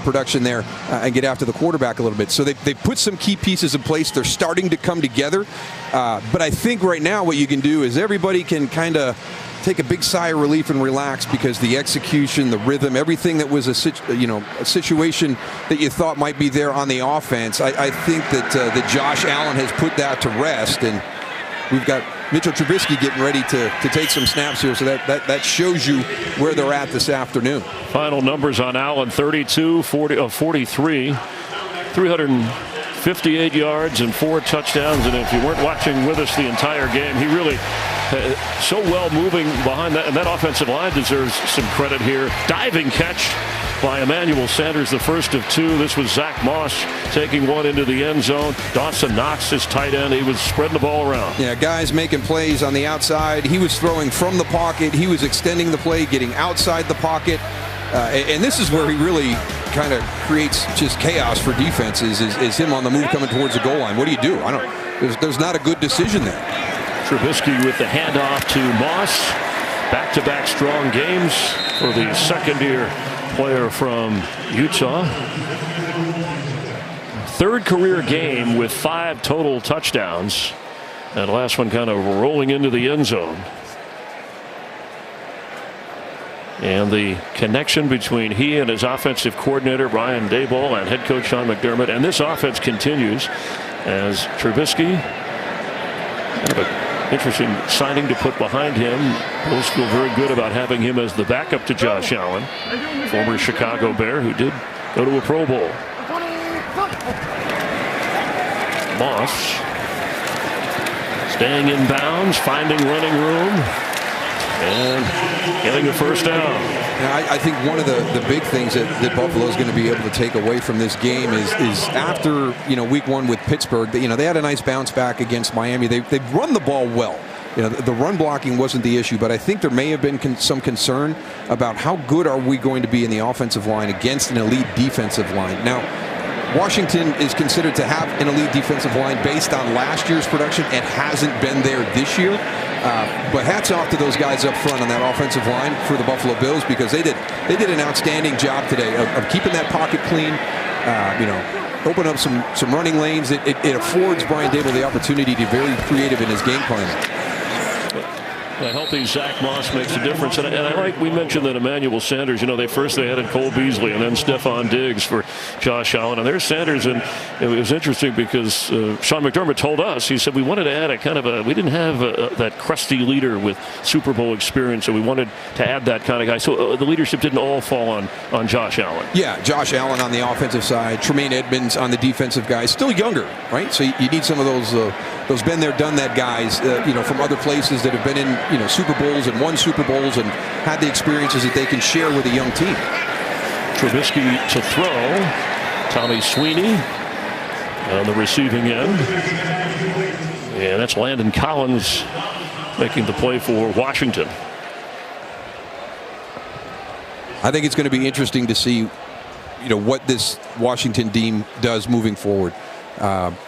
production there and get after the quarterback a little bit. So they put some key pieces in place. They're starting to come together. But I think right now what you can do is everybody can kind of take a big sigh of relief and relax, because the execution, the rhythm, everything that was a situation that you thought might be there on the offense, I think that Josh Allen has put that to rest, and we've got Mitchell Trubisky getting ready to take some snaps here, so that shows you where they're at this afternoon. Final numbers on Allen: 32 of 43, 358 yards and 4 touchdowns. And if you weren't watching with us the entire game, he really so well moving behind that, and that offensive line deserves some credit here. Diving catch by Emmanuel Sanders, the first of 2. This was Zach Moss taking one into the end zone. Dawson Knox, his tight end, he was spreading the ball around. Yeah, guys making plays on the outside. He was throwing from the pocket. He was extending the play, getting outside the pocket. And this is where he really kind of creates just chaos for defenses, is him on the move coming towards the goal line. What do you do? There's not a good decision there. Trubisky with the handoff to Moss. Back-to-back strong games for the second-year player from Utah. Third career game with 5 total touchdowns. That last one kind of rolling into the end zone. And the connection between he and his offensive coordinator, Brian Daboll, and head coach Sean McDermott. And this offense continues as Trubisky, kind of an interesting signing to put behind him. Bills feel very good about having him as the backup to Josh Allen, former Chicago Bear who did go to a Pro Bowl. Moss staying in bounds, finding running room, and getting a first down. Yeah, I think one of the big things that Buffalo is going to be able to take away from this game is after week 1 with Pittsburgh, they had a nice bounce back against Miami. They've run the ball well. the run blocking wasn't the issue, but I think there may have been some concern about how good are we going to be in the offensive line against an elite defensive line. Now, Washington is considered to have an elite defensive line based on last year's production. It hasn't been there this year. But hats off to those guys up front on that offensive line for the Buffalo Bills, because they did an outstanding job today of keeping that pocket clean. Open up some running lanes. It affords Brian Daboll the opportunity to be very creative in his game plan. A healthy Zach Moss makes a difference. And I like, we mentioned that Emmanuel Sanders, they added Cole Beasley and then Stephon Diggs for Josh Allen. And there's Sanders, and it was interesting because Sean McDermott told us, he said we wanted to add we didn't have that crusty leader with Super Bowl experience, so we wanted to add that kind of guy. So the leadership didn't all fall on Josh Allen. Yeah, Josh Allen on the offensive side, Tremaine Edmonds on the defensive guys, still younger, right? So you need some of those been there, done that guys, from other places that have been in, Super Bowls and won Super Bowls and had the experiences that they can share with a young team. Trubisky to throw. Tommy Sweeney on the receiving end. And that's Landon Collins making the play for Washington. I think it's going to be interesting to see, what this Washington team does moving forward.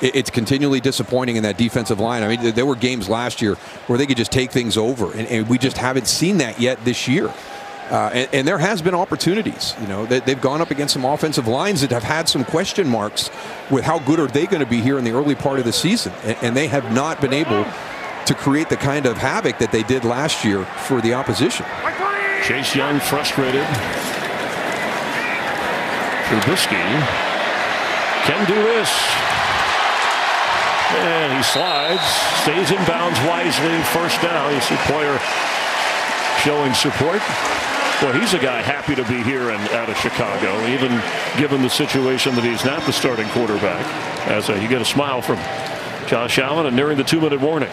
It's continually disappointing in that defensive line. I mean, there were games last year where they could just take things over, and we just haven't seen that yet this year. And there has been opportunities. They've gone up against some offensive lines that have had some question marks with how good are they going to be here in the early part of the season, and they have not been able to create the kind of havoc that they did last year for the opposition. Chase Young frustrated. Trubisky can do this. And he slides, stays in bounds wisely, first down. You see Poyer showing support. Well, he's a guy happy to be here and out of Chicago, even given the situation that he's not the starting quarterback. As you get a smile from Josh Allen, and nearing the 2-minute warning.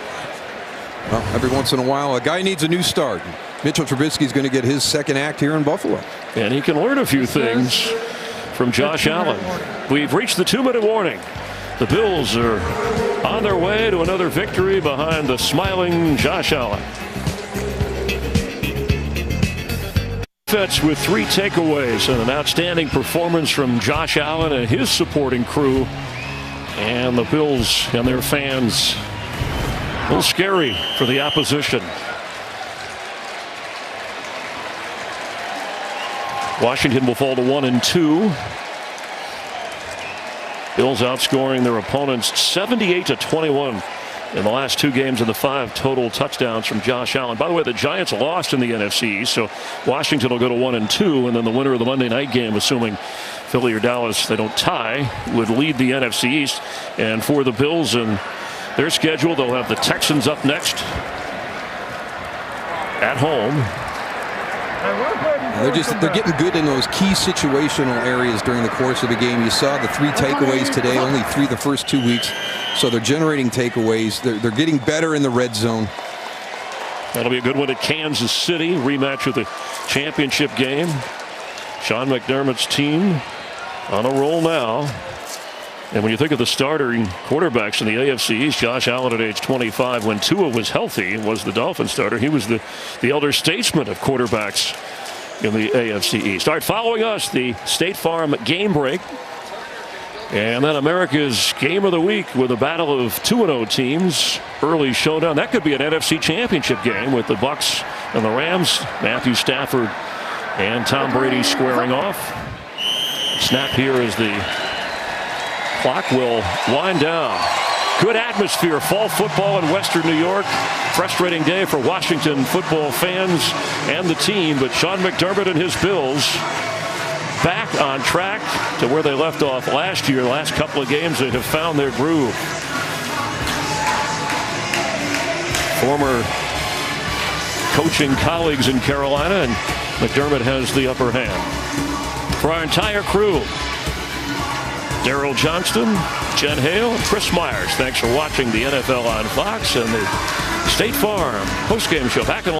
Well, every once in a while, a guy needs a new start. Mitchell Trubisky is going to get his second act here in Buffalo. And he can learn a few things from Josh Allen. We've reached the 2-minute warning. The Bills are on their way to another victory behind the smiling Josh Allen. Defense with 3 takeaways and an outstanding performance from Josh Allen and his supporting crew. And the Bills and their fans, a little scary for the opposition. Washington will fall to 1-2. Bills outscoring their opponents 78-21 in the last 2 games, and the 5 total touchdowns from Josh Allen. By the way, the Giants lost in the NFC East, so Washington will go to 1-2, and then the winner of the Monday night game, assuming Philly or Dallas they don't tie, would lead the NFC East. And for the Bills and their schedule, they'll have the Texans up next at home. They're getting good in those key situational areas during the course of the game. You saw the 3 takeaways today, only 3 the first 2 weeks. So they're generating takeaways. They're getting better in the red zone. That'll be a good one at Kansas City, rematch of the championship game. Sean McDermott's team on a roll now. And when you think of the starting quarterbacks in the AFC East, Josh Allen at age 25, when Tua was healthy and was the Dolphins starter, he was the elder statesman of quarterbacks in the AFC East. All right, following us, the State Farm Game Break. And then America's Game of the Week with a battle of 2-0 teams. Early showdown. That could be an NFC Championship game with the Bucs and the Rams. Matthew Stafford and Tom Brady squaring off. Snap here as the clock will wind down. Good atmosphere, fall football in Western New York. Frustrating day for Washington football fans and the team, but Sean McDermott and his Bills back on track to where they left off last year. The last couple of games, they have found their groove. Former coaching colleagues in Carolina, and McDermott has the upper hand. For our entire crew, Daryl Johnston, Jen Hale, and Chris Myers, thanks for watching the NFL on Fox and the State Farm postgame show. Back in